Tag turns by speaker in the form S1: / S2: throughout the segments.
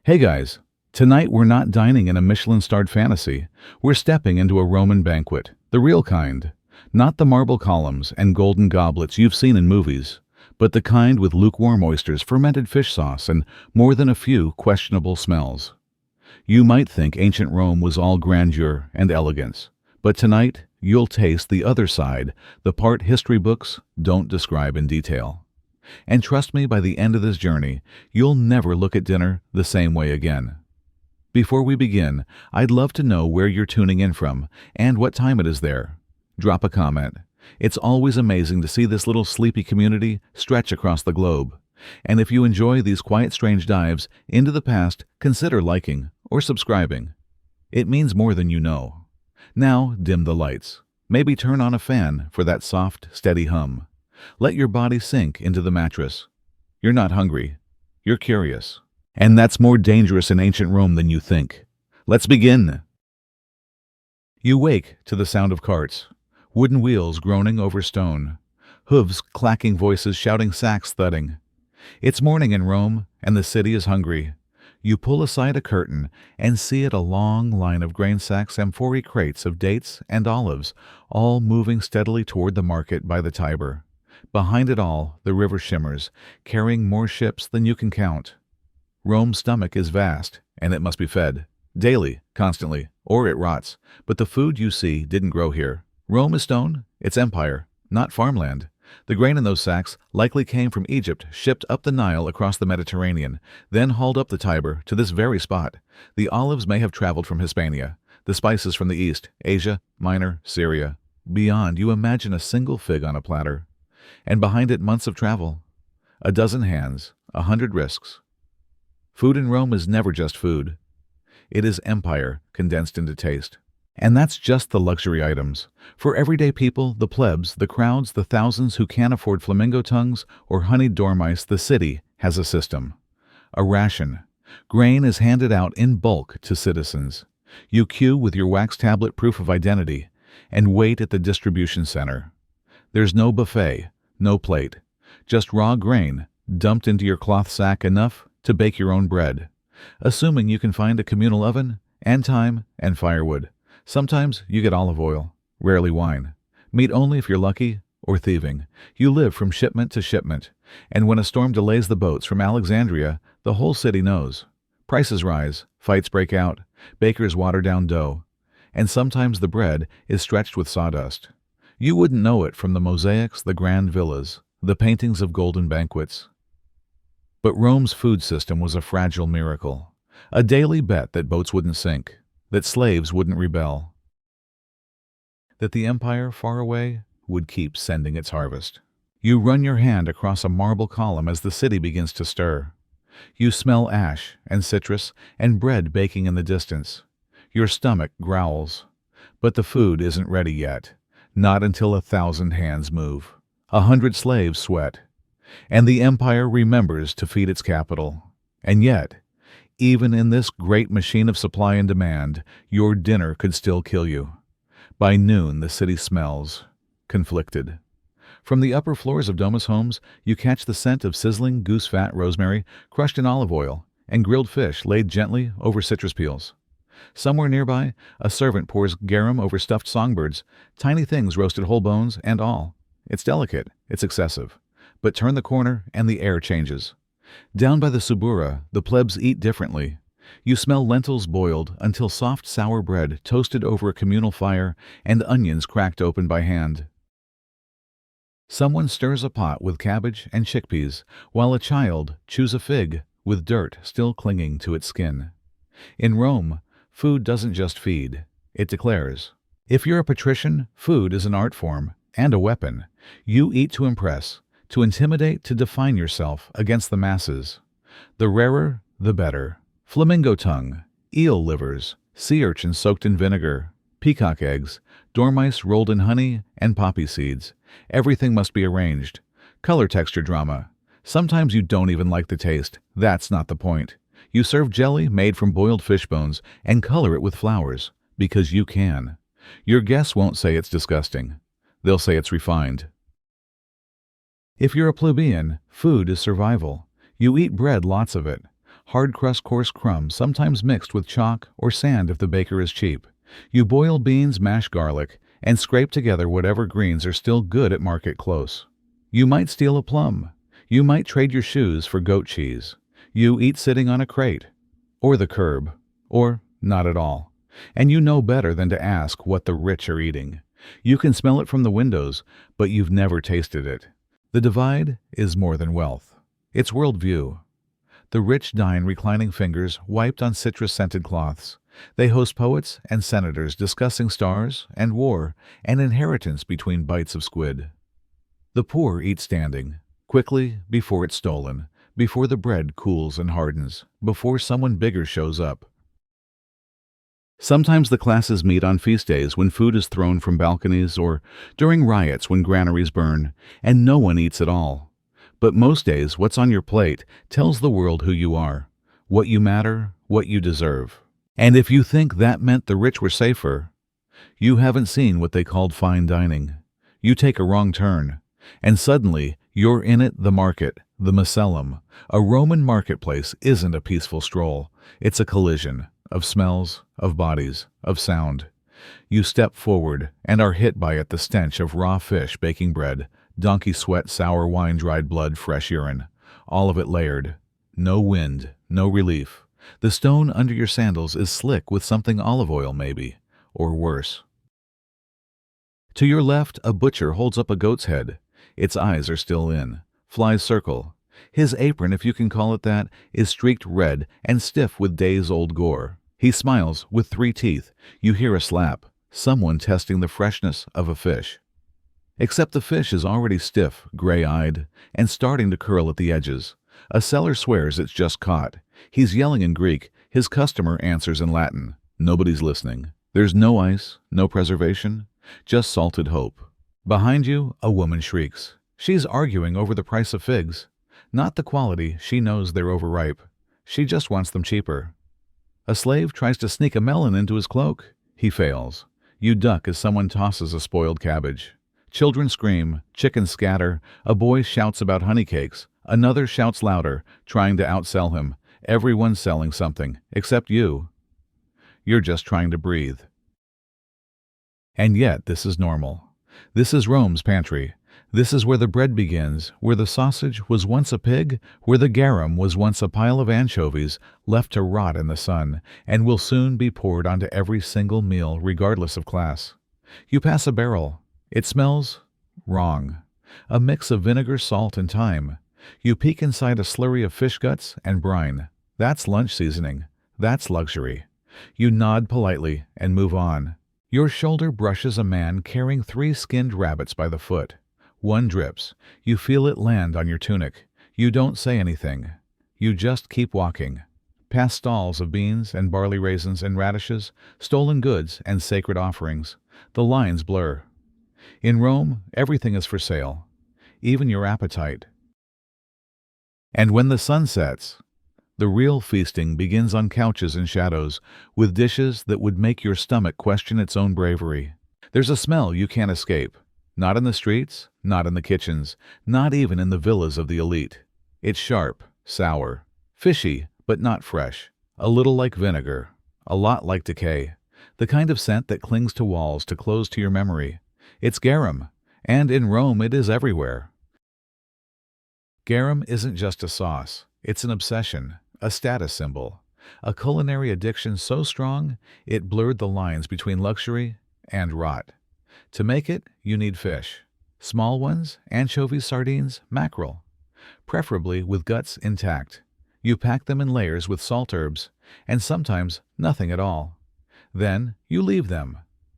S1: Hey guys, tonight we're not dining in a Michelin-starred fantasy. We're stepping into a Roman banquet, the real kind. Not the marble columns and golden goblets you've seen in movies, but the kind with lukewarm oysters, fermented fish sauce, and more than a few questionable smells. You might think ancient Rome was all grandeur and elegance, but tonight you'll taste the other side, the part history books don't describe in detail. And trust me, by the end of this journey, you'll never look at dinner the same way again. Before we begin, I'd love to know where you're tuning in from and what time it is there. Drop a comment. It's always amazing to see this little sleepy community stretch across the globe. And if you enjoy these quiet, strange dives into the past, consider liking or subscribing. It means more than you know. Now, dim the lights. Maybe turn on a fan for that soft, steady hum. Let your body sink into the mattress. You're not hungry. You're curious. And that's more dangerous in ancient Rome than you think. Let's begin. You wake to the sound of carts, wooden wheels groaning over stone, hooves clacking, voices shouting, sacks thudding. It's morning in Rome, and the city is hungry. You pull aside a curtain and see it, a long line of grain sacks, amphorae crates of dates and olives, all moving steadily toward the market by the Tiber. Behind it all, the river shimmers, carrying more ships than you can count. Rome's stomach is vast, and it must be fed. Daily, constantly, or it rots. But the food you see didn't grow here. Rome is stone, it's empire, not farmland. The grain in those sacks likely came from Egypt, shipped up the Nile across the Mediterranean, then hauled up the Tiber to this very spot. The olives may have traveled from Hispania, the spices from the east, Asia, Minor, Syria. Beyond, you imagine a single fig on a platter. And behind it, months of travel. A dozen hands, 100 risks. Food in Rome is never just food. It is empire condensed into taste. And that's just the luxury items. For everyday people, the plebs, the crowds, the thousands who can't afford flamingo tongues or honeyed dormice, the city has a system. A ration. Grain is handed out in bulk to citizens. You queue with your wax tablet proof of identity and wait at the distribution center. There's no buffet, no plate, just raw grain dumped into your cloth sack, enough to bake your own bread, assuming you can find a communal oven and time and firewood. Sometimes you get olive oil, rarely wine, meat only if you're lucky, or thieving. You live from shipment to shipment, and when a storm delays the boats from Alexandria, the whole city knows. Prices rise, fights break out, bakers water down dough, and sometimes the bread is stretched with sawdust. You wouldn't know it from the mosaics, the grand villas, the paintings of golden banquets. But Rome's food system was a fragile miracle, a daily bet that boats wouldn't sink, that slaves wouldn't rebel, that the empire far away would keep sending its harvest. You run your hand across a marble column as the city begins to stir. You smell ash and citrus and bread baking in the distance. Your stomach growls, but the food isn't ready yet. Not until 1,000 hands move, 100 slaves sweat, and the empire remembers to feed its capital. And yet, even in this great machine of supply and demand, your dinner could still kill you. By noon, the city smells, conflicted. From the upper floors of domus homes, you catch the scent of sizzling goose fat, rosemary, crushed in olive oil, and grilled fish laid gently over citrus peels. Somewhere nearby, a servant pours garum over stuffed songbirds, tiny things roasted whole bones and all. It's delicate, it's excessive. But turn the corner and the air changes. Down by the Subura, the plebs eat differently. You smell lentils boiled until soft, sour bread toasted over a communal fire and onions cracked open by hand. Someone stirs a pot with cabbage and chickpeas, while a child chews a fig with dirt still clinging to its skin. In Rome, food doesn't just feed, it declares. If you're a patrician, food is an art form and a weapon. You eat to impress, to intimidate, to define yourself against the masses. The rarer, the better. Flamingo tongue, eel livers, sea urchins soaked in vinegar, peacock eggs, dormice rolled in honey, and poppy seeds. Everything must be arranged. Color texture drama. Sometimes you don't even like the taste. That's not the point. You serve jelly made from boiled fish bones and color it with flowers, because you can. Your guests won't say it's disgusting. They'll say it's refined. If you're a plebeian, food is survival. You eat bread, lots of it. Hard crust coarse crumbs, sometimes mixed with chalk or sand if the baker is cheap. You boil beans, mash garlic, and scrape together whatever greens are still good at market close. You might steal a plum. You might trade your shoes for goat cheese. You eat sitting on a crate, or the curb, or not at all. And you know better than to ask what the rich are eating. You can smell it from the windows, but you've never tasted it. The divide is more than wealth. It's worldview. The rich dine reclining fingers wiped on citrus-scented cloths. They host poets and senators discussing stars and war and inheritance between bites of squid. The poor eat standing, quickly before it's stolen, before the bread cools and hardens, before someone bigger shows up. Sometimes the classes meet on feast days when food is thrown from balconies or during riots when granaries burn, and no one eats at all. But most days, what's on your plate tells the world who you are, what you matter, what you deserve. And if you think that meant the rich were safer, you haven't seen what they called fine dining. You take a wrong turn, and suddenly you're in it, the market, the Macellum. A Roman marketplace isn't a peaceful stroll. It's a collision of smells, of bodies, of sound. You step forward and are hit by it, the stench of raw fish, baking bread, donkey sweat, sour wine, dried blood, fresh urine. All of it layered. No wind, no relief. The stone under your sandals is slick with something olive oil maybe, or worse. To your left, a butcher holds up a goat's head. Its eyes are still in. Flies circle. His apron, if you can call it that, is streaked red and stiff with days-old gore. He smiles with 3 teeth. You hear a slap. Someone testing the freshness of a fish. Except the fish is already stiff, gray-eyed, and starting to curl at the edges. A seller swears it's just caught. He's yelling in Greek. His customer answers in Latin. Nobody's listening. There's no ice, no preservation, just salted hope. Behind you, a woman shrieks. She's arguing over the price of figs. Not the quality, she knows they're overripe. She just wants them cheaper. A slave tries to sneak a melon into his cloak. He fails. You duck as someone tosses a spoiled cabbage. Children scream, chickens scatter, a boy shouts about honey cakes, another shouts louder, trying to outsell him. Everyone's selling something, except you. You're just trying to breathe. And yet this is normal. This is Rome's pantry. This is where the bread begins, where the sausage was once a pig, where the garum was once a pile of anchovies left to rot in the sun, and will soon be poured onto every single meal regardless of class. You pass a barrel. It smells wrong. A mix of vinegar, salt, and thyme. You peek inside a slurry of fish guts and brine. That's lunch seasoning. That's luxury. You nod politely and move on. Your shoulder brushes a man carrying 3 skinned rabbits by the foot. One drips. You feel it land on your tunic. You don't say anything. You just keep walking. Past stalls of beans and barley raisins and radishes, stolen goods and sacred offerings. The lines blur. In Rome, everything is for sale, even your appetite. And when the sun sets, the real feasting begins on couches and shadows, with dishes that would make your stomach question its own bravery. There's a smell you can't escape. Not in the streets, not in the kitchens, not even in the villas of the elite. It's sharp, sour, fishy, but not fresh. A little like vinegar, a lot like decay. The kind of scent that clings to walls to close to your memory. It's garum, and in Rome it is everywhere. Garum isn't just a sauce. It's an obsession, a status symbol, a culinary addiction so strong it blurred the lines between luxury and rot. To make it, you need fish. Small ones, anchovies, sardines, mackerel. Preferably with guts intact. You pack them in layers with salt herbs, and sometimes nothing at all. Then you leave them.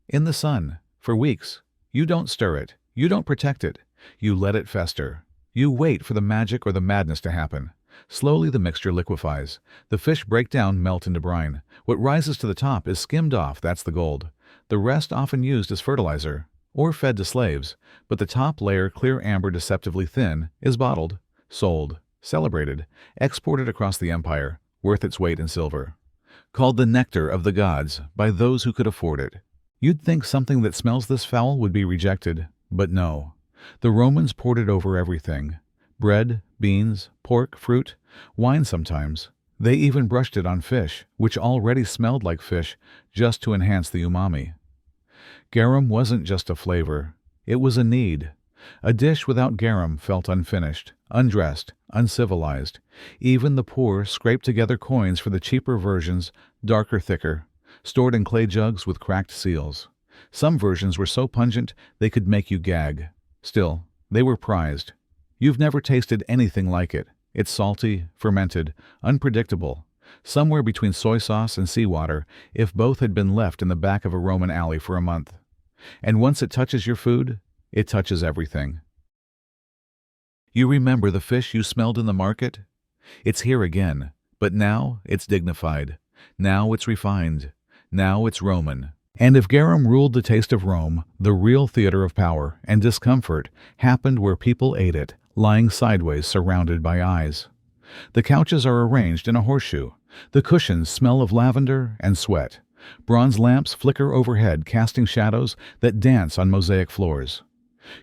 S1: In the sun, for weeks. You don't stir it. You don't protect it. You let it fester. You wait for the magic or the madness to happen. Slowly the mixture liquefies. The fish break down, melt into brine. What rises to the top is skimmed off, that's the gold. The rest often used as fertilizer, or fed to slaves, but the top layer, clear amber deceptively thin, is bottled, sold, celebrated, exported across the empire, worth its weight in silver. Called the nectar of the gods by those who could afford it. You'd think something that smells this foul would be rejected, but no. The Romans poured it over everything. Bread, beans, pork, fruit, wine sometimes. They even brushed it on fish, which already smelled like fish, just to enhance the umami. Garum wasn't just a flavor. It was a need. A dish without garum felt unfinished, undressed, uncivilized. Even the poor scraped together coins for the cheaper versions, darker, thicker, stored in clay jugs with cracked seals. Some versions were so pungent they could make you gag. Still, they were prized. You've never tasted anything like it. It's salty, fermented, unpredictable, somewhere between soy sauce and seawater if both had been left in the back of a Roman alley for a month. And once it touches your food, it touches everything. You remember the fish you smelled in the market? It's here again, but now it's dignified. Now it's refined. Now it's Roman. And if garum ruled the taste of Rome, the real theater of power and discomfort happened where people ate it, lying sideways surrounded by eyes. The couches are arranged in a horseshoe. The cushions smell of lavender and sweat. Bronze lamps flicker overhead, casting shadows that dance on mosaic floors.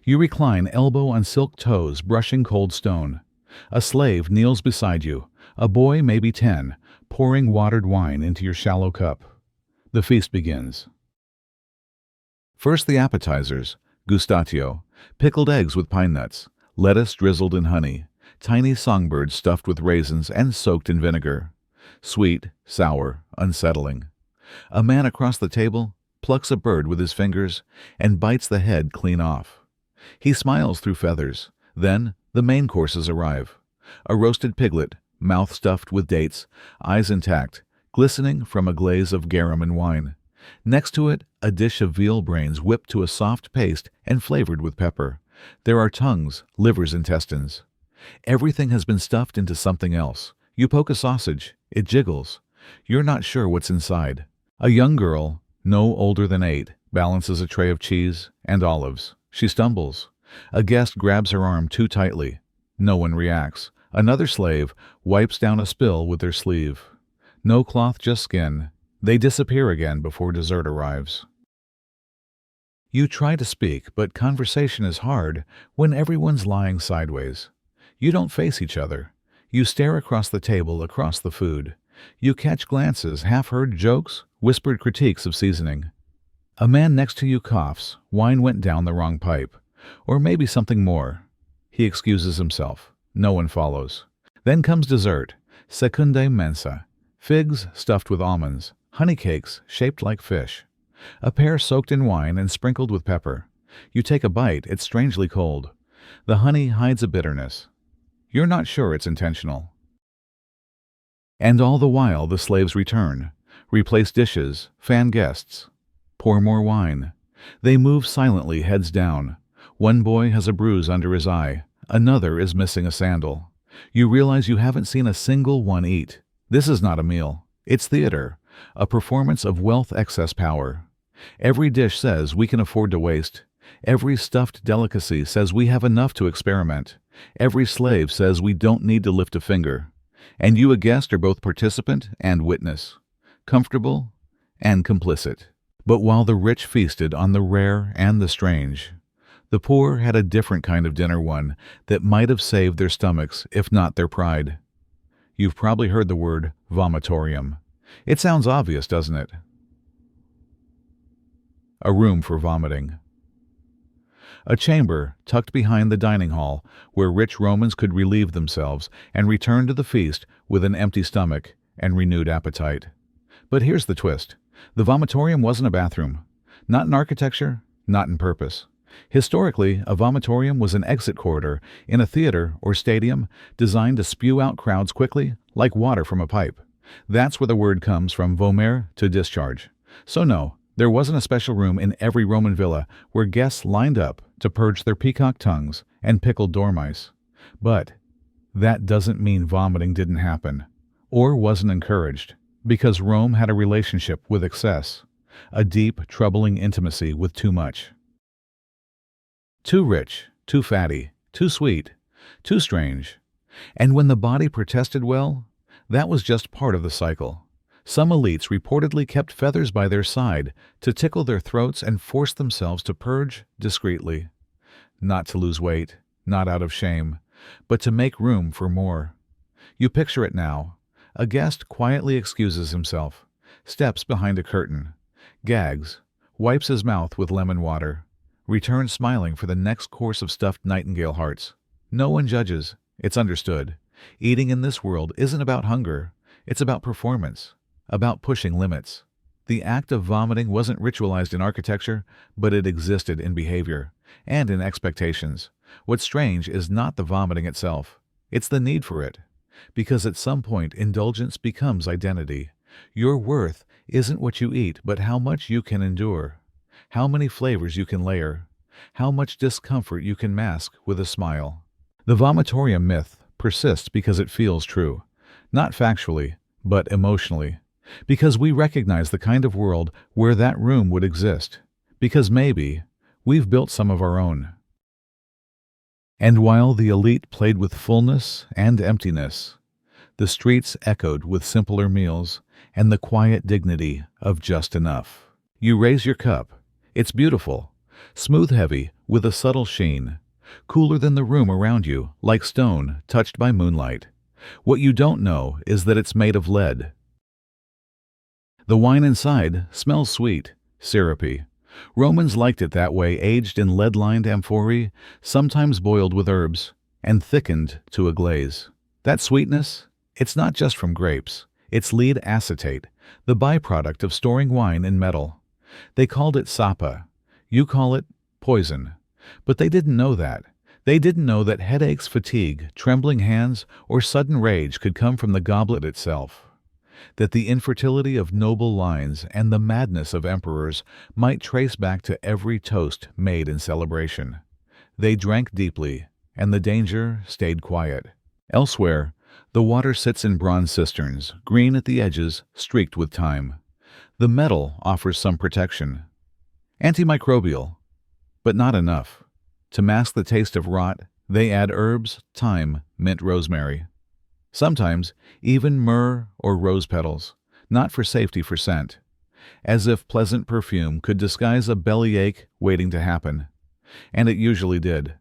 S1: You recline elbow on silk toes, brushing cold stone. A slave kneels beside you, a boy maybe 10, pouring watered wine into your shallow cup. The feast begins. First the appetizers, gustatio, pickled eggs with pine nuts, lettuce drizzled in honey, tiny songbirds stuffed with raisins and soaked in vinegar. Sweet, sour, unsettling. A man across the table plucks a bird with his fingers and bites the head clean off. He smiles through feathers. Then the main courses arrive. A roasted piglet, mouth stuffed with dates, eyes intact, glistening from a glaze of garum and wine. Next to it, a dish of veal brains whipped to a soft paste and flavored with pepper. There are tongues, livers, intestines. Everything has been stuffed into something else. You poke a sausage. It jiggles. You're not sure what's inside. A young girl, no older than 8, balances a tray of cheese and olives. She stumbles. A guest grabs her arm too tightly. No one reacts. Another slave wipes down a spill with their sleeve. No cloth, just skin. They disappear again before dessert arrives. You try to speak, but conversation is hard when everyone's lying sideways. You don't face each other. You stare across the table, across the food. You catch glances, half-heard jokes, whispered critiques of seasoning. A man next to you coughs. Wine went down the wrong pipe. Or maybe something more. He excuses himself. No one follows. Then comes dessert. Secundae mensa. Figs stuffed with almonds. Honey cakes shaped like fish. A pear soaked in wine and sprinkled with pepper. You take a bite. It's strangely cold. The honey hides a bitterness. You're not sure it's intentional. And all the while the slaves return. Replace dishes. Fan guests. Pour more wine. They move silently, heads down. One boy has a bruise under his eye. Another is missing a sandal. You realize you haven't seen a single one eat. This is not a meal. It's theater. A performance of wealth excess power. Every dish says we can afford to waste. Every stuffed delicacy says we have enough to experiment. Every slave says we don't need to lift a finger. And you, a guest, are both participant and witness. Comfortable and complicit. But while the rich feasted on the rare and the strange, the poor had a different kind of dinner, one that might have saved their stomachs, if not their pride. You've probably heard the word vomitorium. It sounds obvious, doesn't it? A room for vomiting. A chamber tucked behind the dining hall where rich Romans could relieve themselves and return to the feast with an empty stomach and renewed appetite. But here's the twist. The vomitorium wasn't a bathroom. Not in architecture, not in purpose. Historically, a vomitorium was an exit corridor in a theater or stadium designed to spew out crowds quickly, like water from a pipe. That's where the word comes from, vomere, to discharge. So no, there wasn't a special room in every Roman villa where guests lined up to purge their peacock tongues and pickled dormice. But that doesn't mean vomiting didn't happen, or wasn't encouraged, because Rome had a relationship with excess, a deep, troubling intimacy with too much. Too rich, too fatty, too sweet, too strange. And when the body protested well, that was just part of the cycle. Some elites reportedly kept feathers by their side to tickle their throats and force themselves to purge discreetly. Not to lose weight, not out of shame, but to make room for more. You picture it now. A guest quietly excuses himself, steps behind a curtain, gags, wipes his mouth with lemon water, returns smiling for the next course of stuffed nightingale hearts. No one judges. It's understood. Eating in this world isn't about hunger. It's about performance, about pushing limits. The act of vomiting wasn't ritualized in architecture, but it existed in behavior and in expectations. What's strange is not the vomiting itself. It's the need for it. Because at some point, indulgence becomes identity. Your worth isn't what you eat, but how much you can endure, how many flavors you can layer, how much discomfort you can mask with a smile. The vomitorium myth persists because it feels true, not factually, but emotionally, because we recognize the kind of world where that room would exist, because maybe we've built some of our own. And while the elite played with fullness and emptiness, the streets echoed with simpler meals and the quiet dignity of just enough. You raise your cup. It's beautiful, smooth heavy, with a subtle sheen, cooler than the room around you, like stone touched by moonlight. What you don't know is that it's made of lead. The wine inside smells sweet, syrupy. Romans liked it that way, aged in lead-lined amphorae, sometimes boiled with herbs, and thickened to a glaze. That sweetness, it's not just from grapes. It's lead acetate, the byproduct of storing wine in metal. They called it sapa. You call it poison. But they didn't know that. They didn't know that headaches, fatigue, trembling hands, or sudden rage could come from the goblet itself. That the infertility of noble lines and the madness of emperors might trace back to every toast made in celebration. They drank deeply, and the danger stayed quiet. Elsewhere, the water sits in bronze cisterns, green at the edges, streaked with time. The metal offers some protection. Antimicrobial, but not enough. To mask the taste of rot, they add herbs, thyme, mint, rosemary. Sometimes even myrrh or rose petals, not for safety, for scent. As if pleasant perfume could disguise a bellyache waiting to happen. And it usually did.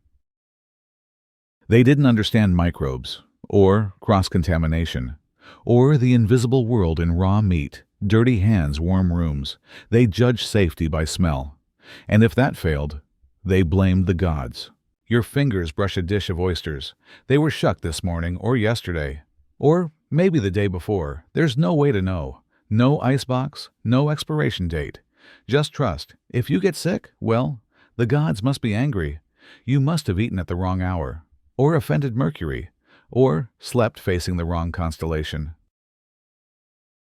S1: They didn't understand microbes, or cross-contamination, or the invisible world in raw meat, dirty hands, warm rooms. They judged safety by smell. And if that failed, they blamed the gods. Your fingers brush a dish of oysters. They were shucked this morning or yesterday. Or maybe the day before. There's no way to know. No icebox, no expiration date. Just trust. If you get sick, well, the gods must be angry. You must have eaten at the wrong hour, or offended Mercury, or slept facing the wrong constellation.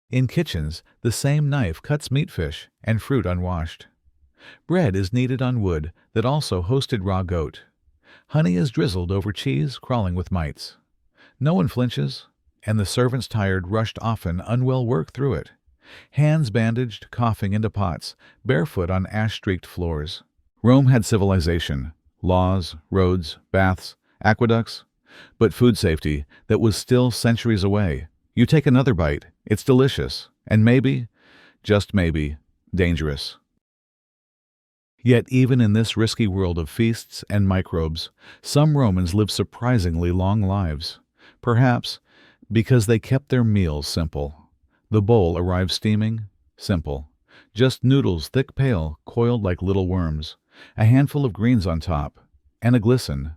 S1: In kitchens, the same knife cuts meat, fish, and fruit unwashed. Bread is kneaded on wood that also hosted raw goat. Honey is drizzled over cheese crawling with mites. No one flinches, and the servants, tired, rushed, often unwell, work through it. Hands bandaged, coughing into pots, barefoot on ash-streaked floors. Rome had civilization, laws, roads, baths, aqueducts, but food safety that was still centuries away. You take another bite, it's delicious, and maybe, just maybe, dangerous. Yet even in this risky world of feasts and microbes, some Romans lived surprisingly long lives. Perhaps because they kept their meals simple. The bowl arrived steaming, simple. Just noodles, thick, pale, coiled like little worms. A handful of greens on top, and a glisten.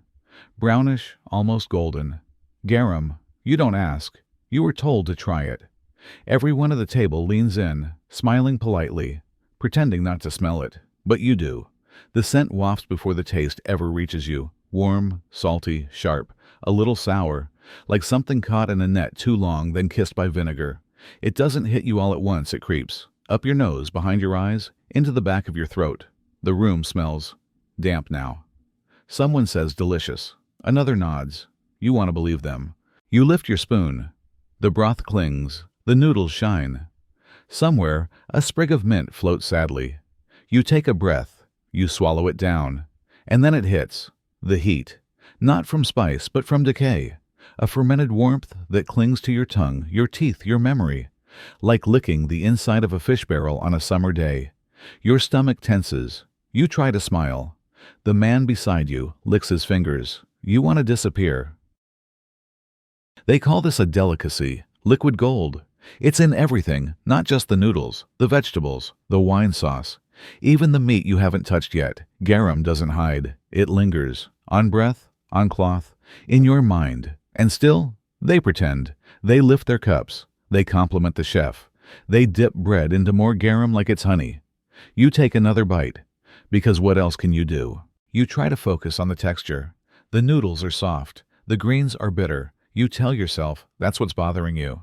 S1: Brownish, almost golden. Garum, you don't ask. You were told to try it. Everyone at the table leans in, smiling politely, pretending not to smell it. But you do. The scent wafts before the taste ever reaches you. Warm, salty, sharp, a little sour, like something caught in a net too long, then kissed by vinegar. It doesn't hit you all at once, it creeps. Up your nose, behind your eyes, into the back of your throat. The room smells damp now. Someone says delicious. Another nods. You want to believe them. You lift your spoon. The broth clings. The noodles shine. Somewhere, a sprig of mint floats sadly. You take a breath. You swallow it down. And then it hits. The heat. Not from spice, but from decay. A fermented warmth that clings to your tongue, your teeth, your memory. Like licking the inside of a fish barrel on a summer day. Your stomach tenses. You try to smile. The man beside you licks his fingers. You want to disappear. They call this a delicacy, Liquid gold. It's in everything, not just the noodles, the vegetables, the wine sauce. Even the meat you haven't touched yet. Garum doesn't hide. It lingers. On breath, on cloth, in your mind. And still, they pretend. They lift their cups. They compliment the chef. They dip bread into more garum like it's honey. You take another bite. Because what else can you do? You try to focus on the texture. The noodles are soft. The greens are bitter. You tell yourself that's what's bothering you.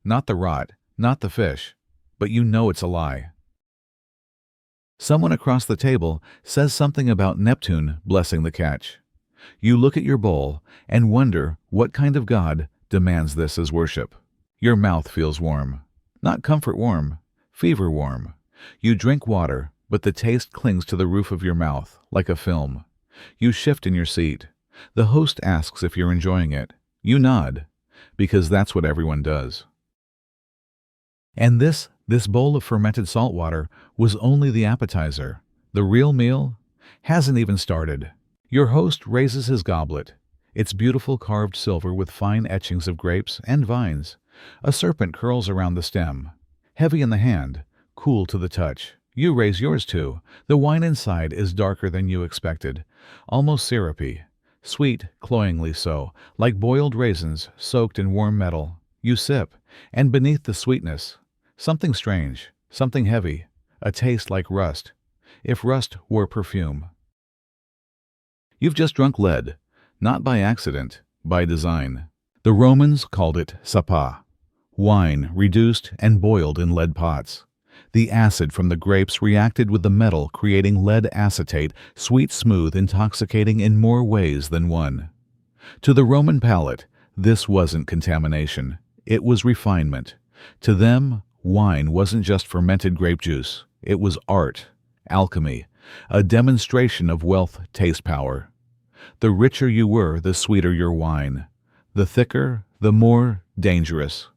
S1: Not the rot, not the fish. But you know it's a lie. Someone across the table says something about Neptune blessing the catch. You look at your bowl and wonder what kind of god demands this as worship. Your mouth feels warm. Not comfort warm, fever warm. You drink water, but the taste clings to the roof of your mouth like a film. You shift in your seat. The host asks if you're enjoying it. You nod, because that's what everyone does. And this bowl of fermented salt water was only the appetizer. The real meal hasn't even started. Your host raises his goblet. It's beautiful carved silver with fine etchings of grapes and vines. A serpent curls around the stem. Heavy in the hand, cool to the touch. You raise yours too. The wine inside is darker than you expected. Almost syrupy. Sweet, cloyingly so, like boiled raisins soaked in warm metal. You sip, and beneath the sweetness, something strange, something heavy, a taste like rust, if rust were perfume. You've just drunk lead, not by accident, by design. The Romans called it sapa, wine reduced and boiled in lead pots. The acid from the grapes reacted with the metal, creating lead acetate, sweet, smooth, intoxicating in more ways than one. To the Roman palate, this wasn't contamination. It was refinement. To them, wine wasn't just fermented grape juice. It was art, alchemy, a demonstration of wealth, taste power. The richer you were, the sweeter your wine. The thicker, the more dangerous.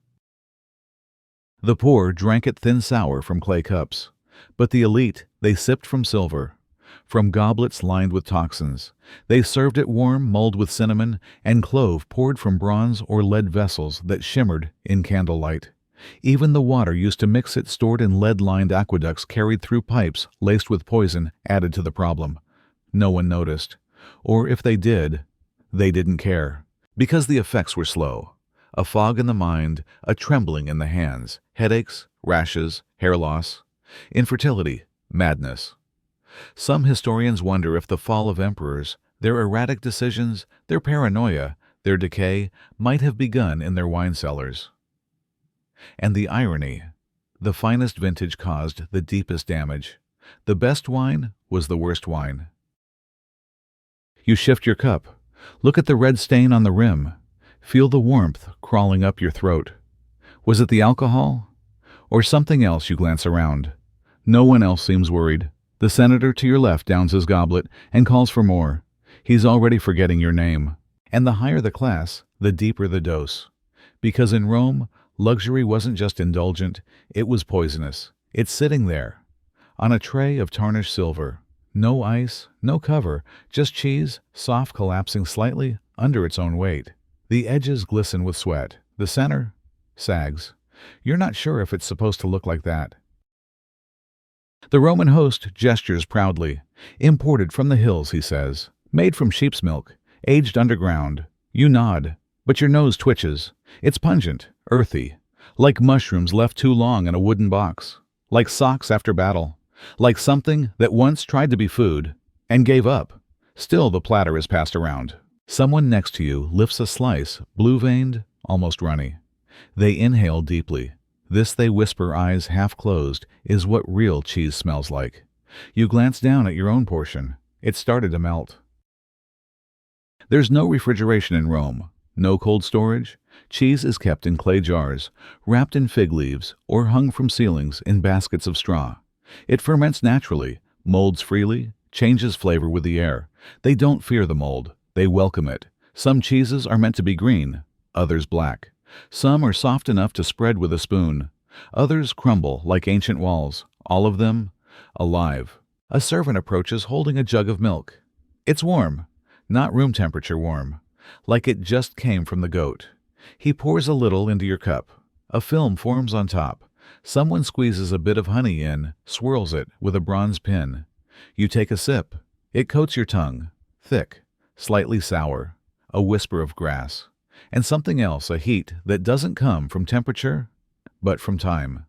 S1: The poor drank it thin sour from clay cups, but the elite, they sipped from silver, from goblets lined with toxins. They served it warm, mulled with cinnamon, and clove poured from bronze or lead vessels that shimmered in candlelight. Even the water used to mix it stored in lead-lined aqueducts carried through pipes laced with poison added to the problem. No one noticed. Or if they did, they didn't care, because the effects were slow. A fog in the mind, a trembling in the hands, headaches, rashes, hair loss, infertility, madness. Some historians wonder if the fall of emperors, their erratic decisions, their paranoia, their decay, might have begun in their wine cellars. And the irony, the finest vintage caused the deepest damage. The best wine was the worst wine. You shift your cup. Look at the red stain on the rim. Feel the warmth crawling up your throat. Was it the alcohol? Or something else? You glance around. No one else seems worried. The senator to your left downs his goblet and calls for more. He's already forgetting your name. And the higher the class, the deeper the dose. Because in Rome, luxury wasn't just indulgent, it was poisonous. It's sitting there, on a tray of tarnished silver. No ice, no cover, just cheese, soft, collapsing slightly under its own weight. The edges glisten with sweat. The center sags. You're not sure if it's supposed to look like that. The Roman host gestures proudly. Imported from the hills, he says. Made from sheep's milk. Aged underground. You nod, but your nose twitches. It's pungent, earthy. Like mushrooms left too long in a wooden box. Like socks after battle. Like something that once tried to be food and gave up. Still the platter is passed around. Someone next to you lifts a slice, blue-veined, almost runny. They inhale deeply. This, they whisper, eyes half closed, is what real cheese smells like. You glance down at your own portion. It started to melt. There's no refrigeration in Rome, no cold storage. Cheese is kept in clay jars, wrapped in fig leaves, or hung from ceilings in baskets of straw. It ferments naturally, molds freely, changes flavor with the air. They don't fear the mold. They welcome it. Some cheeses are meant to be green, others black. Some are soft enough to spread with a spoon. Others crumble like ancient walls, all of them alive. A servant approaches holding a jug of milk. It's warm, not room temperature warm, like it just came from the goat. He pours a little into your cup. A film forms on top. Someone squeezes a bit of honey in, swirls it with a bronze pin. You take a sip. It coats your tongue. Thick, slightly sour, a whisper of grass. And something else, a heat that doesn't come from temperature, but from time.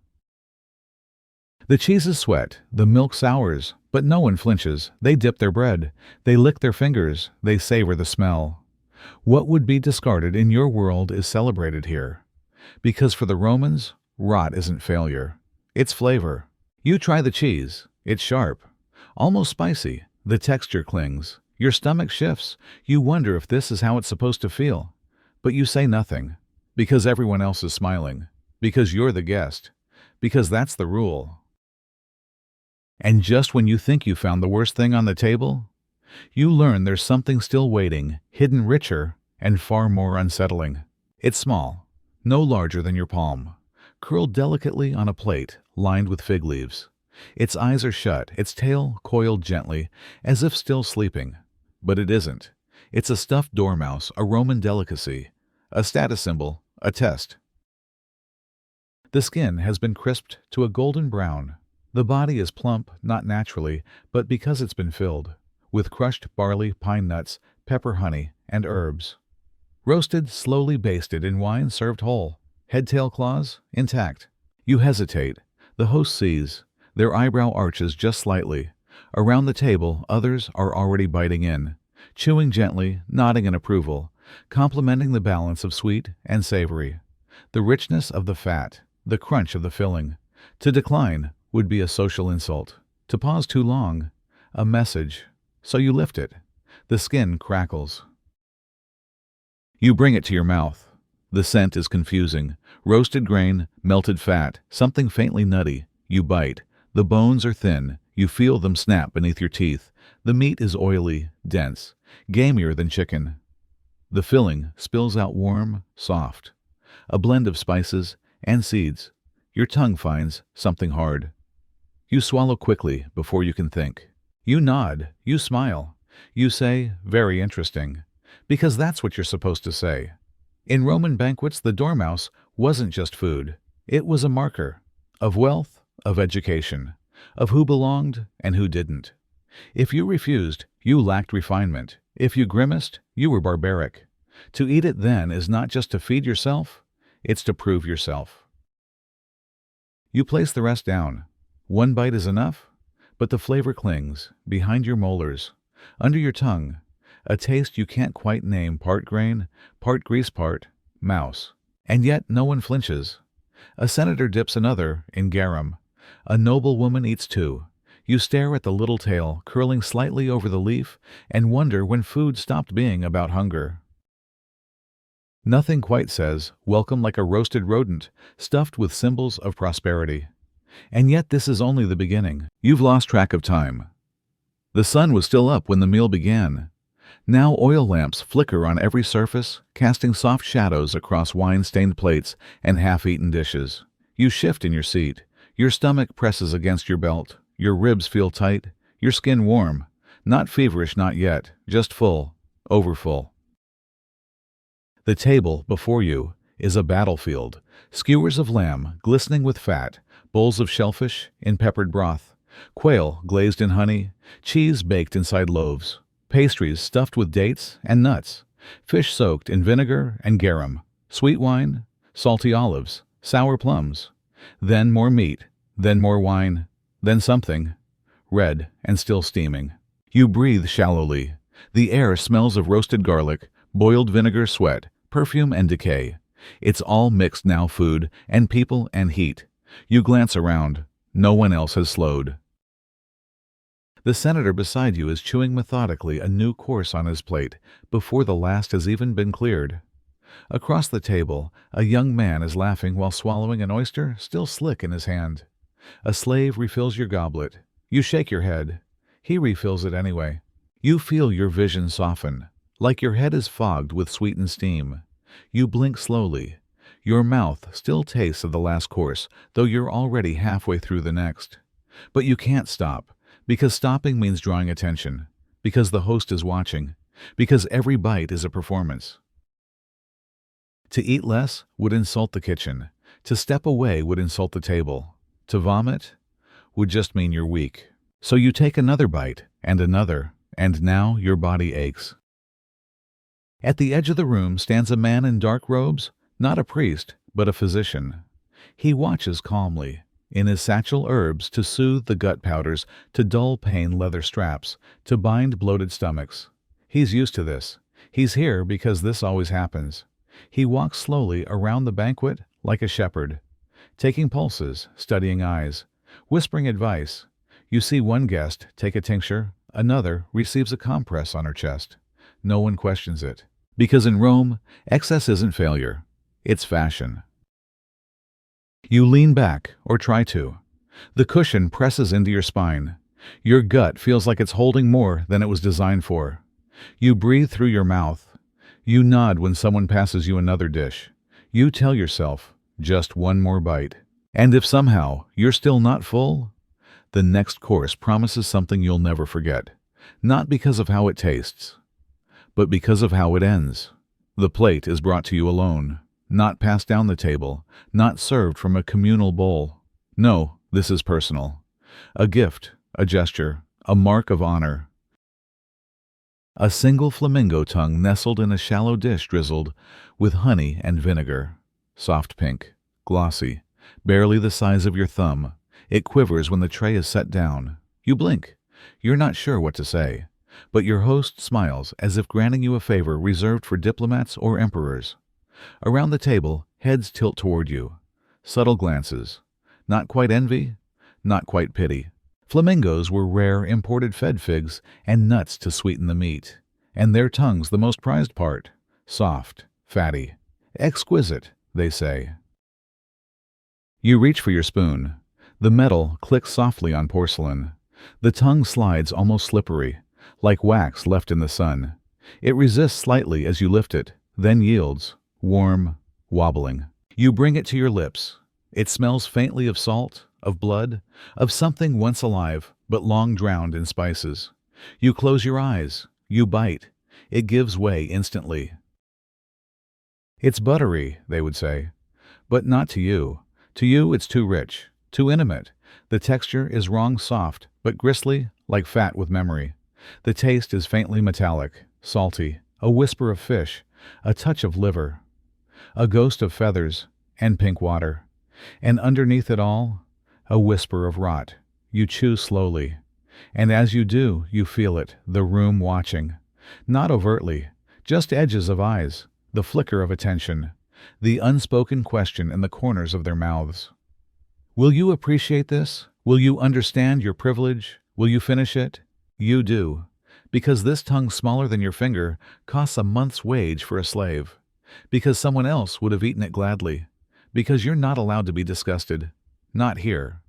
S1: The cheeses sweat, the milk sours, but no one flinches. They dip their bread. They lick their fingers. They savor the smell. What would be discarded in your world is celebrated here. Because for the Romans, rot isn't failure. It's flavor. You try the cheese. It's sharp, almost spicy. The texture clings. Your stomach shifts. You wonder if this is how it's supposed to feel. But you say nothing. Because everyone else is smiling. Because you're the guest. Because that's the rule. And just when you think you found the worst thing on the table, you learn there's something still waiting, hidden richer and far more unsettling. It's small, no larger than your palm, curled delicately on a plate lined with fig leaves. Its eyes are shut, its tail coiled gently, as if still sleeping. But it isn't. It's a stuffed dormouse, a Roman delicacy, a status symbol, a test. The skin has been crisped to a golden brown. The body is plump, not naturally, but because it's been filled, with crushed barley, pine nuts, pepper honey, and herbs. Roasted, slowly basted in wine served whole, head-tail claws intact. You hesitate. The host sees. Their eyebrow arches just slightly. Around the table, others are already biting in, chewing gently, nodding in approval, complimenting the balance of sweet and savory, the richness of the fat, the crunch of the filling. To decline would be a social insult. To pause too long, a message. So you lift it. The skin crackles. You bring it to your mouth. The scent is confusing. Roasted grain, melted fat, something faintly nutty. You bite. The bones are thin. You feel them snap beneath your teeth. The meat is oily, dense, gamier than chicken. The filling spills out warm, soft. A blend of spices and seeds. Your tongue finds something hard. You swallow quickly before you can think. You nod, you smile, you say, very interesting, because that's what you're supposed to say. In Roman banquets, the dormouse wasn't just food. It was a marker of wealth, of education, of who belonged and who didn't. If you refused, you lacked refinement. If you grimaced, you were barbaric. To eat it then is not just to feed yourself, it's to prove yourself. You place the rest down. One bite is enough, but the flavor clings, behind your molars, under your tongue, a taste you can't quite name, part grain, part grease, part mouse. And yet no one flinches. A senator dips another in garum. A noble woman eats two. You stare at the little tail curling slightly over the leaf and wonder when food stopped being about hunger. Nothing quite says, welcome, like a roasted rodent, stuffed with symbols of prosperity. And yet this is only the beginning. You've lost track of time. The sun was still up when the meal began. Now oil lamps flicker on every surface, casting soft shadows across wine-stained plates and half-eaten dishes. You shift in your seat. Your stomach presses against your belt. Your ribs feel tight. Your skin warm. Not feverish, not yet. Just full. Overfull. The table before you is a battlefield. Skewers of lamb glistening with fat, bowls of shellfish in peppered broth, quail glazed in honey, cheese baked inside loaves, pastries stuffed with dates and nuts, fish soaked in vinegar and garum, sweet wine, salty olives, sour plums, then more meat, then more wine, then something, red and still steaming. You breathe shallowly. The air smells of roasted garlic, boiled vinegar, sweat, perfume and decay. It's all mixed now, food and people and heat. You glance around. No one else has slowed. The senator beside you is chewing methodically a new course on his plate before the last has even been cleared. Across the table, a young man is laughing while swallowing an oyster still slick in his hand. A slave refills your goblet. You shake your head. He refills it anyway. You feel your vision soften, like your head is fogged with sweetened steam. You blink slowly. Your mouth still tastes of the last course, though you're already halfway through the next. But you can't stop, because stopping means drawing attention, because the host is watching, because every bite is a performance. To eat less would insult the kitchen. To step away would insult the table. To vomit would just mean you're weak. So you take another bite, and now your body aches. At the edge of the room stands a man in dark robes, not a priest, but a physician. He watches calmly, in his satchel herbs to soothe the gut powders, to dull pain leather straps, to bind bloated stomachs. He's used to this. He's here because this always happens. He walks slowly around the banquet like a shepherd, taking pulses, studying eyes, whispering advice. You see one guest take a tincture, another receives a compress on her chest. No one questions it. Because in Rome, excess isn't failure, it's fashion. You lean back, or try to. The cushion presses into your spine. Your gut feels like it's holding more than it was designed for. You breathe through your mouth. You nod when someone passes you another dish. You tell yourself, just one more bite. And if somehow you're still not full, the next course promises something you'll never forget. Not because of how it tastes, but because of how it ends. The plate is brought to you alone, not passed down the table, not served from a communal bowl. No, this is personal. A gift, a gesture, a mark of honor. A single flamingo tongue nestled in a shallow dish drizzled with honey and vinegar. Soft pink, glossy, barely the size of your thumb. It quivers when the tray is set down. You blink. You're not sure what to say, but your host smiles as if granting you a favor reserved for diplomats or emperors. Around the table, heads tilt toward you. Subtle glances. Not quite envy, not quite pity. Flamingos were rare imported fed figs and nuts to sweeten the meat, and their tongues the most prized part. Soft, fatty, exquisite, they say. You reach for your spoon. The metal clicks softly on porcelain. The tongue slides almost slippery, like wax left in the sun. It resists slightly as you lift it, then yields, warm, wobbling. You bring it to your lips. It smells faintly of salt, of blood, of something once alive but long drowned in spices. You close your eyes. You bite. It gives way instantly. It's buttery, they would say, but not to you. To you it's too rich, too intimate. The texture is wrong soft, but gristly, like fat with memory. The taste is faintly metallic, salty, a whisper of fish, a touch of liver, a ghost of feathers, and pink water. And underneath it all, a whisper of rot. You chew slowly, and as you do, you feel it, the room watching. Not overtly, just edges of eyes, the flicker of attention, the unspoken question in the corners of their mouths. Will you appreciate this? Will you understand your privilege? Will you finish it? You do, because this tongue smaller than your finger costs a month's wage for a slave, because someone else would have eaten it gladly, because you're not allowed to be disgusted. Not here.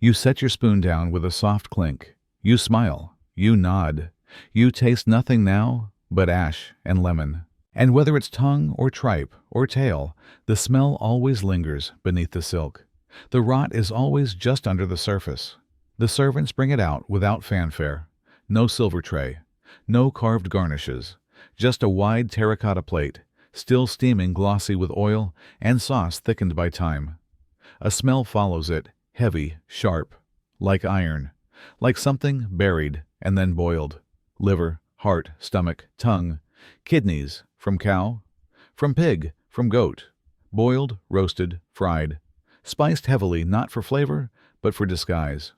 S1: You set your spoon down with a soft clink. You smile. You nod. You taste nothing now but ash and lemon. And whether it's tongue or tripe or tail, the smell always lingers beneath the silk. The rot is always just under the surface. The servants bring it out without fanfare. No silver tray. No carved garnishes. Just a wide terracotta plate, still steaming glossy with oil and sauce thickened by time. A smell follows it, heavy, sharp, like iron, like something buried and then boiled. Liver, heart, stomach, tongue, kidneys, from cow, from pig, from goat, boiled, roasted, fried, spiced heavily not for flavor, but for disguise.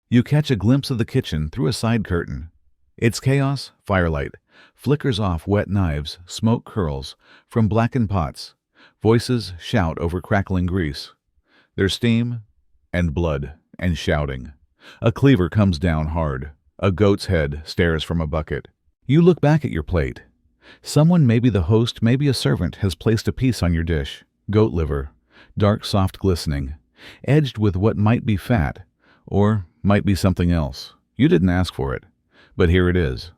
S1: You catch a glimpse of the kitchen through a side curtain. Its chaos, firelight, flickers off wet knives, smoke curls from blackened pots. Voices shout over crackling grease. There's steam and blood and shouting. A cleaver comes down hard. A goat's head stares from a bucket. You look back at your plate. Someone, maybe the host, maybe a servant, has placed a piece on your dish. Goat liver, dark, soft, glistening, edged with what might be fat, or might be something else. You didn't ask for it, but here it is.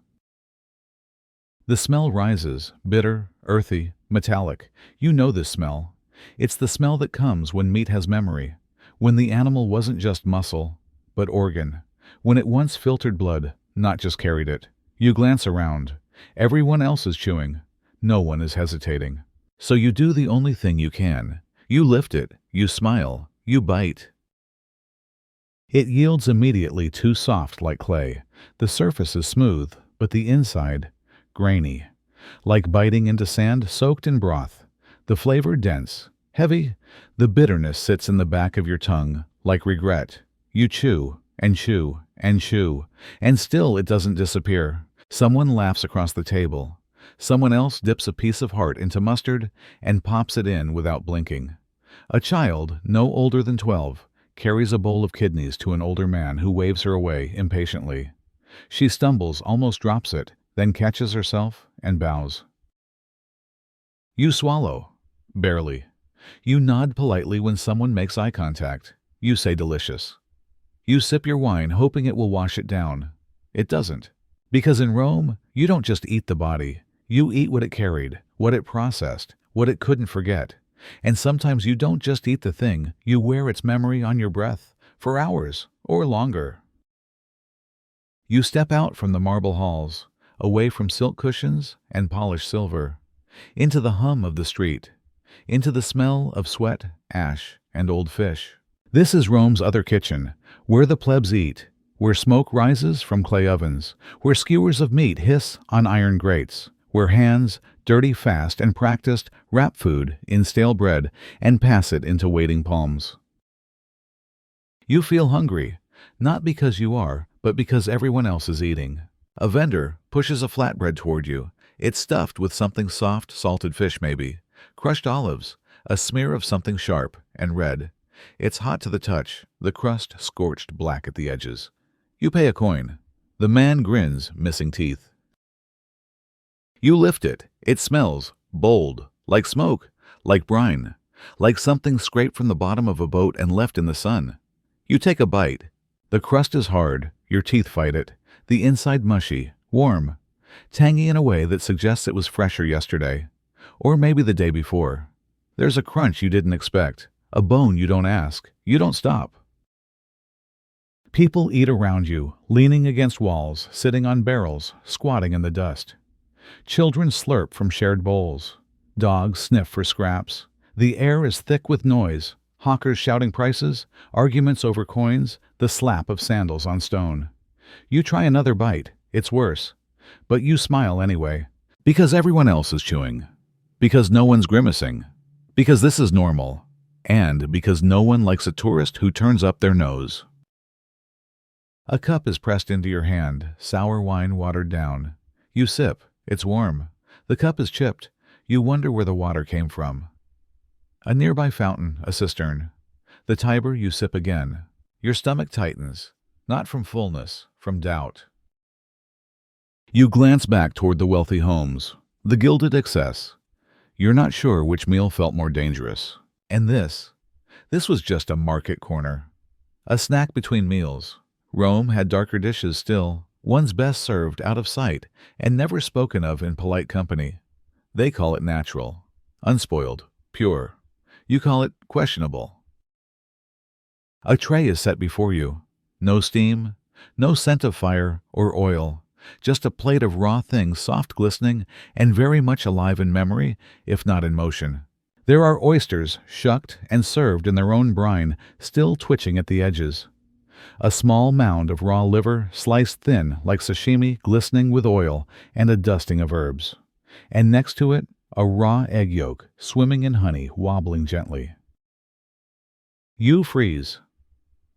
S1: The smell rises, bitter, earthy, metallic. You know this smell. It's the smell that comes when meat has memory, when the animal wasn't just muscle, but organ, when it once filtered blood, not just carried it. You glance around. Everyone else is chewing. No one is hesitating. So you do the only thing you can. You lift it, you smile, you bite. It yields immediately too soft like clay. The surface is smooth, but the inside, grainy. Like biting into sand soaked in broth. The flavor dense, heavy. The bitterness sits in the back of your tongue, like regret. You chew, and chew, and chew, and still it doesn't disappear. Someone laughs across the table. Someone else dips a piece of heart into mustard and pops it in without blinking. A child, no older than 12, carries a bowl of kidneys to an older man who waves her away impatiently. She stumbles, almost drops it, then catches herself and bows. You swallow. Barely. You nod politely when someone makes eye contact. You say delicious. You sip your wine hoping it will wash it down. It doesn't. Because in Rome, you don't just eat the body. You eat what it carried, what it processed, what it couldn't forget. And sometimes you don't just eat the thing, you wear its memory on your breath, for hours or longer. You step out from the marble halls, away from silk cushions and polished silver, into the hum of the street, into the smell of sweat, ash, and old fish. This is Rome's other kitchen, where the plebs eat, where smoke rises from clay ovens, where skewers of meat hiss on iron grates, where hands, dirty fast and practiced, wrap food in stale bread and pass it into waiting palms. You feel hungry, not because you are, but because everyone else is eating. A vendor pushes a flatbread toward you. It's stuffed with something soft, salted fish maybe, crushed olives, a smear of something sharp and red. It's hot to the touch, the crust scorched black at the edges. You pay a coin. The man grins, missing teeth. You lift it. It smells bold, like smoke, like brine, like something scraped from the bottom of a boat and left in the sun. You take a bite. The crust is hard, your teeth fight it, the inside mushy, warm, tangy in a way that suggests it was fresher yesterday, or maybe the day before. There's a crunch you didn't expect, a bone you don't ask, you don't stop. People eat around you, leaning against walls, sitting on barrels, squatting in the dust. Children slurp from shared bowls. Dogs sniff for scraps. The air is thick with noise, hawkers shouting prices, arguments over coins, the slap of sandals on stone. You try another bite. It's worse. But you smile anyway. Because everyone else is chewing. Because no one's grimacing. Because this is normal. And because no one likes a tourist who turns up their nose. A cup is pressed into your hand, sour wine watered down. You sip. It's warm. The cup is chipped. You wonder where the water came from. A nearby fountain, a cistern. The Tiber, you sip again. Your stomach tightens, not from fullness, from doubt. You glance back toward the wealthy homes, the gilded excess. You're not sure which meal felt more dangerous. And this was just a market corner. A snack between meals. Rome had darker dishes still, ones best served out of sight and never spoken of in polite company. They call it natural, unspoiled, pure. You call it questionable. A tray is set before you. No steam, no scent of fire or oil, just a plate of raw things soft glistening and very much alive in memory, if not in motion. There are oysters, shucked and served in their own brine, still twitching at the edges. A small mound of raw liver, sliced thin like sashimi, glistening with oil and a dusting of herbs. And next to it, a raw egg yolk, swimming in honey, wobbling gently. You freeze.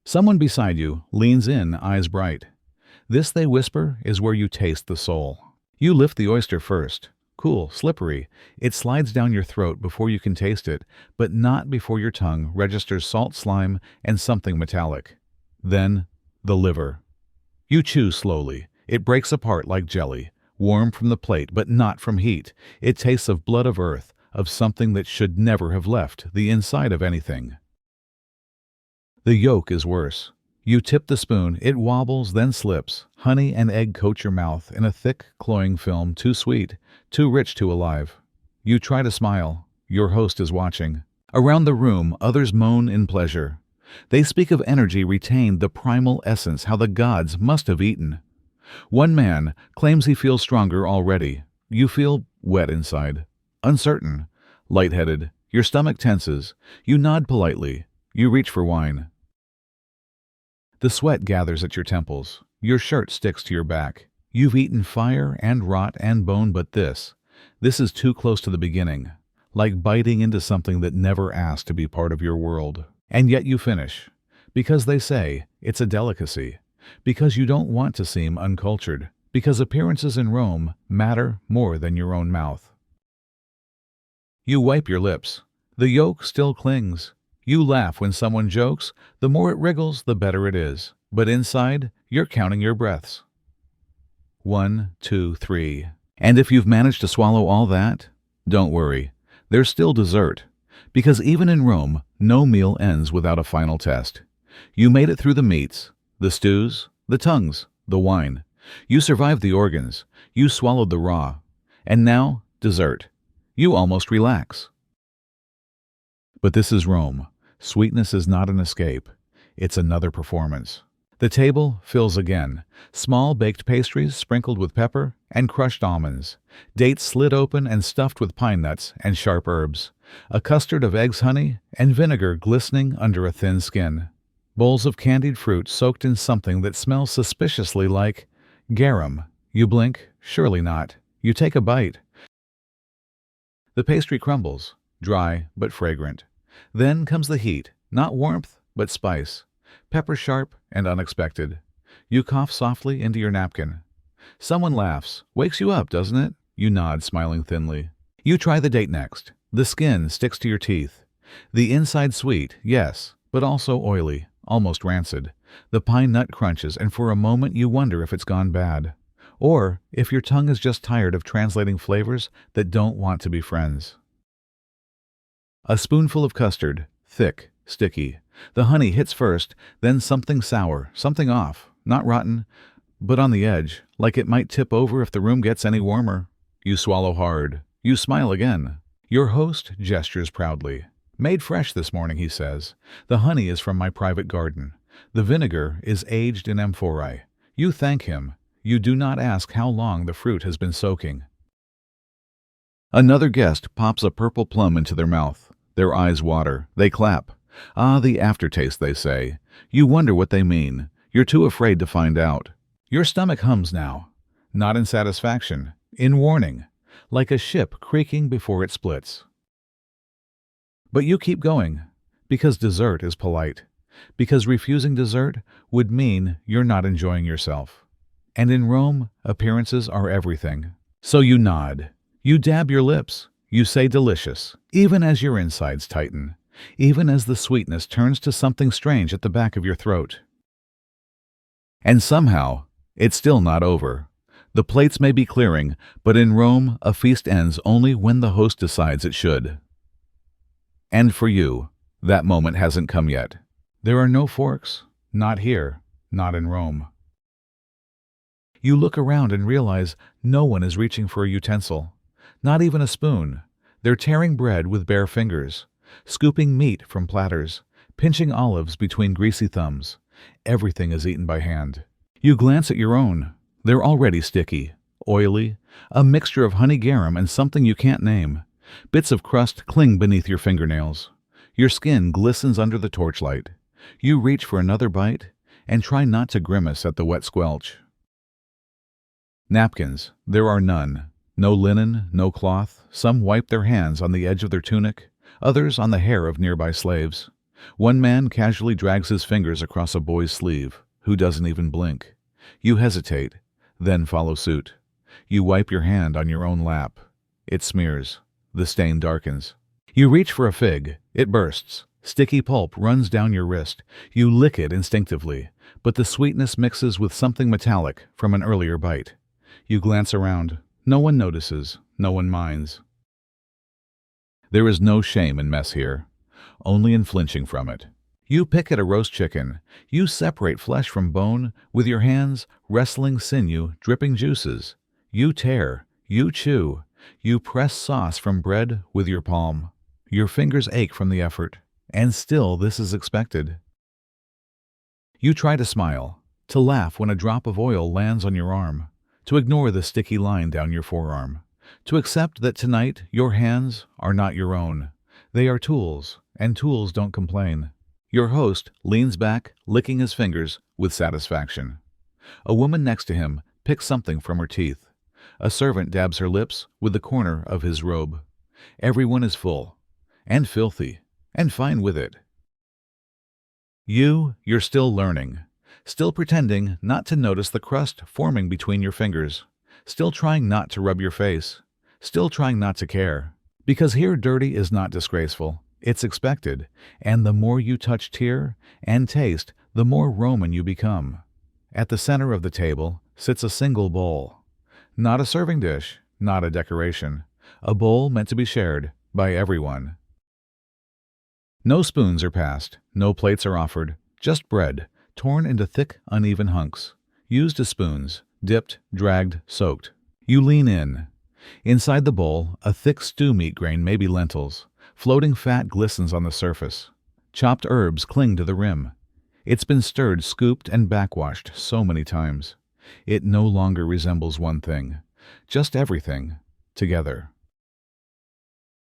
S1: Someone beside you leans in, eyes bright. This, they whisper, is where you taste the soul. You lift the oyster first. Cool, slippery. It slides down your throat before you can taste it, but not before your tongue registers salt slime and something metallic. Then, the liver. You chew slowly. It breaks apart like jelly, warm from the plate but not from heat. It tastes of blood of earth, of something that should never have left the inside of anything. The yolk is worse. You tip the spoon, it wobbles, then slips. Honey and egg coat your mouth in a thick, cloying film, too sweet, too rich, too alive. You try to smile. Your host is watching. Around the room, others moan in pleasure. They speak of energy retained, the primal essence, how the gods must have eaten. One man claims he feels stronger already. You feel wet inside, uncertain, Lightheaded, your stomach tenses. You nod politely. You reach for wine. The sweat gathers at your temples. Your shirt sticks to your back. You've eaten fire and rot and bone, but this is too close to the beginning, like biting into something that never asked to be part of your world. And yet you finish, because they say it's a delicacy, because you don't want to seem uncultured, because appearances in Rome matter more than your own mouth. You wipe your lips. The yolk still clings. You laugh when someone jokes. The more it wriggles, the better it is. But inside, you're counting your breaths. 1, 2, 3. And if you've managed to swallow all that, don't worry. There's still dessert. Because even in Rome, no meal ends without a final test. You made it through the meats, the stews, the tongues, the wine. You survived the organs. You swallowed the raw. And now, dessert. You almost relax. But this is Rome. Sweetness is not an escape. It's another performance. The table fills again. Small baked pastries sprinkled with pepper and crushed almonds. Dates slit open and stuffed with pine nuts and sharp herbs. A custard of eggs, honey, and vinegar glistening under a thin skin. Bowls of candied fruit soaked in something that smells suspiciously like garum. You blink. Surely not. You take a bite. The pastry crumbles, dry but fragrant. Then comes the heat, not warmth, but spice. Pepper sharp and unexpected. You cough softly into your napkin. Someone laughs. Wakes you up, doesn't it? You nod, smiling thinly. You try the date next. The skin sticks to your teeth. The inside sweet, yes, but also oily, almost rancid. The pine nut crunches, and for a moment you wonder if it's gone bad. Or if your tongue is just tired of translating flavors that don't want to be friends. A spoonful of custard, thick, sticky. The honey hits first, then something sour, something off, not rotten, but on the edge, like it might tip over if the room gets any warmer. You swallow hard. You smile again. Your host gestures proudly. Made fresh this morning, he says. The honey is from my private garden. The vinegar is aged in amphorae. You thank him. You do not ask how long the fruit has been soaking. Another guest pops a purple plum into their mouth. Their eyes water. They clap. Ah, the aftertaste, they say. You wonder what they mean. You're too afraid to find out. Your stomach hums now. Not in satisfaction. In warning. Like a ship creaking before it splits. But you keep going. Because dessert is polite. Because refusing dessert would mean you're not enjoying yourself. And in Rome, appearances are everything. So you nod. You dab your lips. You say delicious, even as your insides tighten, even as the sweetness turns to something strange at the back of your throat. And somehow, it's still not over. The plates may be clearing, but in Rome, a feast ends only when the host decides it should. And for you, that moment hasn't come yet. There are no forks. Not here. Not in Rome. You look around and realize no one is reaching for a utensil. Not even a spoon. They're tearing bread with bare fingers, scooping meat from platters, pinching olives between greasy thumbs. Everything is eaten by hand. You glance at your own. They're already sticky, oily, a mixture of honey garum and something you can't name. Bits of crust cling beneath your fingernails. Your skin glistens under the torchlight. You reach for another bite and try not to grimace at the wet squelch. Napkins. There are none. No linen, no cloth. Some wipe their hands on the edge of their tunic, others on the hair of nearby slaves. One man casually drags his fingers across a boy's sleeve, who doesn't even blink. You hesitate, then follow suit. You wipe your hand on your own lap. It smears. The stain darkens. You reach for a fig. It bursts. Sticky pulp runs down your wrist. You lick it instinctively, but the sweetness mixes with something metallic from an earlier bite. You glance around. No one notices. No one minds. There is no shame in mess here, only in flinching from it. You pick at a roast chicken. You separate flesh from bone with your hands, wrestling sinew, dripping juices. You tear. You chew. You press sauce from bread with your palm. Your fingers ache from the effort, and still this is expected. You try to smile, to laugh when a drop of oil lands on your arm, to ignore the sticky line down your forearm. To accept that tonight your hands are not your own. They are tools, and tools don't complain. Your host leans back, licking his fingers with satisfaction. A woman next to him picks something from her teeth. A servant dabs her lips with the corner of his robe. Everyone is full, and filthy, and fine with it. You're still learning, still pretending not to notice the crust forming between your fingers, still trying not to rub your face, still trying not to care. Because here dirty is not disgraceful, it's expected, and the more you touch, tear, and taste, the more Roman you become. At the center of the table sits a single bowl. Not a serving dish, not a decoration. A bowl meant to be shared by everyone. No spoons are passed, no plates are offered, just bread, torn into thick, uneven hunks, used as spoons, dipped, dragged, soaked. You lean in. Inside the bowl, a thick stew meat grain, maybe lentils. Floating fat glistens on the surface. Chopped herbs cling to the rim. It's been stirred, scooped, and backwashed so many times. It no longer resembles one thing, just everything, together.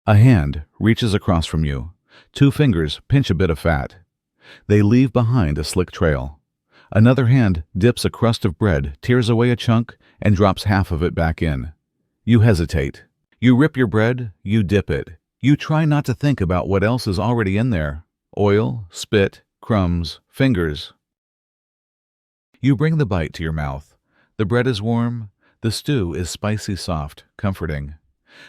S1: A hand reaches across from you. 2 fingers pinch a bit of fat. They leave behind a slick trail. Another hand dips a crust of bread, tears away a chunk, and drops half of it back in. You hesitate. You rip your bread, you dip it. You try not to think about what else is already in there. Oil, spit, crumbs, fingers. You bring the bite to your mouth. The bread is warm. The stew is spicy soft, comforting.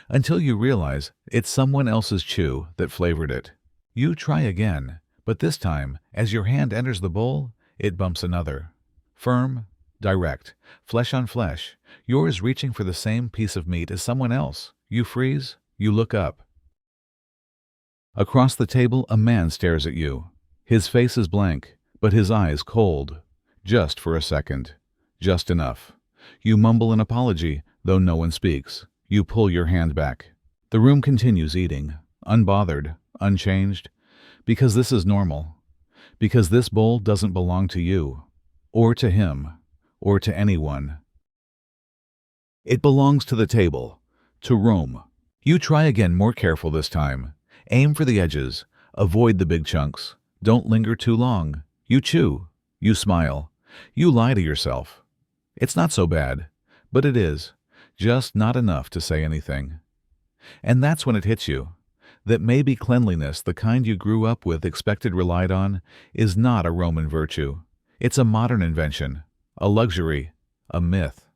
S1: Until you realize it's someone else's chew that flavored it. You try again, but this time, as your hand enters the bowl, it bumps another. Firm, direct, flesh on flesh, yours reaching for the same piece of meat as someone else. You freeze, you look up. Across the table, a man stares at you. His face is blank, but his eyes cold. Just for a second. Just enough. You mumble an apology, though no one speaks. You pull your hand back. The room continues eating, unbothered, unchanged, because this is normal. Because this bowl doesn't belong to you, or to him, or to anyone. It belongs to the table, to Rome. You try again, more careful this time. Aim for the edges. Avoid the big chunks. Don't linger too long. You chew. You smile. You lie to yourself. It's not so bad, but it is. Just not enough to say anything. And that's when it hits you, that maybe cleanliness, the kind you grew up with, expected, relied on, is not a Roman virtue. It's a modern invention, a luxury, a myth.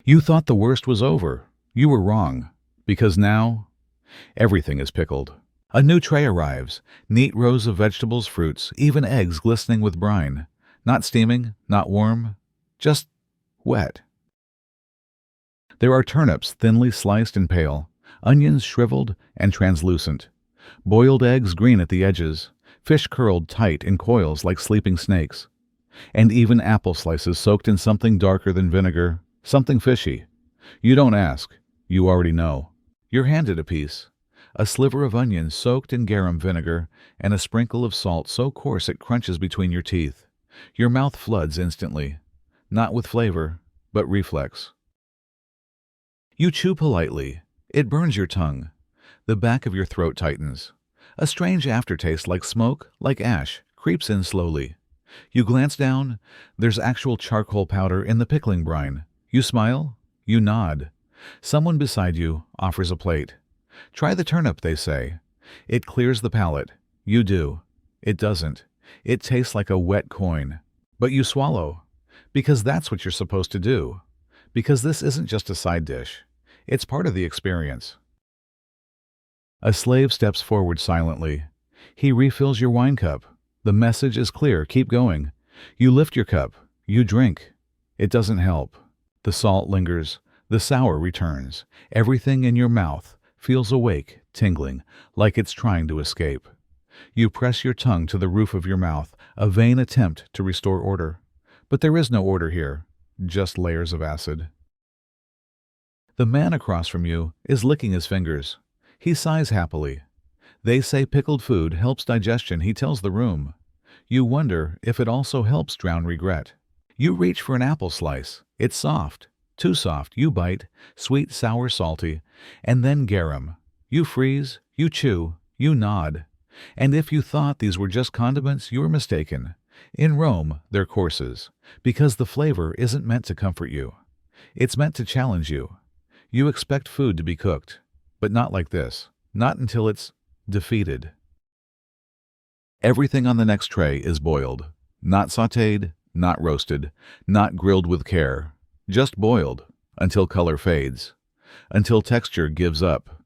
S1: You thought the worst was over. You were wrong, because now everything is pickled. A new tray arrives, neat rows of vegetables, fruits, even eggs glistening with brine. Not steaming, not warm, just wet. There are turnips thinly sliced and pale, onions shriveled and translucent, boiled eggs green at the edges, fish curled tight in coils like sleeping snakes, and even apple slices soaked in something darker than vinegar, something fishy. You don't ask, you already know. You're handed a piece, a sliver of onion soaked in garum vinegar and a sprinkle of salt so coarse it crunches between your teeth. Your mouth floods instantly, not with flavor, but reflex. You chew politely. It burns your tongue. The back of your throat tightens. A strange aftertaste, like smoke, like ash, creeps in slowly. You glance down. There's actual charcoal powder in the pickling brine. You smile. You nod. Someone beside you offers a plate. Try the turnip, they say. It clears the palate. You do. It doesn't. It tastes like a wet coin. But you swallow. Because that's what you're supposed to do. Because this isn't just a side dish. It's part of the experience. A slave steps forward silently. He refills your wine cup. The message is clear. Keep going. You lift your cup. You drink. It doesn't help. The salt lingers. The sour returns. Everything in your mouth feels awake, tingling, like it's trying to escape. You press your tongue to the roof of your mouth, a vain attempt to restore order. But there is no order here, just layers of acid. The man across from you is licking his fingers. He sighs happily. They say pickled food helps digestion, he tells the room. You wonder if it also helps drown regret. You reach for an apple slice. It's soft, Too soft, you bite, sweet, sour, salty, and then garum. You freeze, you chew, you nod. And if you thought these were just condiments, you were mistaken. In Rome, they're courses, because the flavor isn't meant to comfort you. It's meant to challenge you. You expect food to be cooked, but not like this. Not until it's defeated. Everything on the next tray is boiled. Not sautéed, not roasted, not grilled with care. Just boiled, until color fades, until texture gives up,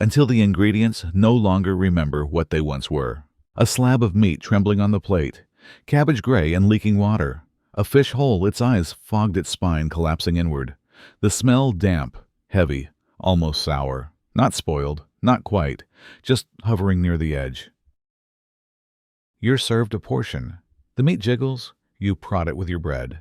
S1: until the ingredients no longer remember what they once were. A slab of meat trembling on the plate, cabbage gray and leaking water, a fish whole, its eyes fogged, its spine collapsing inward. The smell damp, heavy, almost sour. Not spoiled, not quite, just hovering near the edge. You're served a portion. The meat jiggles, you prod it with your bread.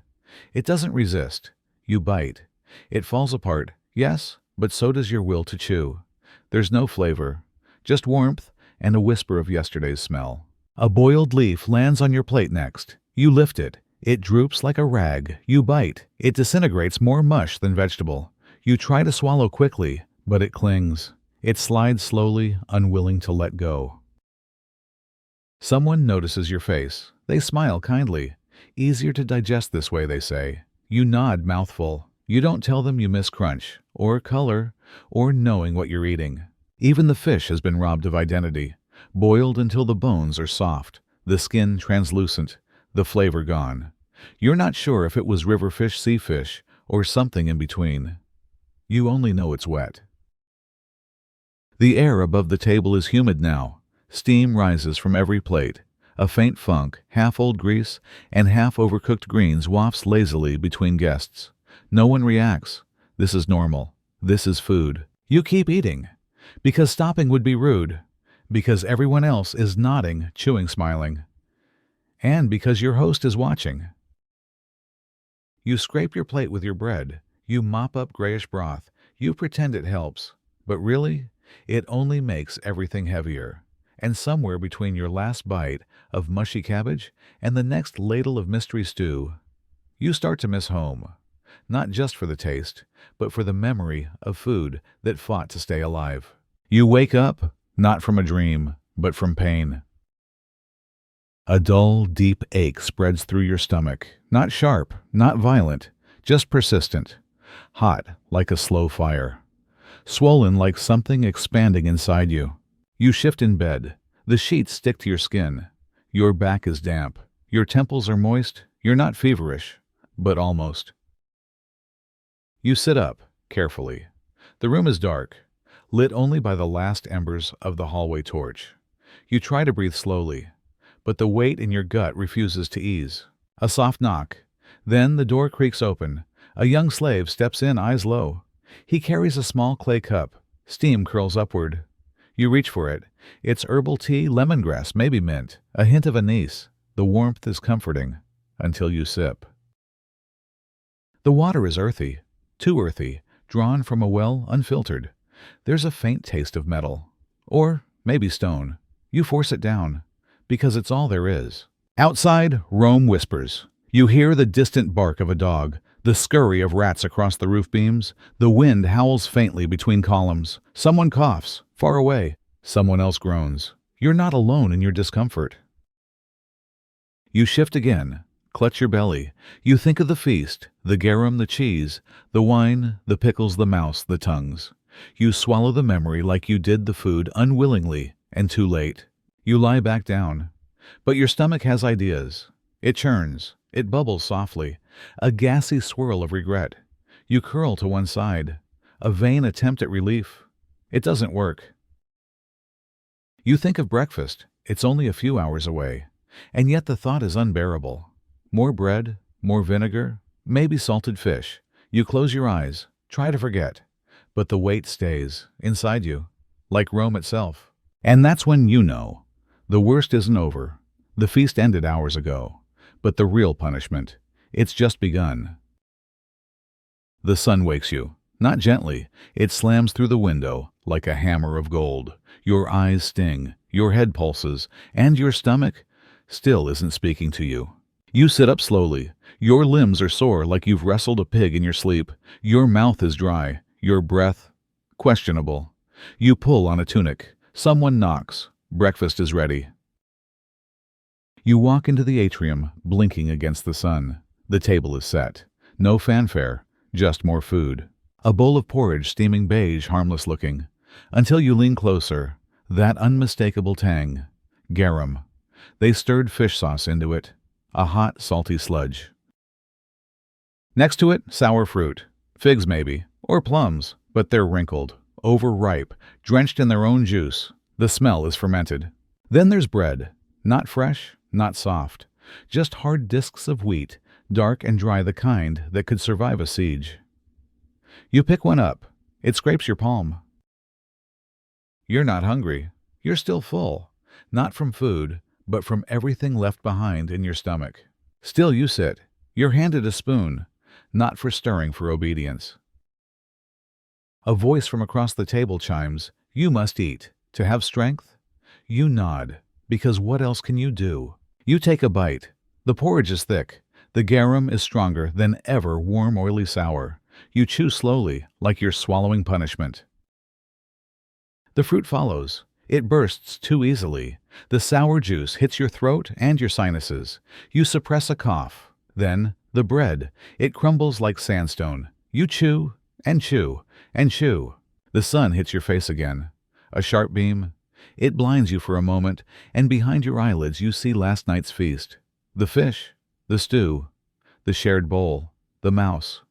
S1: It doesn't resist. You bite. It falls apart, yes, but so does your will to chew. There's no flavor, just warmth and a whisper of yesterday's smell. A boiled leaf lands on your plate next. You lift it. It droops like a rag. You bite. It disintegrates, more mush than vegetable. You try to swallow quickly, but it clings. It slides slowly, unwilling to let go. Someone notices your face. They smile kindly. Easier to digest this way, they say. You nod, mouthful. You don't tell them you miss crunch, or color, or knowing what you're eating. Even the fish has been robbed of identity, boiled until the bones are soft, the skin translucent, the flavor gone. You're not sure if it was river fish, sea fish, or something in between. You only know it's wet. The air above the table is humid now. Steam rises from every plate. A faint funk, half old grease and half overcooked greens wafts lazily between guests. No one reacts. This is normal. This is food. You keep eating. Because stopping would be rude. Because everyone else is nodding, chewing, smiling. And because your host is watching. You scrape your plate with your bread. You mop up grayish broth. You pretend it helps. But really, it only makes everything heavier. And somewhere between your last bite of mushy cabbage and the next ladle of mystery stew, you start to miss home. Not just for the taste, but for the memory of food that fought to stay alive. You wake up, not from a dream, but from pain. A dull, deep ache spreads through your stomach. Not sharp, not violent, just persistent. Hot, like a slow fire. Swollen like something expanding inside you. You shift in bed. The sheets stick to your skin. Your back is damp. Your temples are moist. You're not feverish, but almost. You sit up, carefully. The room is dark, lit only by the last embers of the hallway torch. You try to breathe slowly, but the weight in your gut refuses to ease. A soft knock. Then the door creaks open. A young slave steps in, eyes low. He carries a small clay cup. Steam curls upward. You reach for it. It's herbal tea, lemongrass, maybe mint, a hint of anise. The warmth is comforting, until you sip. The water is earthy, too earthy, drawn from a well, unfiltered. There's a faint taste of metal. Or maybe stone. You force it down, because it's all there is. Outside, Rome whispers. You hear the distant bark of a dog, the scurry of rats across the roof beams. The wind howls faintly between columns. Someone coughs, far away. Someone else groans. You're not alone in your discomfort. You shift again, clutch your belly. You think of the feast, the garum, the cheese, the wine, the pickles, the mouse, the tongues. You swallow the memory like you did the food, unwillingly and too late. You lie back down. But your stomach has ideas. It churns. It bubbles softly. A gassy swirl of regret. You curl to one side. A vain attempt at relief. It doesn't work. You think of breakfast. It's only a few hours away. And yet the thought is unbearable. More bread, more vinegar, maybe salted fish. You close your eyes, try to forget. But the weight stays inside you, like Rome itself. And that's when you know. The worst isn't over. The feast ended hours ago. But the real punishment, it's just begun. The sun wakes you. Not gently. It slams through the window like a hammer of gold. Your eyes sting, your head pulses, and your stomach still isn't speaking to you. You sit up slowly. Your limbs are sore like you've wrestled a pig in your sleep. Your mouth is dry. Your breath questionable. You pull on a tunic. Someone knocks. Breakfast is ready. You walk into the atrium, blinking against the sun. The table is set. No fanfare, just more food. A bowl of porridge steaming beige, harmless looking. Until you lean closer, that unmistakable tang. Garum. They stirred fish sauce into it. A hot, salty sludge. Next to it, sour fruit. Figs maybe, or plums, but they're wrinkled, overripe, drenched in their own juice. The smell is fermented. Then there's bread. Not fresh, not soft. Just hard discs of wheat, dark and dry, the kind that could survive a siege. You pick one up. It scrapes your palm. You're not hungry. You're still full. Not from food, but from everything left behind in your stomach. Still you sit. You're handed a spoon, not for stirring, for obedience. A voice from across the table chimes, "You must eat. To have strength?" You nod, because what else can you do? You take a bite. The porridge is thick. The garum is stronger than ever, warm, oily, sour. You chew slowly, like you're swallowing punishment. The fruit follows. It bursts too easily. The sour juice hits your throat and your sinuses. You suppress a cough. Then, the bread. It crumbles like sandstone. You chew, and chew, and chew. The sun hits your face again. A sharp beam. It blinds you for a moment, and behind your eyelids you see last night's feast. The fish, the stew, the shared bowl, the mouse.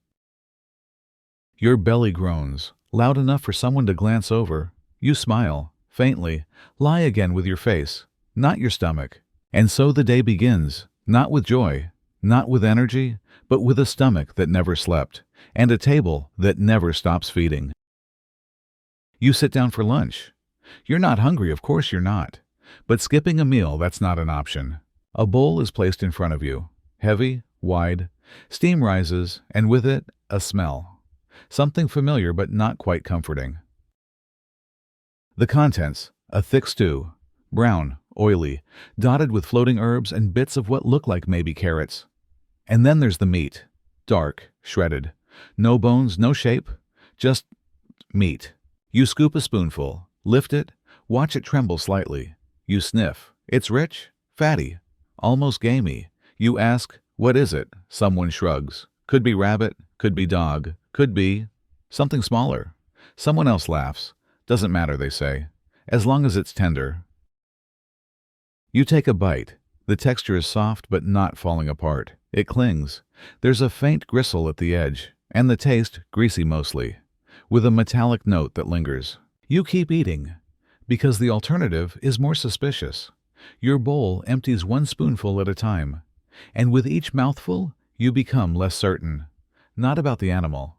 S1: Your belly groans, loud enough for someone to glance over. You smile, faintly, lie again with your face, not your stomach. And so the day begins, not with joy, not with energy, but with a stomach that never slept, and a table that never stops feeding. You sit down for lunch. You're not hungry, of course you're not. But skipping a meal, that's not an option. A bowl is placed in front of you, heavy, wide. Steam rises, and with it, a smell. Something familiar but not quite comforting. The contents, a thick stew, brown, oily, dotted with floating herbs and bits of what look like maybe carrots. And then there's the meat, dark, shredded. No bones, no shape, just meat. You scoop a spoonful, lift it, watch it tremble slightly. You sniff. It's rich, fatty, almost gamey. You ask, "What is it?" Someone shrugs. Could be rabbit, could be dog, could be something smaller. Someone else laughs. Doesn't matter, they say, as long as it's tender. You take a bite. The texture is soft but not falling apart. It clings. There's a faint gristle at the edge, and the taste, greasy mostly, with a metallic note that lingers. You keep eating, because the alternative is more suspicious. Your bowl empties one spoonful at a time, and with each mouthful, you become less certain, not about the animal,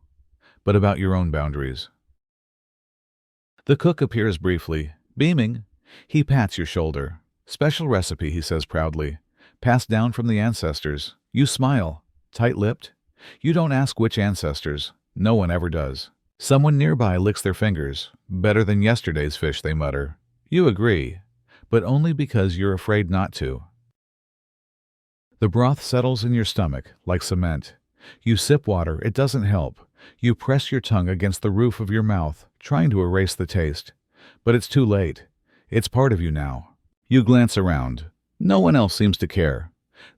S1: but about your own boundaries. The cook appears briefly, beaming. He pats your shoulder. "Special recipe," he says proudly, "passed down from the ancestors." You smile, tight-lipped. You don't ask which ancestors. No one ever does. Someone nearby licks their fingers. "Better than yesterday's fish," they mutter. You agree, but only because you're afraid not to. The broth settles in your stomach like cement. You sip water, it doesn't help. You press your tongue against the roof of your mouth, trying to erase the taste. But it's too late. It's part of you now. You glance around. No one else seems to care.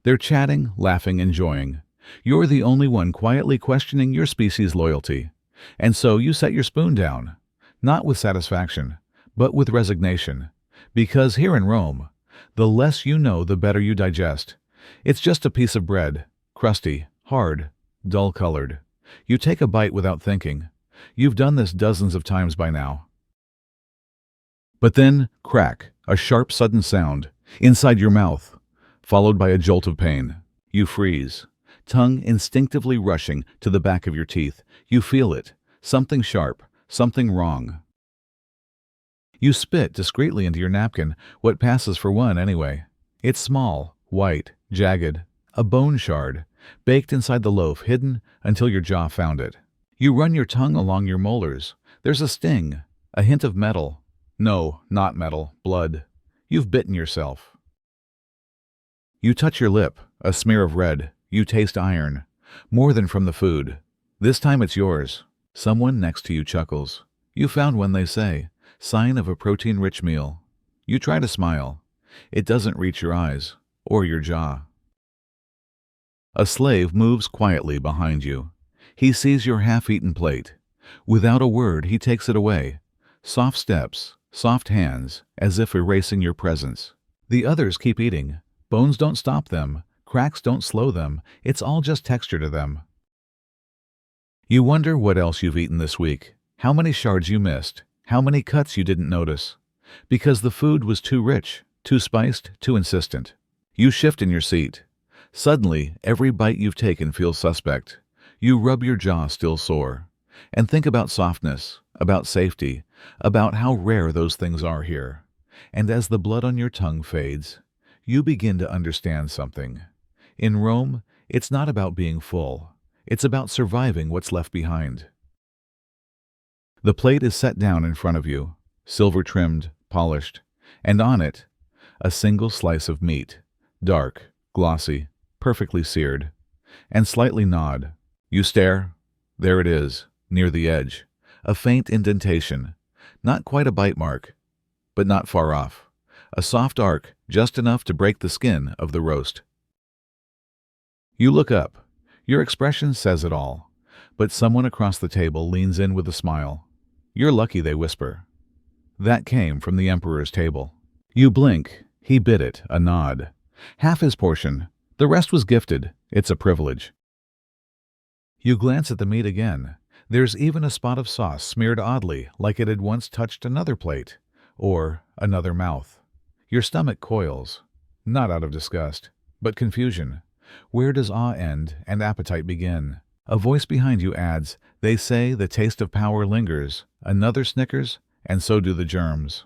S1: They're chatting, laughing, enjoying. You're the only one quietly questioning your species' loyalty. And so you set your spoon down, not with satisfaction, but with resignation. Because here in Rome, the less you know, the better you digest. It's just a piece of bread, crusty, hard, dull-colored. You take a bite without thinking. You've done this dozens of times by now. But then, crack, a sharp, sudden sound, inside your mouth, followed by a jolt of pain. You freeze, tongue instinctively rushing to the back of your teeth. You feel it, something sharp, something wrong. You spit discreetly into your napkin, what passes for one anyway. It's small, white, jagged, a bone shard, baked inside the loaf, hidden until your jaw found it. You run your tongue along your molars. There's a sting, a hint of metal. No, not metal, blood. You've bitten yourself. You touch your lip, a smear of red. You taste iron. More than from the food. This time it's yours. Someone next to you chuckles. You found one, they say. Sign of a protein-rich meal. You try to smile. It doesn't reach your eyes, or your jaw. A slave moves quietly behind you. He sees your half-eaten plate. Without a word, he takes it away. Soft steps, soft hands, as if erasing your presence. The others keep eating. Bones don't stop them. Cracks don't slow them. It's all just texture to them. You wonder what else you've eaten this week. How many shards you missed. How many cuts you didn't notice. Because the food was too rich, too spiced, too insistent. You shift in your seat. Suddenly, every bite you've taken feels suspect. You rub your jaw still sore. And think about softness, about safety, about how rare those things are here. And as the blood on your tongue fades, you begin to understand something. In Rome, it's not about being full. It's about surviving what's left behind. The plate is set down in front of you, silver-trimmed, polished, and on it, a single slice of meat, dark, glossy, perfectly seared, and slightly gnawed. You stare. There it is, near the edge, a faint indentation, not quite a bite mark, but not far off, a soft arc just enough to break the skin of the roast. You look up. Your expression says it all, but someone across the table leans in with a smile. You're lucky, they whisper. That came from the emperor's table. You blink. He bit it, a nod. Half his portion. The rest was gifted. It's a privilege. You glance at the meat again. There's even a spot of sauce smeared oddly, like it had once touched another plate, or another mouth. Your stomach coils, not out of disgust, but confusion. Where does awe end and appetite begin? A voice behind you adds, they say the taste of power lingers. Another snickers, and so do the germs.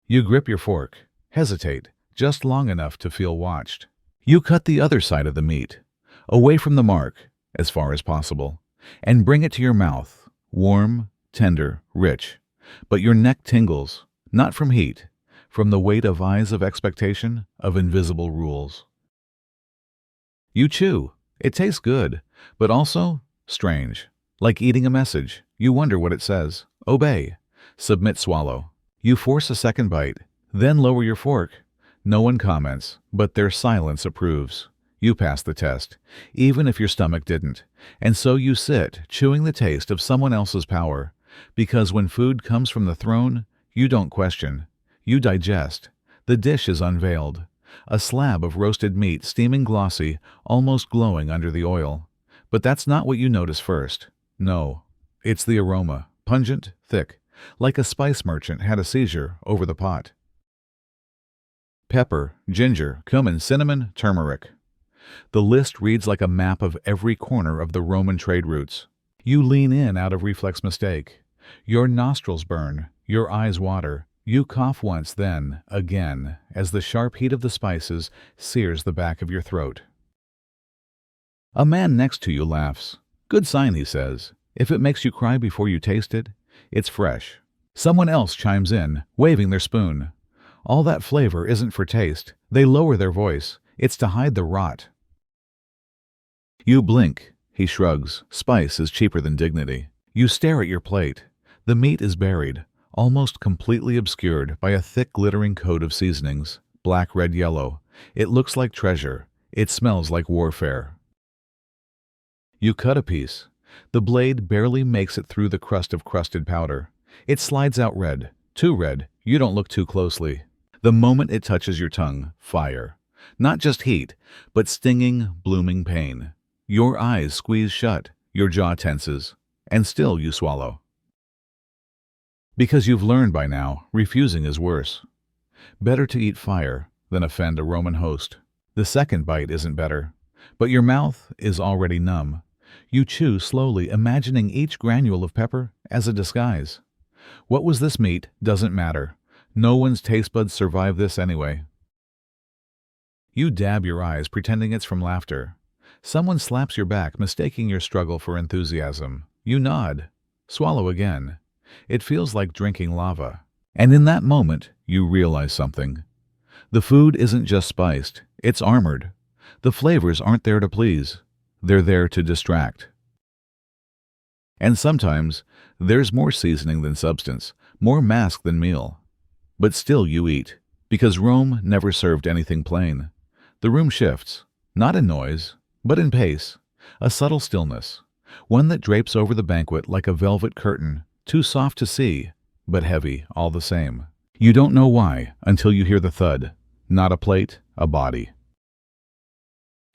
S1: You grip your fork, hesitate, just long enough to feel watched. You cut the other side of the meat, away from the mark, as far as possible, and bring it to your mouth, warm, tender, rich. But your neck tingles, not from heat, from the weight of eyes of expectation, of invisible rules. You chew. It tastes good, but also strange. Like eating a message. You wonder what it says. Obey. Submit, swallow. You force a second bite, then lower your fork. No one comments, but their silence approves. You pass the test, even if your stomach didn't. And so you sit, chewing the taste of someone else's power. Because when food comes from the throne, you don't question. You digest. The dish is unveiled. A slab of roasted meat, steaming glossy, almost glowing under the oil. But that's not what you notice first. No, it's the aroma, pungent, thick, like a spice merchant had a seizure over the pot. Pepper, ginger, cumin, cinnamon, turmeric. The list reads like a map of every corner of the Roman trade routes. You lean in out of reflex mistake. Your nostrils burn, your eyes water. You cough once, then, again, as the sharp heat of the spices sears the back of your throat. A man next to you laughs. Good sign, he says. If it makes you cry before you taste it, it's fresh. Someone else chimes in, waving their spoon. All that flavor isn't for taste. They lower their voice. It's to hide the rot. You blink. He shrugs. Spice is cheaper than dignity. You stare at your plate. The meat is buried, almost completely obscured by a thick glittering coat of seasonings, black, red, yellow. It looks like treasure. It smells like warfare. You cut a piece. The blade barely makes it through the crust of crusted powder. It slides out red, too red. You don't look too closely. The moment it touches your tongue, fire. Not just heat, but stinging, blooming pain. Your eyes squeeze shut, your jaw tenses, and still you swallow. Because you've learned by now, refusing is worse. Better to eat fire than offend a Roman host. The second bite isn't better, but your mouth is already numb. You chew slowly, imagining each granule of pepper as a disguise. What was this meat doesn't matter. No one's taste buds survive this anyway. You dab your eyes, pretending it's from laughter. Someone slaps your back, mistaking your struggle for enthusiasm. You nod. Swallow again. It feels like drinking lava. And in that moment, you realize something. The food isn't just spiced, it's armored. The flavors aren't there to please, they're there to distract. And sometimes, there's more seasoning than substance, more mask than meal. But still you eat, because Rome never served anything plain. The room shifts, not in noise, but in pace, a subtle stillness, one that drapes over the banquet like a velvet curtain, too soft to see, but heavy all the same. You don't know why until you hear the thud. Not a plate, a body.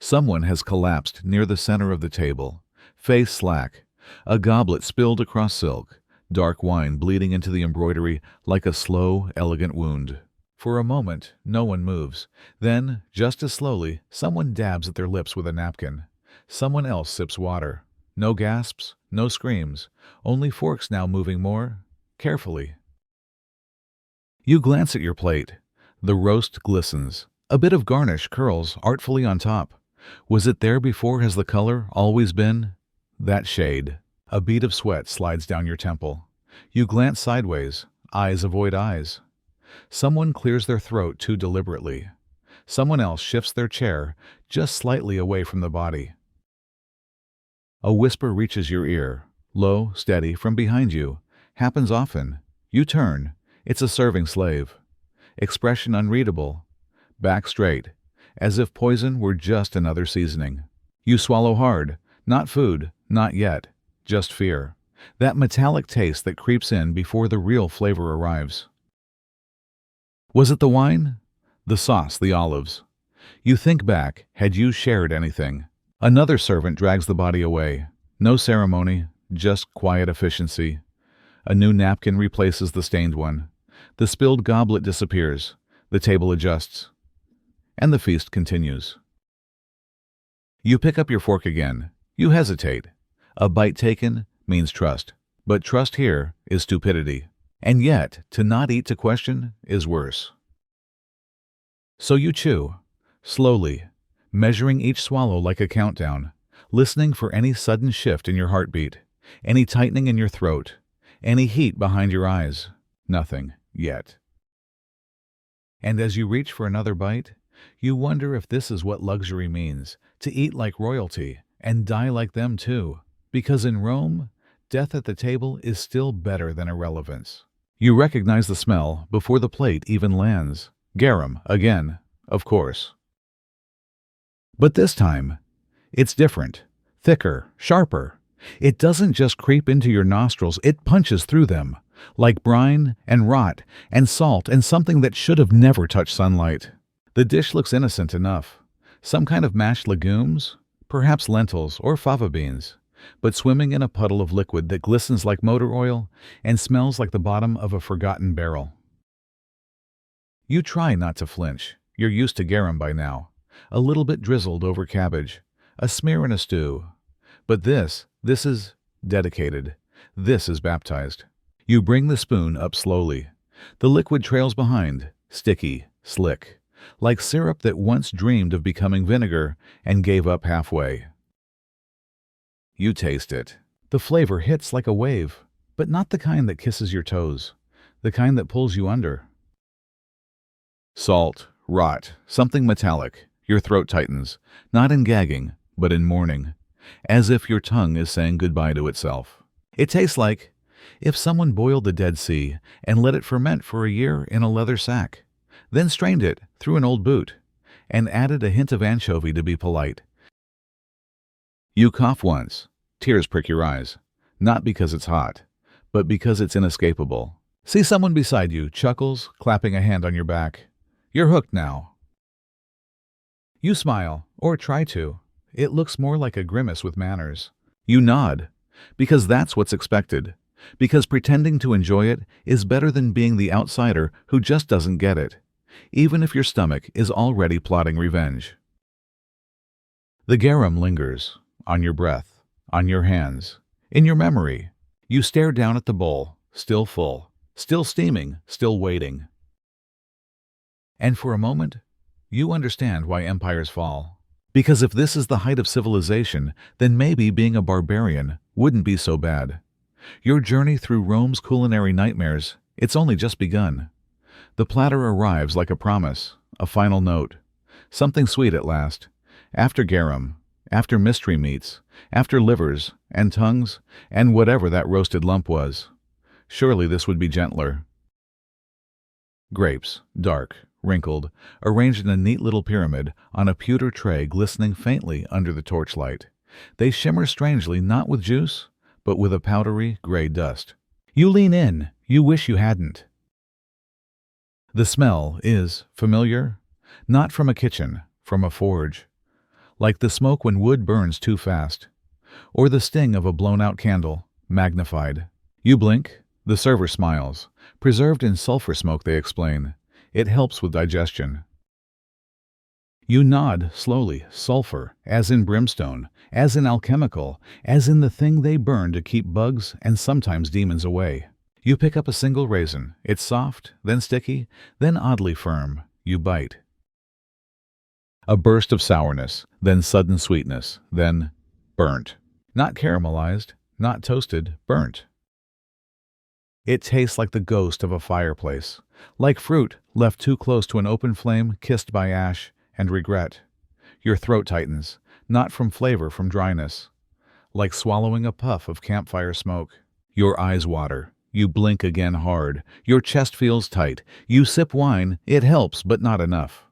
S1: Someone has collapsed near the center of the table, face slack, a goblet spilled across silk, dark wine bleeding into the embroidery like a slow, elegant wound. For a moment, no one moves. Then, just as slowly, someone dabs at their lips with a napkin. Someone else sips water. No gasps, no screams, only forks now moving more carefully. You glance at your plate. The roast glistens. A bit of garnish curls artfully on top. Was it there before? Has the color always been that shade? A bead of sweat slides down your temple. You glance sideways. Eyes avoid eyes. Someone clears their throat too deliberately. Someone else shifts their chair just slightly away from the body. A whisper reaches your ear, low, steady, from behind you. Happens often. You turn. It's a serving slave. Expression unreadable. Back straight, as if poison were just another seasoning. You swallow hard. Not food, not yet. Just fear. That metallic taste that creeps in before the real flavor arrives. Was it the wine? The sauce, the olives? You think back, had you shared anything? Another servant drags the body away. No ceremony, just quiet efficiency. A new napkin replaces the stained one. The spilled goblet disappears. The table adjusts. And the feast continues. You pick up your fork again. You hesitate. A bite taken means trust. But trust here is stupidity. And yet, to not eat to question is worse. So you chew, slowly, measuring each swallow like a countdown, listening for any sudden shift in your heartbeat, any tightening in your throat, any heat behind your eyes. Nothing yet. And as you reach for another bite, you wonder if this is what luxury means, to eat like royalty and die like them too, because in Rome, death at the table is still better than irrelevance. You recognize the smell before the plate even lands. Garum, again, of course. But this time, it's different, thicker, sharper. It doesn't just creep into your nostrils, it punches through them, like brine and rot and salt and something that should have never touched sunlight. The dish looks innocent enough. Some kind of mashed legumes, perhaps lentils or fava beans, but swimming in a puddle of liquid that glistens like motor oil and smells like the bottom of a forgotten barrel. You try not to flinch. You're used to garum by now. A little bit drizzled over cabbage. A smear in a stew. But this is dedicated. This is baptized. You bring the spoon up slowly. The liquid trails behind, sticky, slick, like syrup that once dreamed of becoming vinegar and gave up halfway. You taste it. The flavor hits like a wave, but not the kind that kisses your toes, the kind that pulls you under. Salt, rot, something metallic. Your throat tightens, not in gagging, but in mourning, as if your tongue is saying goodbye to itself. It tastes like if someone boiled the Dead Sea and let it ferment for a year in a leather sack, then strained it through an old boot, and added a hint of anchovy to be polite. You cough once. Tears prick your eyes, not because it's hot, but because it's inescapable. See someone beside you, chuckles, clapping a hand on your back. You're hooked now. You smile, or try to. It looks more like a grimace with manners. You nod, because that's what's expected, because pretending to enjoy it is better than being the outsider who just doesn't get it, even if your stomach is already plotting revenge. The garum lingers, on your breath, on your hands, in your memory. You stare down at the bowl, still full, still steaming, still waiting. And for a moment, you understand why empires fall. Because if this is the height of civilization, then maybe being a barbarian wouldn't be so bad. Your journey through Rome's culinary nightmares, it's only just begun. The platter arrives like a promise, a final note. Something sweet at last. After garum, after mystery meats, after livers, and tongues, and whatever that roasted lump was. Surely this would be gentler. Grapes, dark, wrinkled, arranged in a neat little pyramid on a pewter tray glistening faintly under the torchlight. They shimmer strangely not with juice, but with a powdery gray dust. You lean in, you wish you hadn't. The smell is familiar, not from a kitchen, from a forge, like the smoke when wood burns too fast, or the sting of a blown-out candle, magnified. You blink, the server smiles. Preserved in sulfur smoke, they explain. It helps with digestion. You nod slowly, sulfur, as in brimstone, as in alchemical, as in the thing they burn to keep bugs and sometimes demons away. You pick up a single raisin. It's soft, then sticky, then oddly firm. You bite. A burst of sourness, then sudden sweetness, then burnt. Not caramelized, not toasted, burnt. It tastes like the ghost of a fireplace, like fruit left too close to an open flame, kissed by ash and regret. Your throat tightens, not from flavor, from dryness, like swallowing a puff of campfire smoke. Your eyes water. You blink again hard. Your chest feels tight. You sip wine. It helps, but not enough.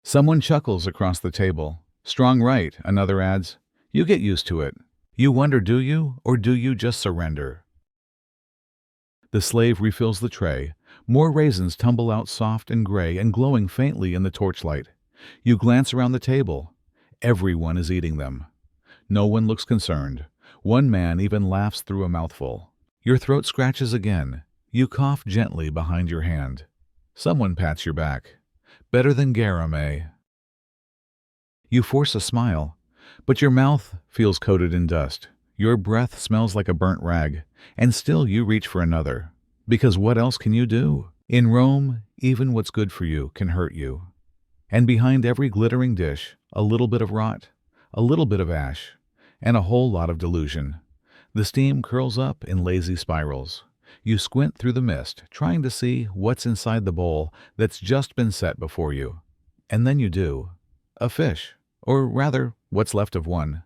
S1: Someone chuckles across the table. Strong right, another adds. You get used to it. You wonder, do you, or do you just surrender? The slave refills the tray. More raisins tumble out soft and gray and glowing faintly in the torchlight. You glance around the table. Everyone is eating them. No one looks concerned. One man even laughs through a mouthful. Your throat scratches again. You cough gently behind your hand. Someone pats your back. Better than garum, eh? You force a smile, but your mouth feels coated in dust. Your breath smells like a burnt rag, and still you reach for another. Because what else can you do? In Rome, even what's good for you can hurt you. And behind every glittering dish, a little bit of rot, a little bit of ash, and a whole lot of delusion. The steam curls up in lazy spirals. You squint through the mist, trying to see what's inside the bowl that's just been set before you. And then you do. A fish, or rather, what's left of one.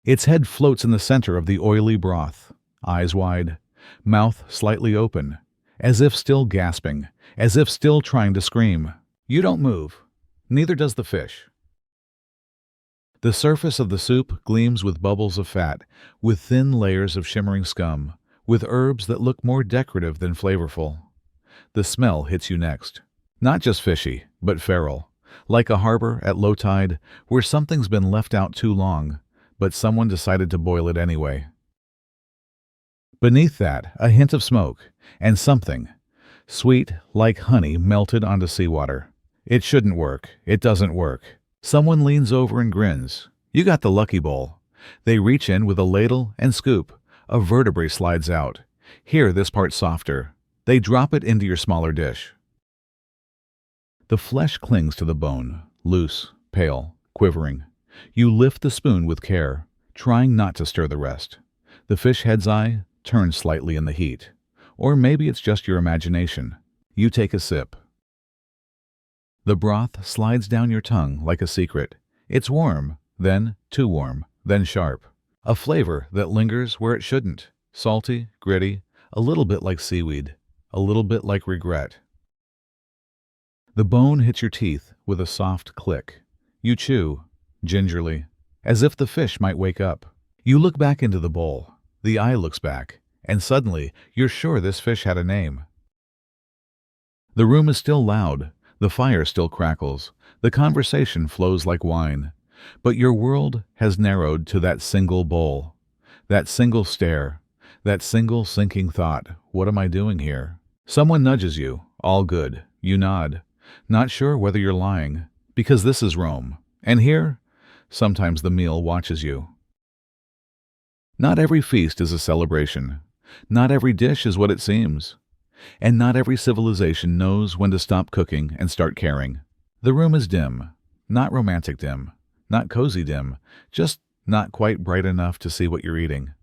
S1: Its head floats in the center of the oily broth, eyes wide, mouth slightly open, as if still gasping, as if still trying to scream. You don't move. Neither does the fish. The surface of the soup gleams with bubbles of fat, with thin layers of shimmering scum, with herbs that look more decorative than flavorful. The smell hits you next. Not just fishy, but feral, like a harbor at low tide where something's been left out too long, but someone decided to boil it anyway. Beneath that, a hint of smoke, and something, sweet like honey melted onto seawater. It shouldn't work. It doesn't work. Someone leans over and grins. You got the lucky bowl. They reach in with a ladle and scoop. A vertebrae slides out. Here, this part's softer. They drop it into your smaller dish. The flesh clings to the bone, loose, pale, quivering. You lift the spoon with care, trying not to stir the rest. The fish head's eye turns slightly in the heat. Or maybe it's just your imagination. You take a sip. The broth slides down your tongue like a secret. It's warm, then too warm, then sharp. A flavor that lingers where it shouldn't. Salty, gritty, a little bit like seaweed, a little bit like regret. The bone hits your teeth with a soft click. You chew, gingerly, as if the fish might wake up. You look back into the bowl. The eye looks back, and suddenly you're sure this fish had a name. The room is still loud. The fire still crackles. The conversation flows like wine. But your world has narrowed to that single bowl, that single stare, that single sinking thought, what am I doing here? Someone nudges you, all good. You nod, not sure whether you're lying, because this is Rome, and here, sometimes the meal watches you. Not every feast is a celebration. Not every dish is what it seems. And not every civilization knows when to stop cooking and start caring. The room is dim, not romantic dim, not cozy dim, just not quite bright enough to see what you're eating.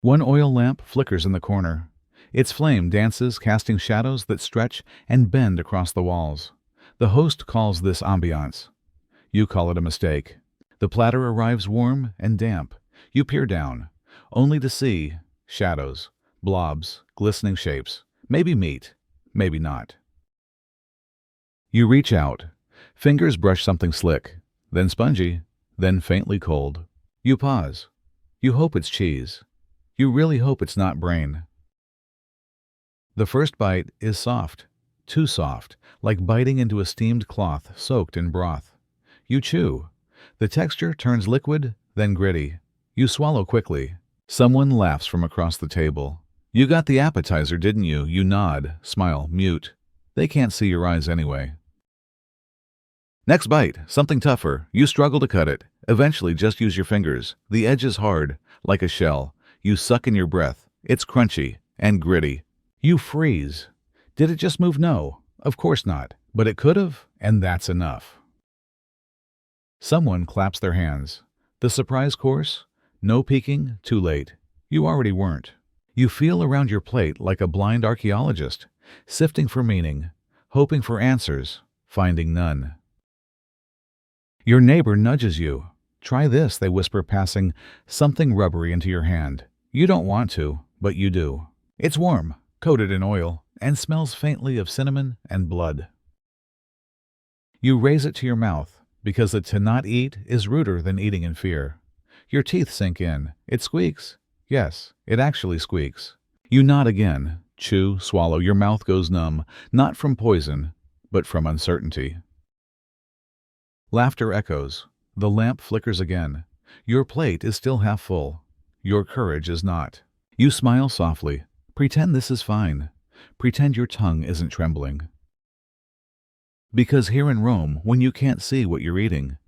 S1: One oil lamp flickers in the corner. Its flame dances, casting shadows that stretch and bend across the walls. The host calls this ambiance. You call it a mistake. The platter arrives warm and damp. You peer down, only to see shadows, blobs, glistening shapes, maybe meat, maybe not. You reach out. Fingers brush something slick, then spongy, then faintly cold. You pause. You hope it's cheese. You really hope it's not brain. The first bite is soft, too soft, like biting into a steamed cloth soaked in broth. You chew. The texture turns liquid, then gritty. You swallow quickly. Someone laughs from across the table. You got the appetizer, didn't you? You nod, smile, mute. They can't see your eyes anyway. Next bite, something tougher. You struggle to cut it. Eventually, just use your fingers. The edge is hard, like a shell. You suck in your breath. It's crunchy and gritty. You freeze. Did it just move? No, of course not. But it could have, and that's enough. Someone claps their hands. The surprise course? No peeking, too late. You already weren't. You feel around your plate like a blind archaeologist, sifting for meaning, hoping for answers, finding none. Your neighbor nudges you. Try this, they whisper, passing something rubbery into your hand. You don't want to, but you do. It's warm, coated in oil, and smells faintly of cinnamon and blood. You raise it to your mouth, because the to not eat is ruder than eating in fear. Your teeth sink in. It squeaks. Yes, it actually squeaks. You nod again. Chew, swallow. Your mouth goes numb, not from poison, but from uncertainty. Laughter echoes. The lamp flickers again. Your plate is still half full. Your courage is not. You smile softly. Pretend this is fine. Pretend your tongue isn't trembling. Because here in Rome, when you can't see what you're eating,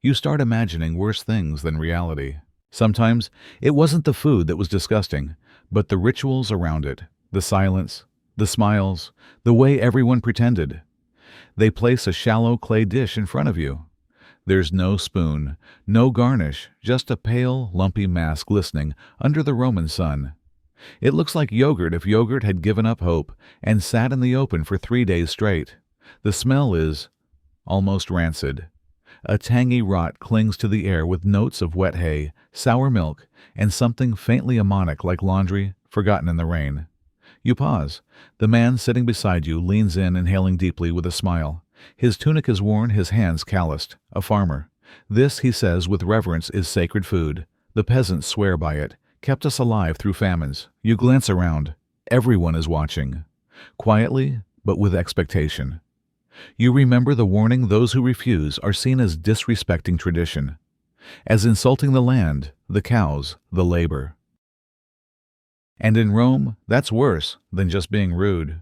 S1: you start imagining worse things than reality. Sometimes it wasn't the food that was disgusting, but the rituals around it, the silence, the smiles, the way everyone pretended. They place a shallow clay dish in front of you. There's no spoon, no garnish, just a pale, lumpy mass glistening under the Roman sun. It looks like yogurt if yogurt had given up hope and sat in the open for 3 days straight. The smell is almost rancid. A tangy rot clings to the air with notes of wet hay, sour milk, and something faintly ammonic like laundry forgotten in the rain. You pause. The man sitting beside you leans in, inhaling deeply with a smile. His tunic is worn, his hands calloused. A farmer. This, he says with reverence, is sacred food. The peasants swear by it. Kept us alive through famines. You glance around. Everyone is watching. Quietly, but with expectation. You remember the warning: those who refuse are seen as disrespecting tradition, as insulting the land, the cows, the labor. And in Rome, that's worse than just being rude.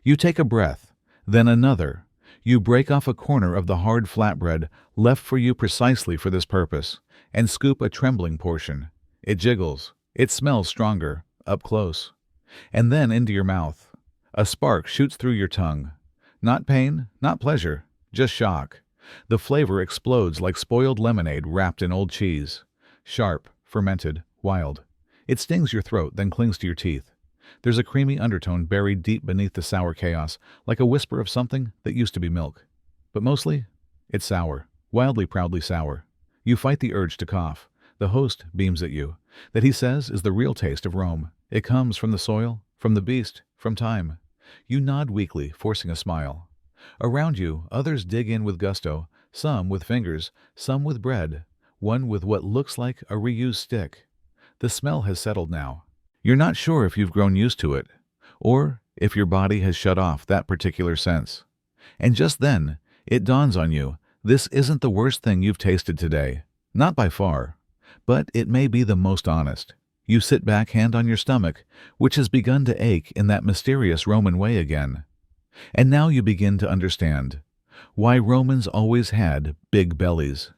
S1: You take a breath, then another. You break off a corner of the hard flatbread left for you precisely for this purpose, and scoop a trembling portion. It jiggles. It smells stronger, up close. And then into your mouth. A spark shoots through your tongue. Not pain, not pleasure, just shock. The flavor explodes like spoiled lemonade wrapped in old cheese. Sharp, fermented, wild. It stings your throat, then clings to your teeth. There's a creamy undertone buried deep beneath the sour chaos, like a whisper of something that used to be milk. But mostly, it's sour, wildly, proudly sour. You fight the urge to cough. The host beams at you. That, he says, is the real taste of Rome. It comes from the soil, from the beast, from time. You nod weakly, forcing a smile. Around you, others dig in with gusto, some with fingers, some with bread, one with what looks like a reused stick. The smell has settled now. You're not sure if you've grown used to it, or if your body has shut off that particular sense. And just then, it dawns on you, this isn't the worst thing you've tasted today. Not by far. But it may be the most honest. You sit back, hand on your stomach, which has begun to ache in that mysterious Roman way again. And now you begin to understand why Romans always had big bellies.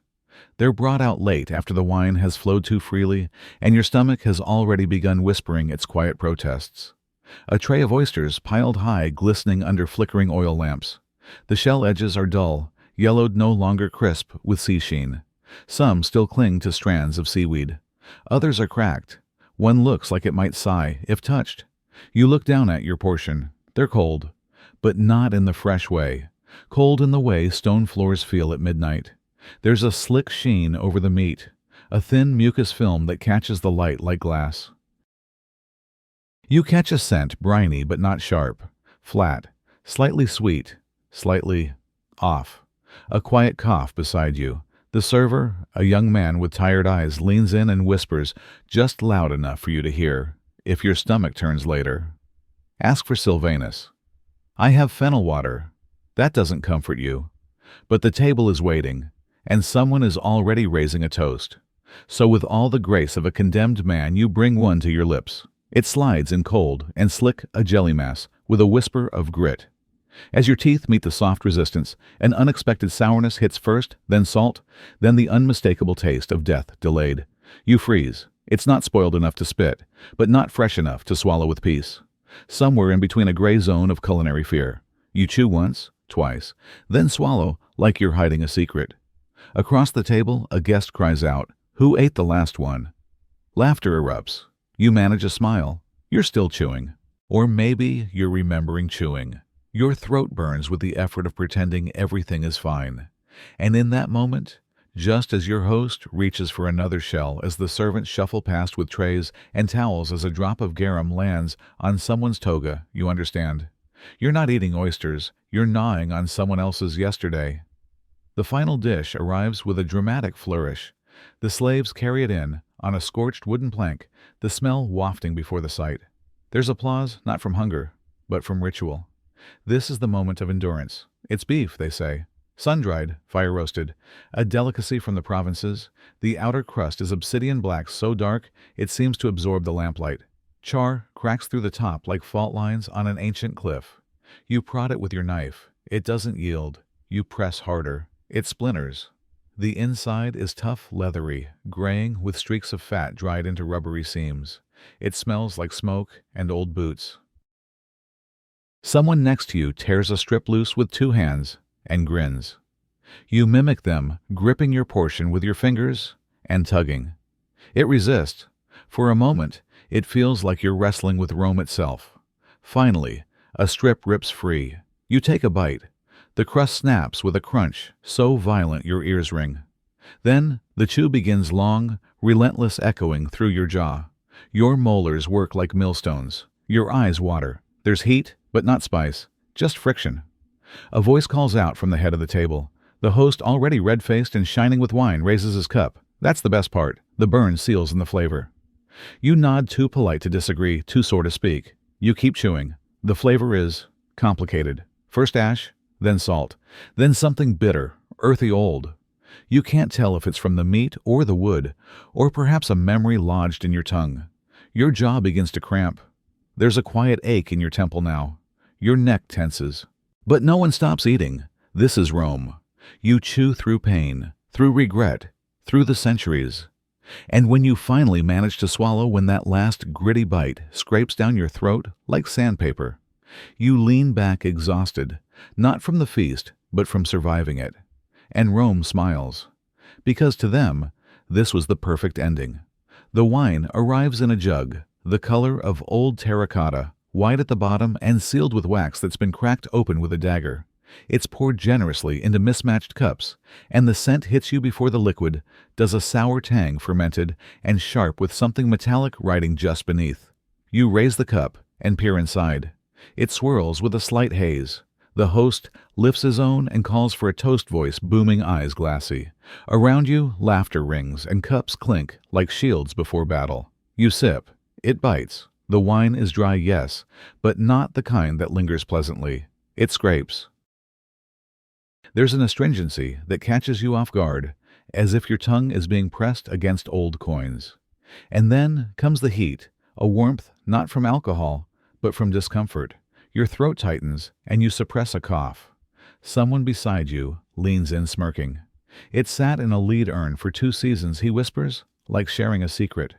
S1: They're brought out late after the wine has flowed too freely, and your stomach has already begun whispering its quiet protests. A tray of oysters piled high, glistening under flickering oil lamps. The shell edges are dull, yellowed, no longer crisp with sea sheen. Some still cling to strands of seaweed. Others are cracked. One looks like it might sigh, if touched. You look down at your portion. They're cold, but not in the fresh way. Cold in the way stone floors feel at midnight. There's a slick sheen over the meat, a thin mucus film that catches the light like glass. You catch a scent, briny but not sharp, flat, slightly sweet, slightly off. A quiet cough beside you. The server, a young man with tired eyes, leans in and whispers, just loud enough for you to hear, if your stomach turns later. Ask for Sylvanus. I have fennel water. That doesn't comfort you. But the table is waiting, and someone is already raising a toast. So with all the grace of a condemned man, you bring one to your lips. It slides in cold and slick, a jelly mass, with a whisper of grit. As your teeth meet the soft resistance, an unexpected sourness hits first, then salt, then the unmistakable taste of death delayed. You freeze. It's not spoiled enough to spit, but not fresh enough to swallow with peace. Somewhere in between a gray zone of culinary fear. You chew once, twice, then swallow like you're hiding a secret. Across the table, a guest cries out, "Who ate the last one?" Laughter erupts. You manage a smile. You're still chewing. Or maybe you're remembering chewing. Your throat burns with the effort of pretending everything is fine. And in that moment, just as your host reaches for another shell as the servants shuffle past with trays and towels as a drop of garum lands on someone's toga, you understand. You're not eating oysters, you're gnawing on someone else's yesterday. The final dish arrives with a dramatic flourish. The slaves carry it in, on a scorched wooden plank, the smell wafting before the sight. There's applause, not from hunger, but from ritual. This is the moment of endurance. It's beef, they say. Sun-dried, fire-roasted, a delicacy from the provinces. The outer crust is obsidian black so dark it seems to absorb the lamplight. Char cracks through the top like fault lines on an ancient cliff. You prod it with your knife. It doesn't yield. You press harder. It splinters. The inside is tough, leathery, graying with streaks of fat dried into rubbery seams. It smells like smoke and old boots. Someone next to you tears a strip loose with two hands and grins. You mimic them, gripping your portion with your fingers and tugging. It resists. For a moment, it feels like you're wrestling with Rome itself. Finally, a strip rips free. You take a bite. The crust snaps with a crunch so violent your ears ring. Then the chew begins long, relentless echoing through your jaw. Your molars work like millstones. Your eyes water. There's heat, but not spice, just friction. A voice calls out from the head of the table. The host, already red-faced and shining with wine, raises his cup. That's the best part. The burn seals in the flavor. You nod, too polite to disagree, too sore to speak. You keep chewing. The flavor is complicated. First ash, then salt, then something bitter, earthy old. You can't tell if it's from the meat or the wood, or perhaps a memory lodged in your tongue. Your jaw begins to cramp. There's a quiet ache in your temple now. Your neck tenses. But no one stops eating. This is Rome. You chew through pain, through regret, through the centuries. And when you finally manage to swallow, when that last gritty bite scrapes down your throat like sandpaper, you lean back exhausted, not from the feast, but from surviving it. And Rome smiles. Because to them, this was the perfect ending. The wine arrives in a jug, the color of old terracotta, white at the bottom and sealed with wax that's been cracked open with a dagger. It's poured generously into mismatched cups, and the scent hits you before the liquid does, a sour tang, fermented and sharp with something metallic riding just beneath. You raise the cup and peer inside. It swirls with a slight haze. The host lifts his own and calls for a toast voice, booming, eyes glassy. Around you, laughter rings and cups clink like shields before battle. You sip. It bites. The wine is dry, yes, but not the kind that lingers pleasantly. It scrapes. There's an astringency that catches you off guard, as if your tongue is being pressed against old coins. And then comes the heat, a warmth not from alcohol, but from discomfort. Your throat tightens, and you suppress a cough. Someone beside you leans in smirking. It sat in a lead urn for 2 seasons, he whispers, like sharing a secret.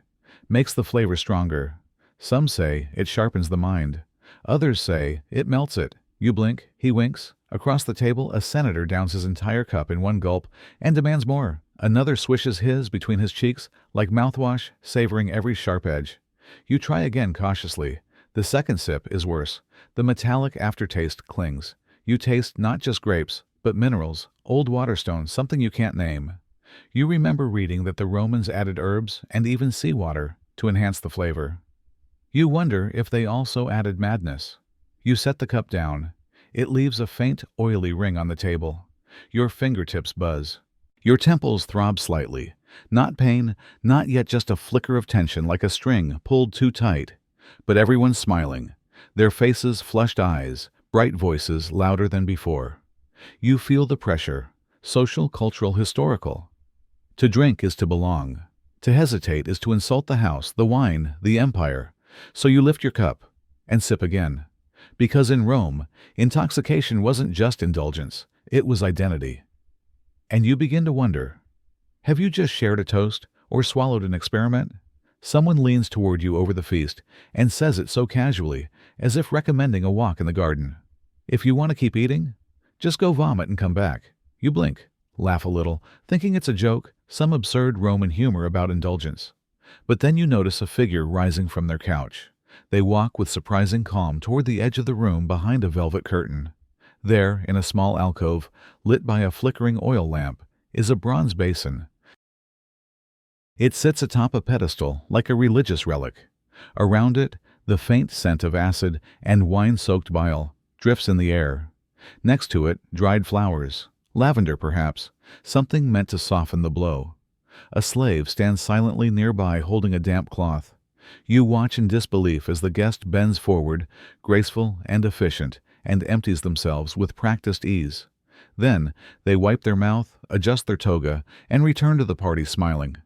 S1: Makes the flavor stronger. Some say it sharpens the mind. Others say it melts it. You blink, he winks. Across the table, a senator downs his entire cup in one gulp and demands more. Another swishes his between his cheeks like mouthwash, savoring every sharp edge. You try again cautiously. The second sip is worse. The metallic aftertaste clings. You taste not just grapes, but minerals, old waterstones, something you can't name. You remember reading that the Romans added herbs and even seawater to enhance the flavor. You wonder if they also added madness. You set the cup down. It leaves a faint, oily ring on the table. Your fingertips buzz. Your temples throb slightly. Not pain, not yet just a flicker of tension like a string pulled too tight. But everyone's smiling. Their faces, flushed eyes, bright voices louder than before. You feel the pressure. Social, cultural, historical. To drink is to belong. To hesitate is to insult the house, the wine, the empire. So you lift your cup and sip again. Because in Rome, intoxication wasn't just indulgence, it was identity. And you begin to wonder, have you just shared a toast or swallowed an experiment? Someone leans toward you over the feast and says it so casually, as if recommending a walk in the garden. If you want to keep eating, just go vomit and come back. You blink, laugh a little, thinking it's a joke, some absurd Roman humor about indulgence. But then you notice a figure rising from their couch. They walk with surprising calm toward the edge of the room behind a velvet curtain. There, in a small alcove, lit by a flickering oil lamp, is a bronze basin. It sits atop a pedestal like a religious relic. Around it, the faint scent of acid and wine-soaked bile drifts in the air. Next to it, dried flowers, lavender perhaps, something meant to soften the blow. A slave stands silently nearby holding a damp cloth. You watch in disbelief as the guest bends forward, graceful and efficient, and empties themselves with practiced ease. Then, they wipe their mouth, adjust their toga, and return to the party smiling.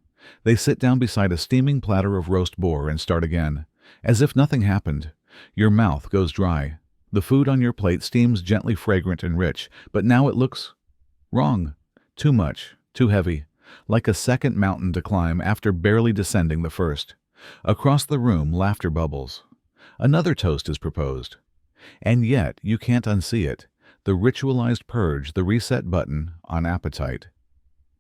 S1: They sit down beside a steaming platter of roast boar and start again, as if nothing happened. Your mouth goes dry. The food on your plate steams gently fragrant and rich, but now it looks wrong. Too much, too heavy, like a second mountain to climb after barely descending the first. Across the room, laughter bubbles. Another toast is proposed. And yet, you can't unsee it, the ritualized purge, the reset button on appetite.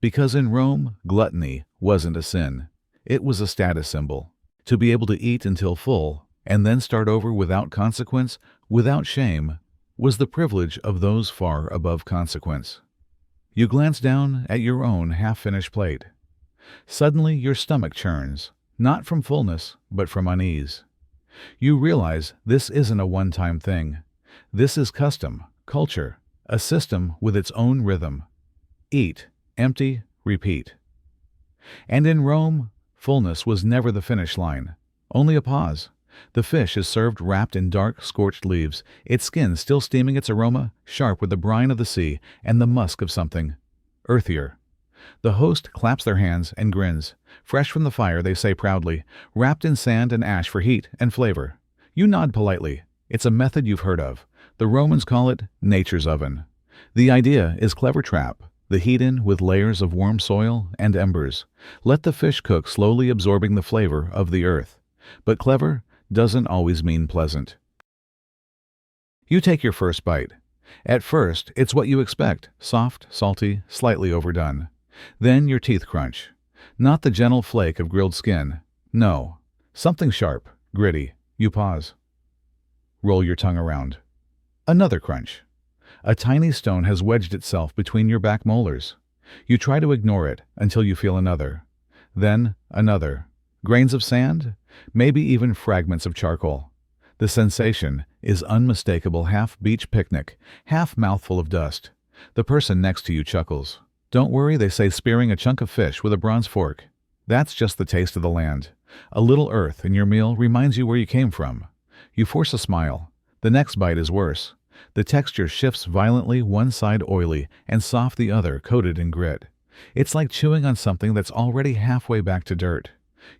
S1: Because in Rome, gluttony wasn't a sin. It was a status symbol. To be able to eat until full, and then start over without consequence, without shame, was the privilege of those far above consequence. You glance down at your own half-finished plate. Suddenly your stomach churns, not from fullness, but from unease. You realize this isn't a one-time thing. This is custom, culture, a system with its own rhythm. Eat, empty, repeat. And in Rome, fullness was never the finish line, only a pause. The fish is served wrapped in dark, scorched leaves, its skin still steaming, its aroma sharp with the brine of the sea and the musk of something earthier. The host claps their hands and grins. Fresh from the fire, they say proudly, wrapped in sand and ash for heat and flavor. You nod politely. It's a method you've heard of. The Romans call it nature's oven. The idea is clever trap. The heat in with layers of warm soil and embers. Let the fish cook, slowly absorbing the flavor of the earth. But clever doesn't always mean pleasant. You take your first bite. At first, it's what you expect, soft, salty, slightly overdone. Then your teeth crunch. Not the gentle flake of grilled skin. No, something sharp, gritty. You pause. Roll your tongue around. Another crunch. A tiny stone has wedged itself between your back molars. You try to ignore it until you feel another. Then another. Grains of sand? Maybe even fragments of charcoal. The sensation is unmistakable, half beach picnic, half mouthful of dust. The person next to you chuckles. Don't worry, they say, spearing a chunk of fish with a bronze fork. That's just the taste of the land. A little earth in your meal reminds you where you came from. You force a smile. The next bite is worse. The texture shifts violently, one side oily and soft, the other coated in grit. It's like chewing on something that's already halfway back to dirt.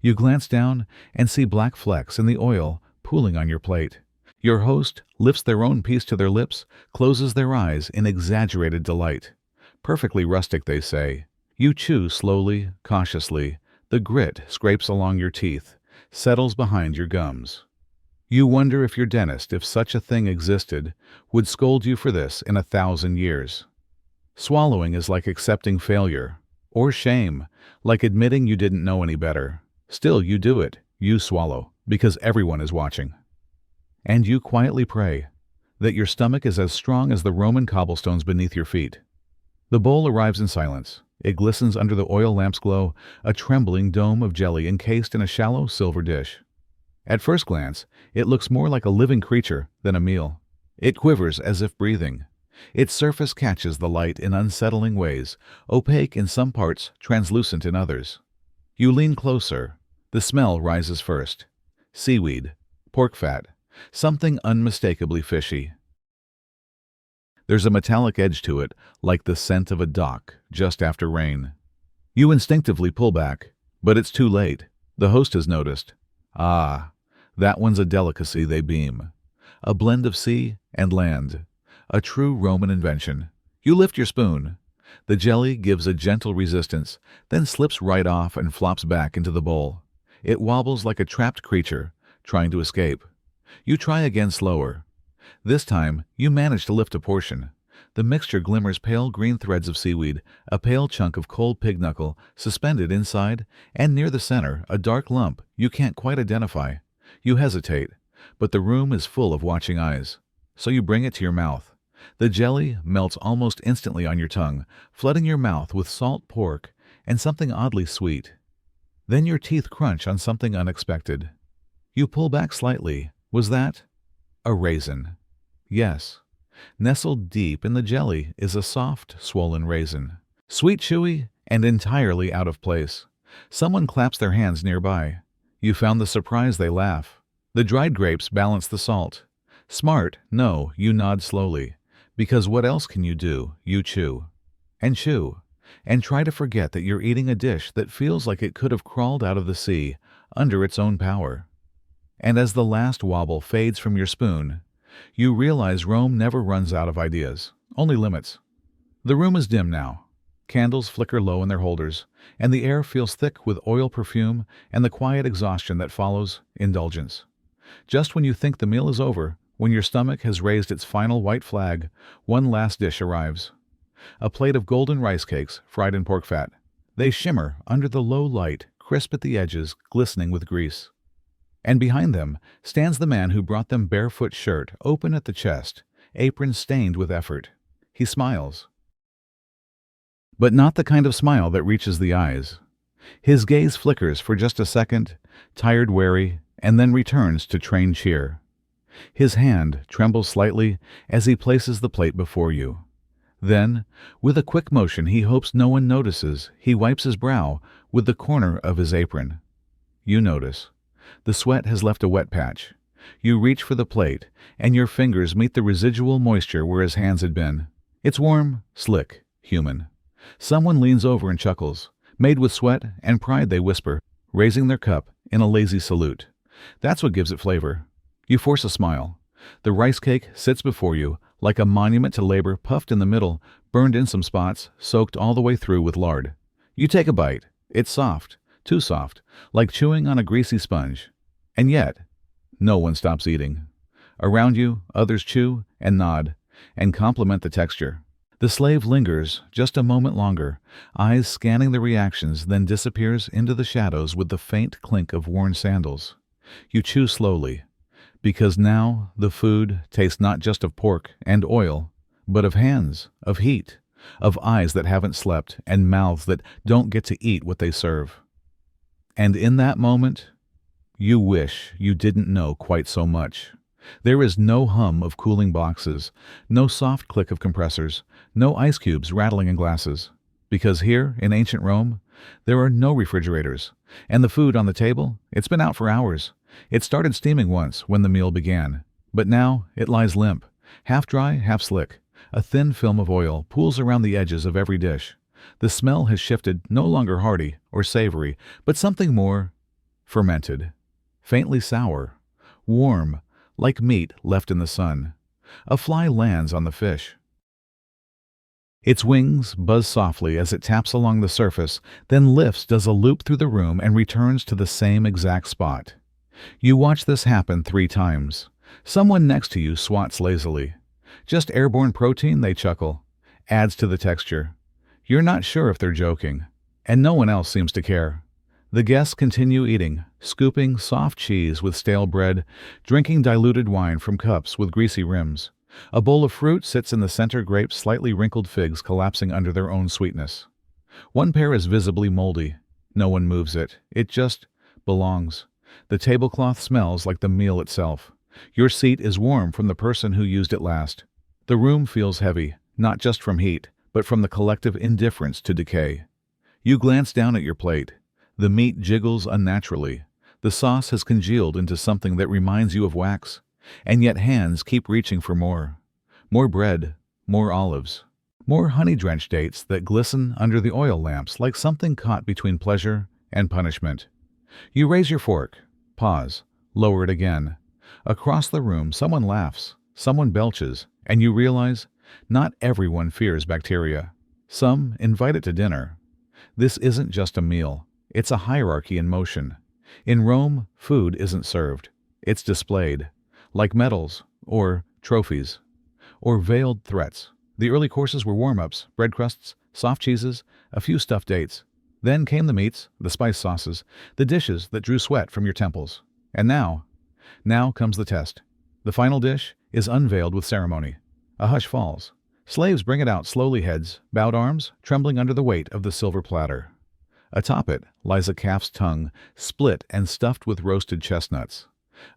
S1: You glance down and see black flecks in the oil pooling on your plate. Your host lifts their own piece to their lips, closes their eyes in exaggerated delight. Perfectly rustic, they say. You chew slowly, cautiously. The grit scrapes along your teeth, settles behind your gums. You wonder if your dentist, if such a thing existed, would scold you for this in 1,000 years. Swallowing is like accepting failure, or shame, like admitting you didn't know any better. Still, you do it. You swallow, because everyone is watching. And you quietly pray that your stomach is as strong as the Roman cobblestones beneath your feet. The bowl arrives in silence. It glistens under the oil lamp's glow, a trembling dome of jelly encased in a shallow silver dish. At first glance, it looks more like a living creature than a meal. It quivers as if breathing. Its surface catches the light in unsettling ways, opaque in some parts, translucent in others. You lean closer. The smell rises first. Seaweed, pork fat, something unmistakably fishy. There's a metallic edge to it, like the scent of a dock just after rain. You instinctively pull back, but it's too late. The host has noticed. Ah, that one's a delicacy, they beam. A blend of sea and land. A true Roman invention. You lift your spoon. The jelly gives a gentle resistance, then slips right off and flops back into the bowl. It wobbles like a trapped creature, trying to escape. You try again slower. This time, you manage to lift a portion. The mixture glimmers pale green threads of seaweed, a pale chunk of cold pig knuckle suspended inside, and near the center, a dark lump you can't quite identify. You hesitate, but the room is full of watching eyes. So you bring it to your mouth. The jelly melts almost instantly on your tongue, flooding your mouth with salt pork and something oddly sweet. Then your teeth crunch on something unexpected. You pull back slightly. Was that a raisin? Yes. Nestled deep in the jelly is a soft, swollen raisin. Sweet, chewy, and entirely out of place. Someone claps their hands nearby. You found the surprise, they laugh. The dried grapes balance the salt. Smart, no, you nod slowly. Because what else can you do? You chew. And chew. And try to forget that you're eating a dish that feels like it could have crawled out of the sea, under its own power. And as the last wobble fades from your spoon, you realize Rome never runs out of ideas, only limits. The room is dim now. Candles flicker low in their holders, and the air feels thick with oil perfume and the quiet exhaustion that follows indulgence. Just when you think the meal is over, when your stomach has raised its final white flag, one last dish arrives. A plate of golden rice cakes fried in pork fat. They shimmer under the low light, crisp at the edges, glistening with grease. And behind them stands the man who brought them barefoot shirt open at the chest, apron stained with effort. He smiles. But not the kind of smile that reaches the eyes. His gaze flickers for just a second, tired, wary, and then returns to trained cheer. His hand trembles slightly as he places the plate before you. Then, with a quick motion he hopes no one notices, he wipes his brow with the corner of his apron. You notice. The sweat has left a wet patch. You reach for the plate, and your fingers meet the residual moisture where his hands had been. It's warm, slick, human. Someone leans over and chuckles. Made with sweat and pride, they whisper, raising their cup in a lazy salute. That's what gives it flavor. You force a smile. The rice cake sits before you, like a monument to labor, puffed in the middle, burned in some spots, soaked all the way through with lard. You take a bite. It's soft, too soft, like chewing on a greasy sponge. And yet, no one stops eating. Around you, others chew and nod and compliment the texture. The slave lingers just a moment longer, eyes scanning the reactions, then disappears into the shadows with the faint clink of worn sandals. You chew slowly, because now the food tastes not just of pork and oil, but of hands, of heat, of eyes that haven't slept, and mouths that don't get to eat what they serve. And in that moment, you wish you didn't know quite so much. There is no hum of cooling boxes, no soft click of compressors, no ice cubes rattling in glasses. Because here, in ancient Rome, there are no refrigerators, and the food on the table, it's been out for hours. It started steaming once when the meal began, but now it lies limp, half dry, half slick. A thin film of oil pools around the edges of every dish. The smell has shifted, no longer hearty or savory, but something more fermented, faintly sour, warm, like meat left in the sun. A fly lands on the fish. Its wings buzz softly as it taps along the surface, then lifts, does a loop through the room, and returns to the same exact spot. You watch this happen 3 times. Someone next to you swats lazily. Just airborne protein, they chuckle. Adds to the texture. You're not sure if they're joking, and no one else seems to care. The guests continue eating, scooping soft cheese with stale bread, drinking diluted wine from cups with greasy rims. A bowl of fruit sits in the center, grapes, slightly wrinkled figs collapsing under their own sweetness. One pear is visibly moldy. No one moves it. It just belongs. The tablecloth smells like the meal itself. Your seat is warm from the person who used it last. The room feels heavy, not just from heat, but from the collective indifference to decay. You glance down at your plate. The meat jiggles unnaturally. The sauce has congealed into something that reminds you of wax, and yet hands keep reaching for more. More bread, more olives, more honey-drenched dates that glisten under the oil lamps like something caught between pleasure and punishment. You raise your fork, pause, lower it again. Across the room, someone laughs, someone belches, and you realize not everyone fears bacteria. Some invite it to dinner. This isn't just a meal. It's a hierarchy in motion. In Rome, food isn't served. It's displayed, like medals, or trophies, or veiled threats. The early courses were warm-ups, bread crusts, soft cheeses, a few stuffed dates. Then came the meats, the spice sauces, the dishes that drew sweat from your temples. And now comes the test. The final dish is unveiled with ceremony. A hush falls. Slaves bring it out, slowly, heads, bowed arms, trembling under the weight of the silver platter. Atop it lies a calf's tongue, split and stuffed with roasted chestnuts.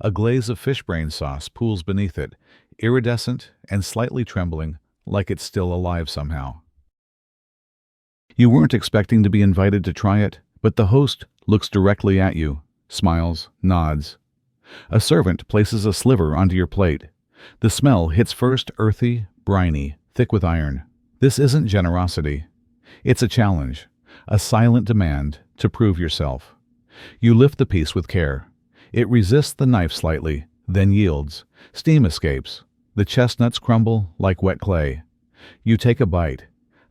S1: A glaze of fish brain sauce pools beneath it, iridescent and slightly trembling, like it's still alive somehow. You weren't expecting to be invited to try it, but the host looks directly at you, smiles, nods. A servant places a sliver onto your plate. The smell hits first, earthy, briny, thick with iron. This isn't generosity. It's a challenge, a silent demand to prove yourself. You lift the piece with care. It resists the knife slightly, then yields. Steam escapes. The chestnuts crumble like wet clay. You take a bite.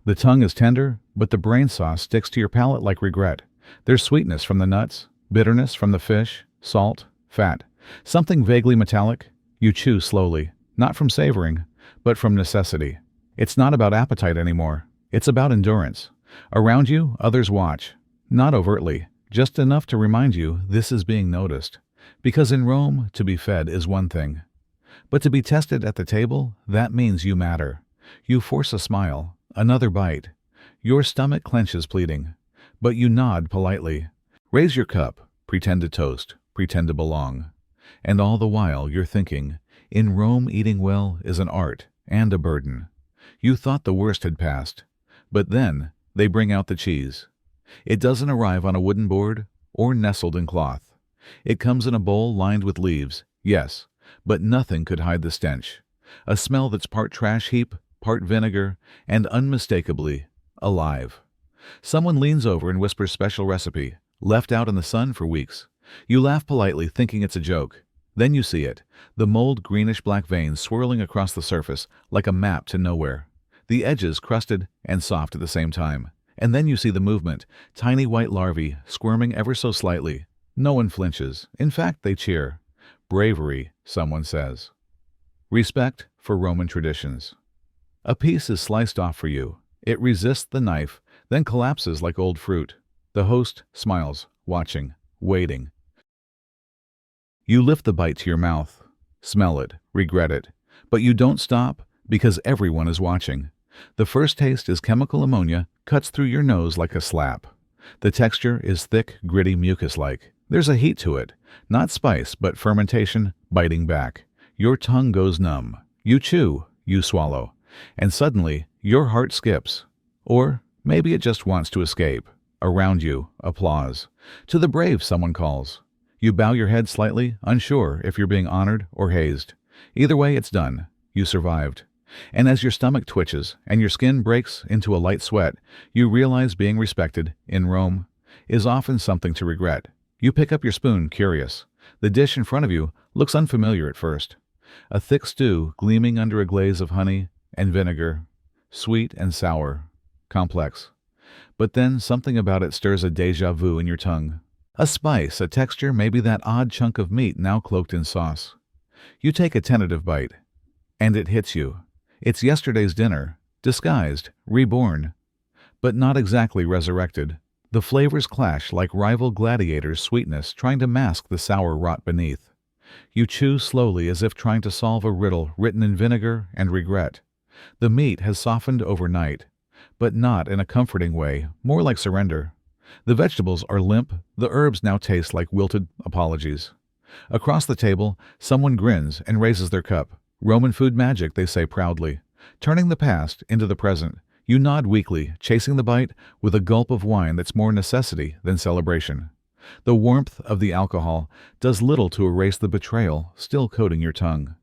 S1: The tongue is tender, but the brain sauce sticks to your palate like regret. There's sweetness from the nuts, bitterness from the fish, salt, fat. Something vaguely metallic. You chew slowly, not from savoring, but from necessity. It's not about appetite anymore. It's about endurance. Around you, others watch. Not overtly, just enough to remind you this is being noticed. Because in Rome, to be fed is one thing. But to be tested at the table, that means you matter. You force a smile, another bite. Your stomach clenches, pleading. But you nod politely. Raise your cup, pretend to toast, pretend to belong. And all the while you're thinking, in Rome eating well is an art and a burden. You thought the worst had passed. But then they bring out the cheese. It doesn't arrive on a wooden board or nestled in cloth. It comes in a bowl lined with leaves, yes, but nothing could hide the stench. A smell that's part trash heap, part vinegar, and unmistakably alive. Someone leans over and whispers special recipe, left out in the sun for weeks. You laugh politely, thinking it's a joke. Then you see it, the mold greenish-black veins swirling across the surface like a map to nowhere. The edges crusted and soft at the same time. And then you see the movement, tiny white larvae squirming ever so slightly. No one flinches. In fact, they cheer. Bravery, someone says. Respect for Roman traditions. A piece is sliced off for you. It resists the knife, then collapses like old fruit. The host smiles, watching, waiting. You lift the bite to your mouth. Smell it, regret it. But you don't stop, because everyone is watching. The first taste is chemical ammonia, cuts through your nose like a slap. The texture is thick, gritty, mucus-like. There's a heat to it, not spice, but fermentation biting back. Your tongue goes numb. You chew, you swallow, and suddenly your heart skips. Or maybe it just wants to escape. Around you, applause. To the brave, someone calls. You bow your head slightly, unsure if you're being honored or hazed. Either way, it's done. You survived. And as your stomach twitches and your skin breaks into a light sweat, you realize being respected, in Rome, is often something to regret. You pick up your spoon, curious. The dish in front of you looks unfamiliar at first. A thick stew gleaming under a glaze of honey and vinegar, sweet and sour, complex. But then something about it stirs a déjà vu in your tongue. A spice, a texture, maybe that odd chunk of meat now cloaked in sauce. You take a tentative bite, and it hits you. It's yesterday's dinner, disguised, reborn, but not exactly resurrected. The flavors clash like rival gladiators' sweetness trying to mask the sour rot beneath. You chew slowly as if trying to solve a riddle written in vinegar and regret. The meat has softened overnight, but not in a comforting way, more like surrender. The vegetables are limp, the herbs now taste like wilted apologies. Across the table, someone grins and raises their cup. Roman food magic, they say proudly. Turning the past into the present, you nod weakly, chasing the bite with a gulp of wine that's more necessity than celebration. The warmth of the alcohol does little to erase the betrayal still coating your tongue.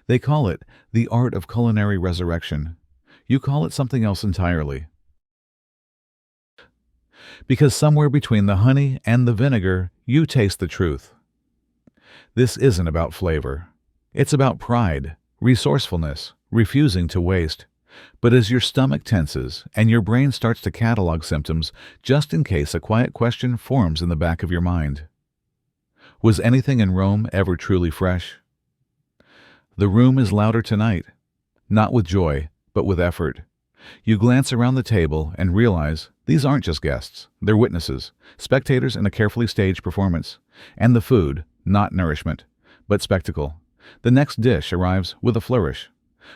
S1: They call it the art of culinary resurrection. You call it something else entirely. Because somewhere between the honey and the vinegar, you taste the truth. This isn't about flavor. It's about pride, resourcefulness, refusing to waste. But as your stomach tenses and your brain starts to catalog symptoms just in case a quiet question forms in the back of your mind. Was anything in Rome ever truly fresh? The room is louder tonight, not with joy, but with effort. You glance around the table and realize these aren't just guests, they're witnesses, spectators in a carefully staged performance. And the food, not nourishment, but spectacle. The next dish arrives with a flourish.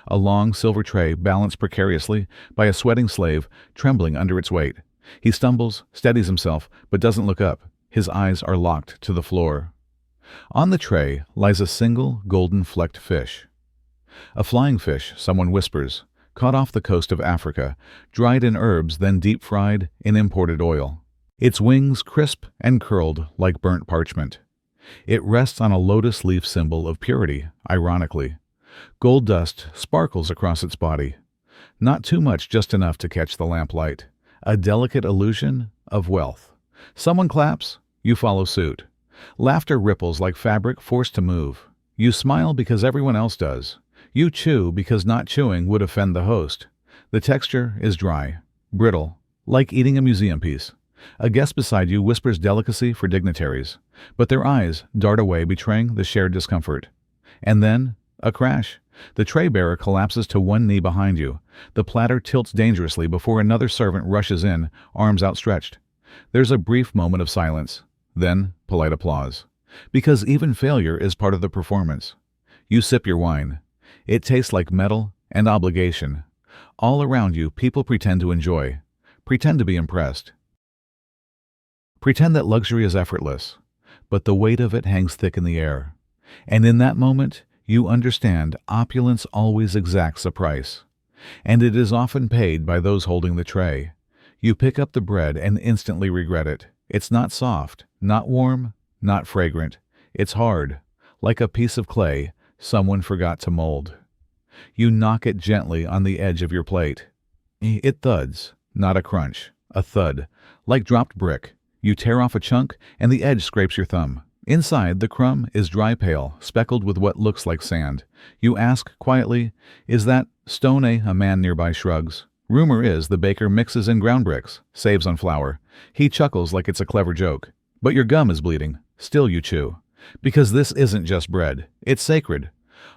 S1: A long silver tray balanced precariously by a sweating slave trembling under its weight. He stumbles, steadies himself, but doesn't look up. His eyes are locked to the floor. On the tray lies a single golden-flecked fish. A flying fish, someone whispers, caught off the coast of Africa, dried in herbs then deep-fried in imported oil. Its wings crisp and curled like burnt parchment. It rests on a lotus leaf symbol of purity, ironically. Gold dust sparkles across its body. Not too much, just enough to catch the lamplight. A delicate illusion of wealth. Someone claps, you follow suit. Laughter ripples like fabric forced to move. You smile because everyone else does. You chew because not chewing would offend the host. The texture is dry, brittle, like eating a museum piece. A guest beside you whispers delicacy for dignitaries, but their eyes dart away, betraying the shared discomfort. And then, a crash. The tray bearer collapses to one knee behind you. The platter tilts dangerously before another servant rushes in, arms outstretched. There's a brief moment of silence, then polite applause. Because even failure is part of the performance. You sip your wine. It tastes like metal and obligation. All around you, people pretend to enjoy, pretend to be impressed. Pretend that luxury is effortless, but the weight of it hangs thick in the air. And in that moment, you understand opulence always exacts a price, and it is often paid by those holding the tray. You pick up the bread and instantly regret it. It's not soft, not warm, not fragrant. It's hard, like a piece of clay someone forgot to mold. You knock it gently on the edge of your plate. It thuds, not a crunch, a thud, like dropped brick. You tear off a chunk, and the edge scrapes your thumb. Inside, the crumb is dry pale, speckled with what looks like sand. You ask quietly, "Is that stone a man?" Nearby shrugs. Rumor is the baker mixes in ground bricks, saves on flour. He chuckles like it's a clever joke. But your gum is bleeding. Still you chew. Because this isn't just bread. It's sacred.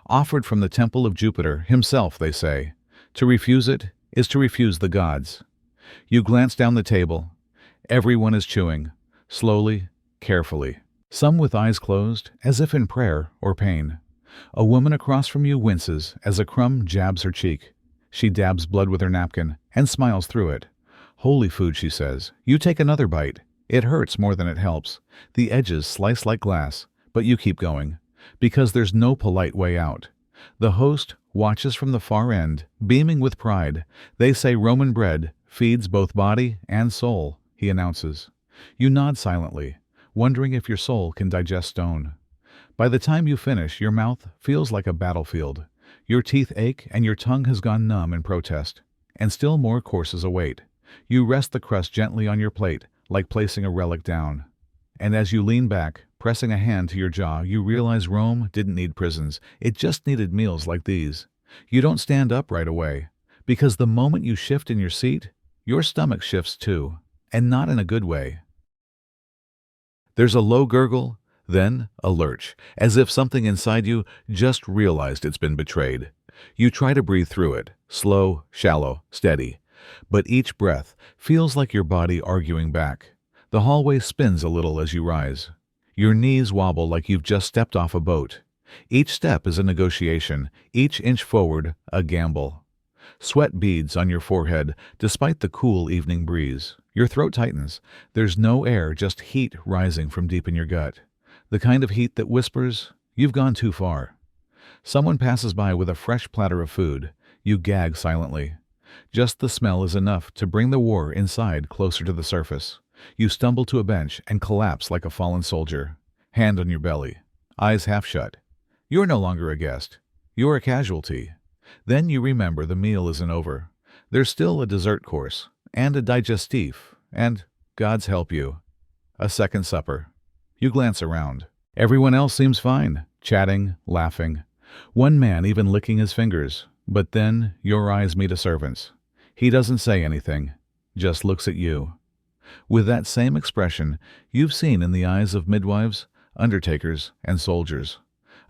S1: Offered from the temple of Jupiter himself, they say. To refuse it is to refuse the gods. You glance down the table. Everyone is chewing, slowly, carefully. Some with eyes closed, as if in prayer or pain. A woman across from you winces as a crumb jabs her cheek. She dabs blood with her napkin and smiles through it. Holy food, she says. You take another bite. It hurts more than it helps. The edges slice like glass, but you keep going. Because there's no polite way out. The host watches from the far end, beaming with pride. They say Roman bread feeds both body and soul, he announces. You nod silently, wondering if your soul can digest stone. By the time you finish, your mouth feels like a battlefield. Your teeth ache and your tongue has gone numb in protest. And still more courses await. You rest the crust gently on your plate, like placing a relic down. And as you lean back, pressing a hand to your jaw, you realize Rome didn't need prisons. It just needed meals like these. You don't stand up right away, because the moment you shift in your seat, your stomach shifts too, and not in a good way. There's a low gurgle, then a lurch, as if something inside you just realized it's been betrayed. You try to breathe through it, slow, shallow, steady, But each breath feels like your body arguing back. The hallway spins a little as you rise. Your knees wobble like you've just stepped off a boat. Each step is a negotiation, each inch forward a gamble. Sweat beads on your forehead despite the cool evening breeze. Your throat tightens. There's no air, just heat rising from deep in your gut. The kind of heat that whispers, "You've gone too far." Someone passes by with a fresh platter of food. You gag silently. Just the smell is enough to bring the war inside closer to the surface. You stumble to a bench and collapse like a fallen soldier. Hand on your belly. Eyes half shut. You're no longer a guest. You're a casualty. Then you remember the meal isn't over. There's still a dessert course, and a digestif, and, God's help you, a second supper. You glance around. Everyone else seems fine, chatting, laughing. One man even licking his fingers. But then your eyes meet a servant's. He doesn't say anything, just looks at you. With that same expression you've seen in the eyes of midwives, undertakers, and soldiers.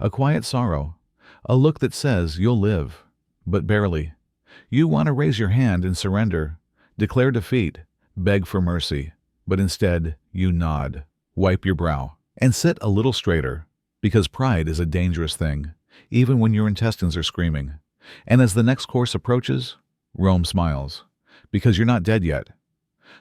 S1: A quiet sorrow, a look that says you'll live, but barely. You want to raise your hand and surrender, declare defeat, beg for mercy, but instead you nod, wipe your brow, and sit a little straighter, because pride is a dangerous thing, even when your intestines are screaming. And as the next course approaches, Rome smiles, because you're not dead yet.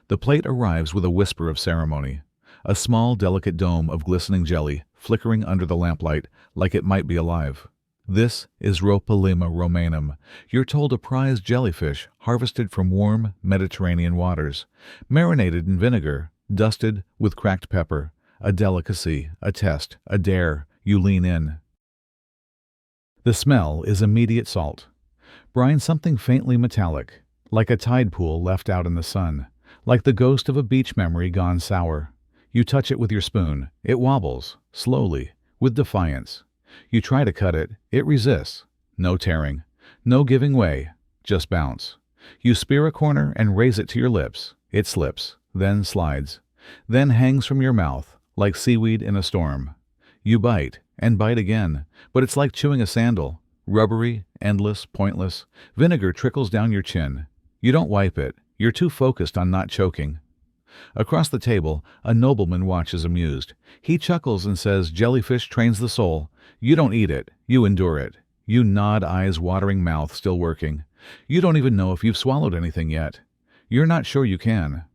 S1: The plate arrives with a whisper of ceremony, a small, delicate dome of glistening jelly flickering under the lamplight like it might be alive. This is Ropalima romanum. You're told a prized jellyfish harvested from warm Mediterranean waters, marinated in vinegar, dusted with cracked pepper, a delicacy, a test, a dare. You lean in. The smell is immediate salt. Brine something faintly metallic, like a tide pool left out in the sun, like the ghost of a beach memory gone sour. You touch it with your spoon. It wobbles, slowly, with defiance. You try to cut it. It resists. No tearing. No giving way. Just bounce. You spear a corner and raise it to your lips. It slips, then slides, then hangs from your mouth, like seaweed in a storm. You bite, and bite again, but it's like chewing a sandal. Rubbery, endless, pointless. Vinegar trickles down your chin. You don't wipe it. You're too focused on not choking. Across the table, a nobleman watches amused. He chuckles and says jellyfish trains the soul. You don't eat it. You endure it. You nod, eyes watering, mouth still working. You don't even know if you've swallowed anything yet. You're not sure you can.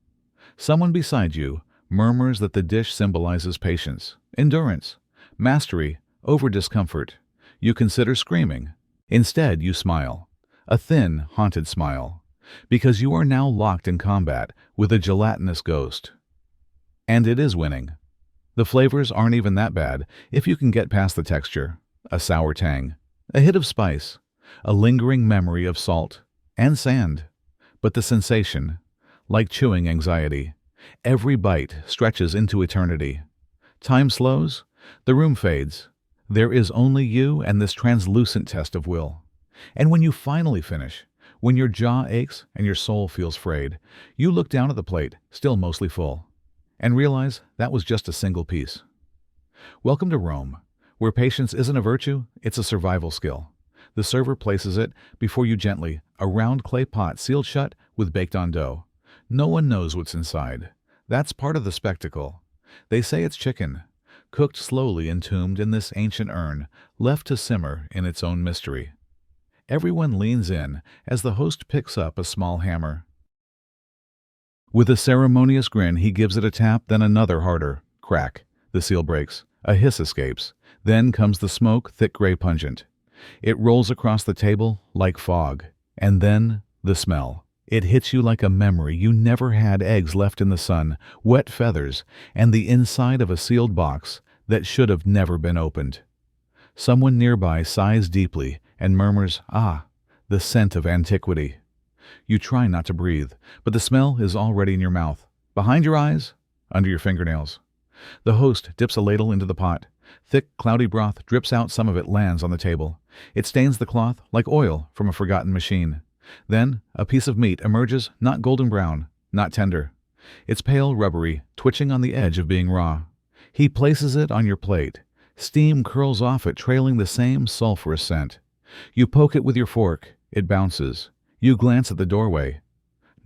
S1: Someone beside you murmurs that the dish symbolizes patience, endurance, mastery over discomfort. You consider screaming. Instead, you smile. A thin, haunted smile. Because you are now locked in combat with a gelatinous ghost. And it is winning. The flavors aren't even that bad if you can get past the texture. A sour tang, a hit of spice, a lingering memory of salt and sand. But the sensation, like chewing anxiety, every bite stretches into eternity. Time slows, the room fades. There is only you and this translucent test of will. And when you finally finish, when your jaw aches and your soul feels frayed, you look down at the plate, still mostly full, and realize that was just a single piece. Welcome to Rome, where patience isn't a virtue, it's a survival skill. The server places it before you gently, a round clay pot sealed shut with baked-on dough. No one knows what's inside. That's part of the spectacle. They say it's chicken, cooked slowly entombed in this ancient urn, left to simmer in its own mystery. Everyone leans in as the host picks up a small hammer. With a ceremonious grin, he gives it a tap, then another harder. Crack. The seal breaks. A hiss escapes. Then comes the smoke, thick gray pungent. It rolls across the table like fog. And then the smell. It hits you like a memory. You never had eggs left in the sun, wet feathers, and the inside of a sealed box that should have never been opened. Someone nearby sighs deeply and murmurs, "Ah, the scent of antiquity." You try not to breathe, but the smell is already in your mouth, behind your eyes, under your fingernails. The host dips a ladle into the pot. Thick, cloudy broth drips out, some of it lands on the table. It stains the cloth like oil from a forgotten machine. Then a piece of meat emerges, not golden brown, not tender. It's pale, rubbery, twitching on the edge of being raw. He places it on your plate. Steam curls off it, trailing the same sulfurous scent. You poke it with your fork. It bounces. You glance at the doorway.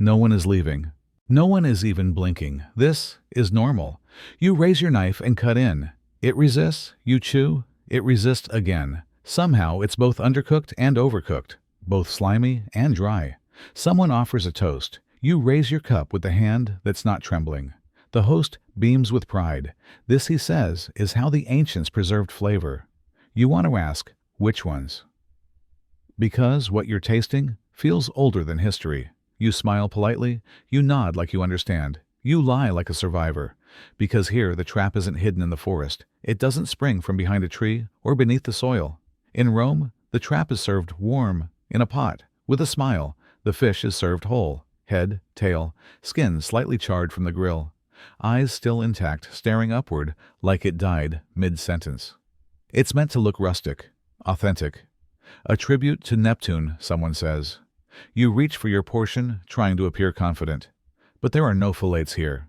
S1: No one is leaving. No one is even blinking. This is normal. You raise your knife and cut in. It resists, you chew, it resists again. Somehow it's both undercooked and overcooked, both slimy and dry. Someone offers a toast. You raise your cup with the hand that's not trembling. The host beams with pride. This, he says, is how the ancients preserved flavor. You want to ask, which ones? Because what you're tasting feels older than history. You smile politely, you nod like you understand, you lie like a survivor. Because here the trap isn't hidden in the forest. It doesn't spring from behind a tree or beneath the soil. In Rome, the trap is served warm, in a pot, with a smile. The fish is served whole, head, tail, skin slightly charred from the grill, eyes still intact, staring upward like it died mid-sentence. It's meant to look rustic, authentic. A tribute to Neptune, someone says. You reach for your portion, trying to appear confident. But there are no fillets here.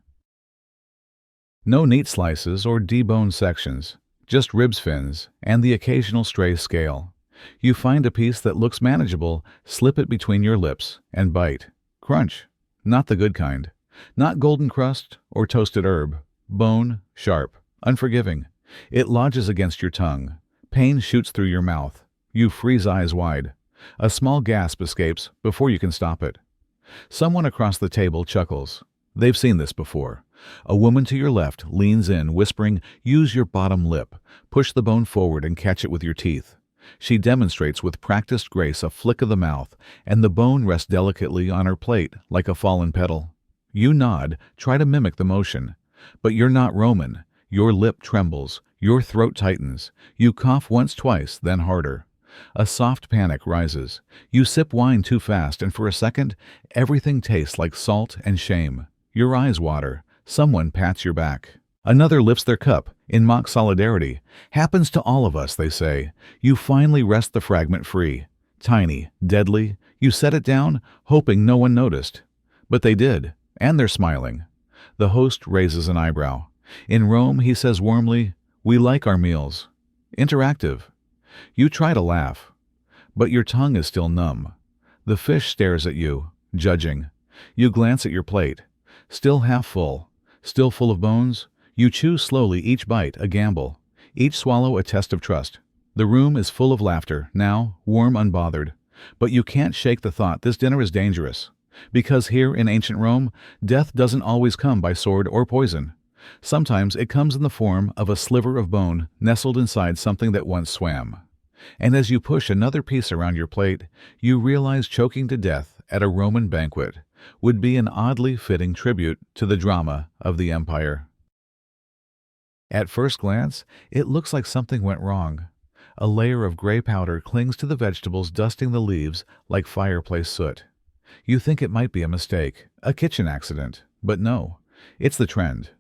S1: No neat slices or deboned sections, just ribs fins and the occasional stray scale. You find a piece that looks manageable, slip it between your lips, and bite. Crunch. Not the good kind. Not golden crust or toasted herb. Bone, sharp, unforgiving. It lodges against your tongue. Pain shoots through your mouth. You freeze eyes wide. A small gasp escapes before you can stop it. Someone across the table chuckles. They've seen this before. A woman to your left leans in, whispering, "Use your bottom lip. Push the bone forward and catch it with your teeth." She demonstrates with practiced grace a flick of the mouth, and the bone rests delicately on her plate like a fallen petal. You nod, try to mimic the motion. But you're not Roman. Your lip trembles. Your throat tightens. You cough once, twice, then harder. A soft panic rises. You sip wine too fast, and for a second, everything tastes like salt and shame. Your eyes water. Someone pats your back. Another lifts their cup, in mock solidarity. Happens to all of us, they say. You finally wrest the fragment free. Tiny, deadly. You set it down, hoping no one noticed. But they did, and they're smiling. The host raises an eyebrow. In Rome, he says warmly, "We like our meals." Interactive. You try to laugh, but your tongue is still numb. The fish stares at you, judging. You glance at your plate. Still half full, still full of bones. You chew slowly, each bite a gamble, each swallow a test of trust. The room is full of laughter, now, warm, unbothered. But you can't shake the thought this dinner is dangerous. Because here in ancient Rome, death doesn't always come by sword or poison. Sometimes it comes in the form of a sliver of bone nestled inside something that once swam. And as you push another piece around your plate, you realize choking to death at a Roman banquet would be an oddly fitting tribute to the drama of the empire. At first glance, it looks like something went wrong. A layer of gray powder clings to the vegetables, dusting the leaves like fireplace soot. You think it might be a mistake, a kitchen accident, but no, it's the trend.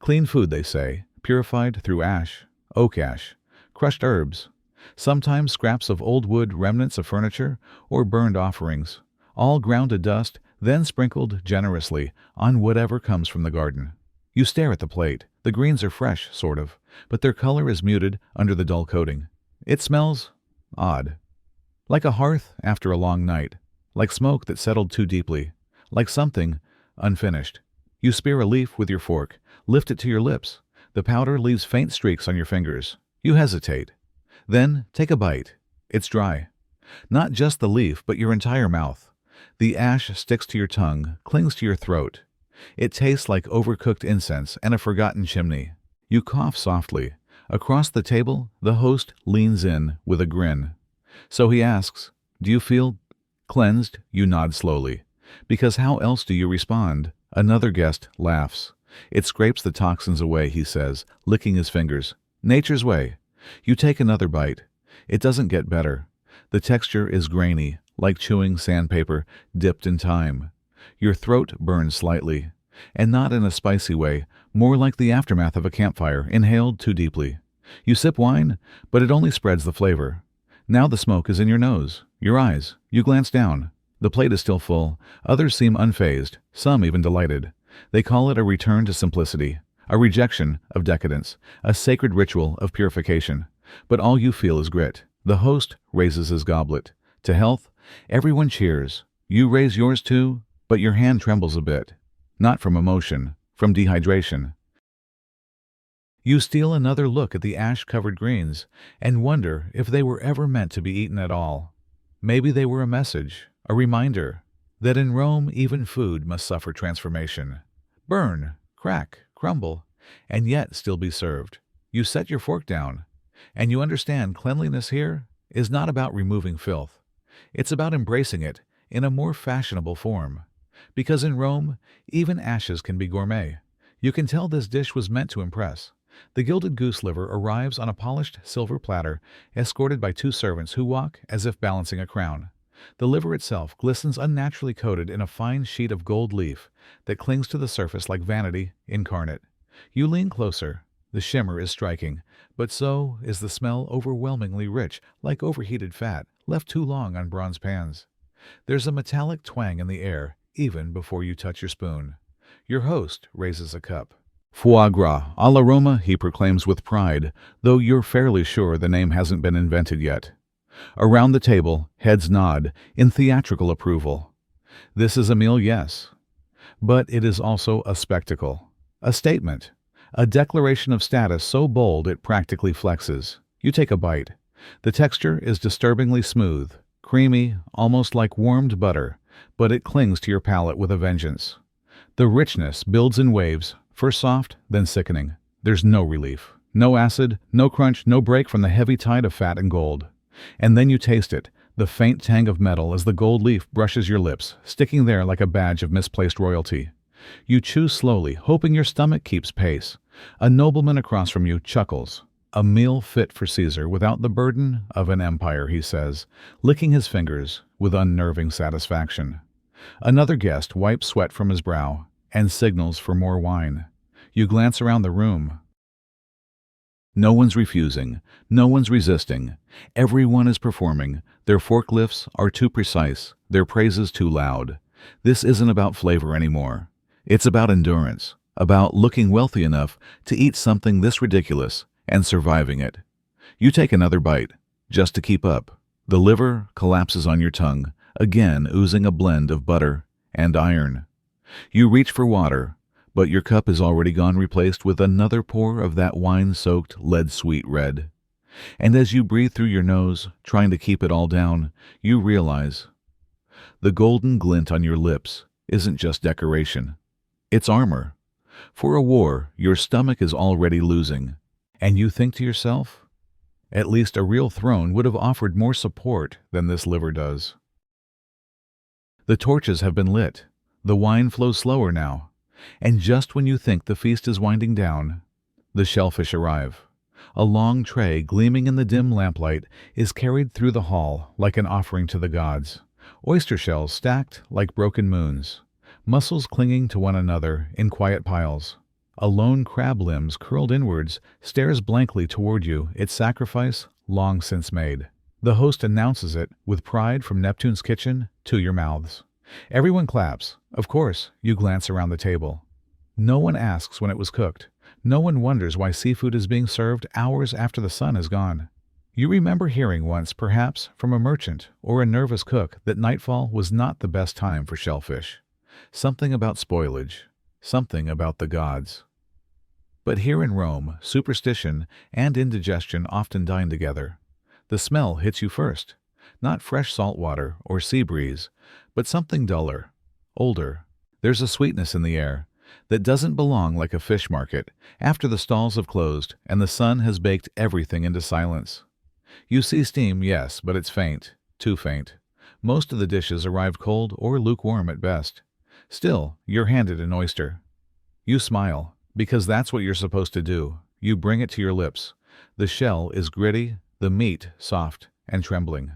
S1: Clean food, they say, purified through ash, oak ash, crushed herbs, sometimes scraps of old wood, remnants of furniture, or burned offerings, all ground to dust, then sprinkled generously on whatever comes from the garden. You stare at the plate. The greens are fresh, sort of, but their color is muted under the dull coating. It smells odd. Like a hearth after a long night, like smoke that settled too deeply, like something unfinished. You spear a leaf with your fork, lift it to your lips. The powder leaves faint streaks on your fingers. You hesitate. Then take a bite. It's dry. Not just the leaf, but your entire mouth. The ash sticks to your tongue, clings to your throat. It tastes like overcooked incense and a forgotten chimney. You cough softly. Across the table, the host leans in with a grin. So he asks, "Do you feel cleansed?" You nod slowly. Because how else do you respond? Another guest laughs. It scrapes the toxins away, he says, licking his fingers. Nature's way. You take another bite. It doesn't get better. The texture is grainy, like chewing sandpaper dipped in thyme. Your throat burns slightly, and not in a spicy way, more like the aftermath of a campfire, inhaled too deeply. You sip wine, but it only spreads the flavor. Now the smoke is in your nose, your eyes. You glance down. The plate is still full. Others seem unfazed, some even delighted. They call it a return to simplicity, a rejection of decadence, a sacred ritual of purification. But all you feel is grit. The host raises his goblet. To health, everyone cheers. You raise yours too. but your hand trembles a bit. Not from emotion, from dehydration. You steal another look at the ash-covered greens and wonder if they were ever meant to be eaten at all. Maybe they were a message, a reminder, that in Rome even food must suffer transformation. Burn, crack, crumble, and yet still be served. You set your fork down, and you understand cleanliness here is not about removing filth. It's about embracing it in a more fashionable form. Because in Rome, even ashes can be gourmet. You can tell this dish was meant to impress. The gilded goose liver arrives on a polished silver platter, escorted by two servants who walk as if balancing a crown. The liver itself glistens unnaturally coated in a fine sheet of gold leaf that clings to the surface like vanity incarnate. You lean closer. The shimmer is striking, but so is the smell overwhelmingly rich, like overheated fat, left too long on bronze pans. There's a metallic twang in the air, even before you touch your spoon. Your host raises a cup. Foie gras, à la Roma, he proclaims with pride, though you're fairly sure the name hasn't been invented yet. Around the table, heads nod, in theatrical approval. This is a meal, yes. But it is also a spectacle. A statement. A declaration of status so bold it practically flexes. You take a bite. The texture is disturbingly smooth, creamy, almost like warmed butter, but it clings to your palate with a vengeance. The richness builds in waves, first soft, then sickening. There's no relief. No acid, no crunch, no break from the heavy tide of fat and gold. And then you taste it, the faint tang of metal as the gold leaf brushes your lips, sticking there like a badge of misplaced royalty. You chew slowly, hoping your stomach keeps pace. A nobleman across from you chuckles. A meal fit for Caesar without the burden of an empire, he says, licking his fingers with unnerving satisfaction. Another guest wipes sweat from his brow and signals for more wine. You glance around the room. No one's refusing. No one's resisting. Everyone is performing. Their forklifts are too precise. Their praises too loud. This isn't about flavor anymore. It's about endurance. About looking wealthy enough to eat something this ridiculous and surviving it. You take another bite, just to keep up. The liver collapses on your tongue, again oozing a blend of butter and iron. You reach for water, but your cup is already gone, replaced with another pour of that wine-soaked, lead-sweet red. And as you breathe through your nose, trying to keep it all down, you realize the golden glint on your lips isn't just decoration. It's armor. For a war, your stomach is already losing. And you think to yourself, at least a real throne would have offered more support than this liver does. The torches have been lit. The wine flows slower now. And just when you think the feast is winding down, the shellfish arrive. A long tray gleaming in the dim lamplight is carried through the hall like an offering to the gods. Oyster shells stacked like broken moons. Mussels clinging to one another in quiet piles. A lone crab limbs curled inwards stares blankly toward you, its sacrifice long since made. The host announces it with pride from Neptune's kitchen to your mouths. Everyone claps. Of course, you glance around the table. No one asks when it was cooked. No one wonders why seafood is being served hours after the sun is gone. You remember hearing once, perhaps from a merchant or a nervous cook, that nightfall was not the best time for shellfish. Something about spoilage. Something about the gods. But here in Rome, superstition and indigestion often dine together. The smell hits you first. Not fresh salt water or sea breeze, but something duller, older. There's a sweetness in the air that doesn't belong like a fish market after the stalls have closed and the sun has baked everything into silence. You see steam, yes, but it's faint, too faint. Most of the dishes arrive cold or lukewarm at best. Still, you're handed an oyster. You smile, because that's what you're supposed to do. You bring it to your lips. The shell is gritty, the meat soft and trembling.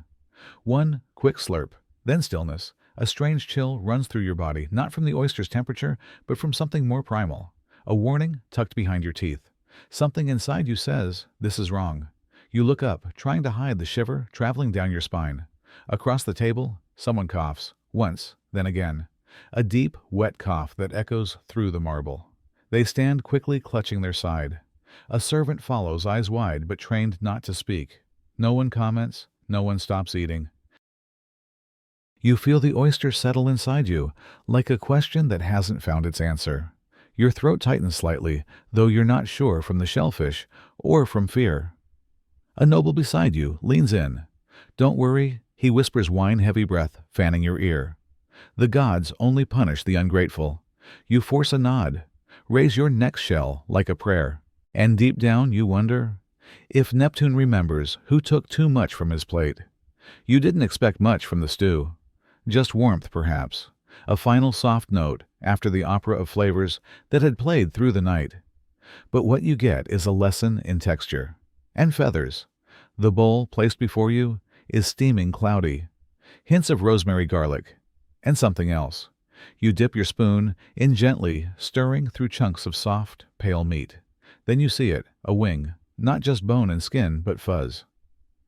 S1: One quick slurp, then stillness. A strange chill runs through your body, not from the oyster's temperature, but from something more primal. A warning tucked behind your teeth. Something inside you says, this is wrong. You look up, trying to hide the shiver traveling down your spine. Across the table, someone coughs, once, then again. A deep, wet cough that echoes through the marble. They stand quickly clutching their side. A servant follows, eyes wide, but trained not to speak. No one comments, no one stops eating. You feel the oyster settle inside you, like a question that hasn't found its answer. Your throat tightens slightly, though you're not sure from the shellfish or from fear. A noble beside you leans in. Don't worry, he whispers wine-heavy breath, fanning your ear. The gods only punish the ungrateful. You force a nod, raise your neck shell like a prayer, and deep down you wonder if Neptune remembers who took too much from his plate. You didn't expect much from the stew. Just warmth, perhaps, a final soft note after the opera of flavors that had played through the night. But what you get is a lesson in texture. And feathers. The bowl placed before you is steaming cloudy. Hints of rosemary garlic. And something else. You dip your spoon in gently, stirring through chunks of soft, pale meat. Then you see it, a wing, not just bone and skin, but fuzz.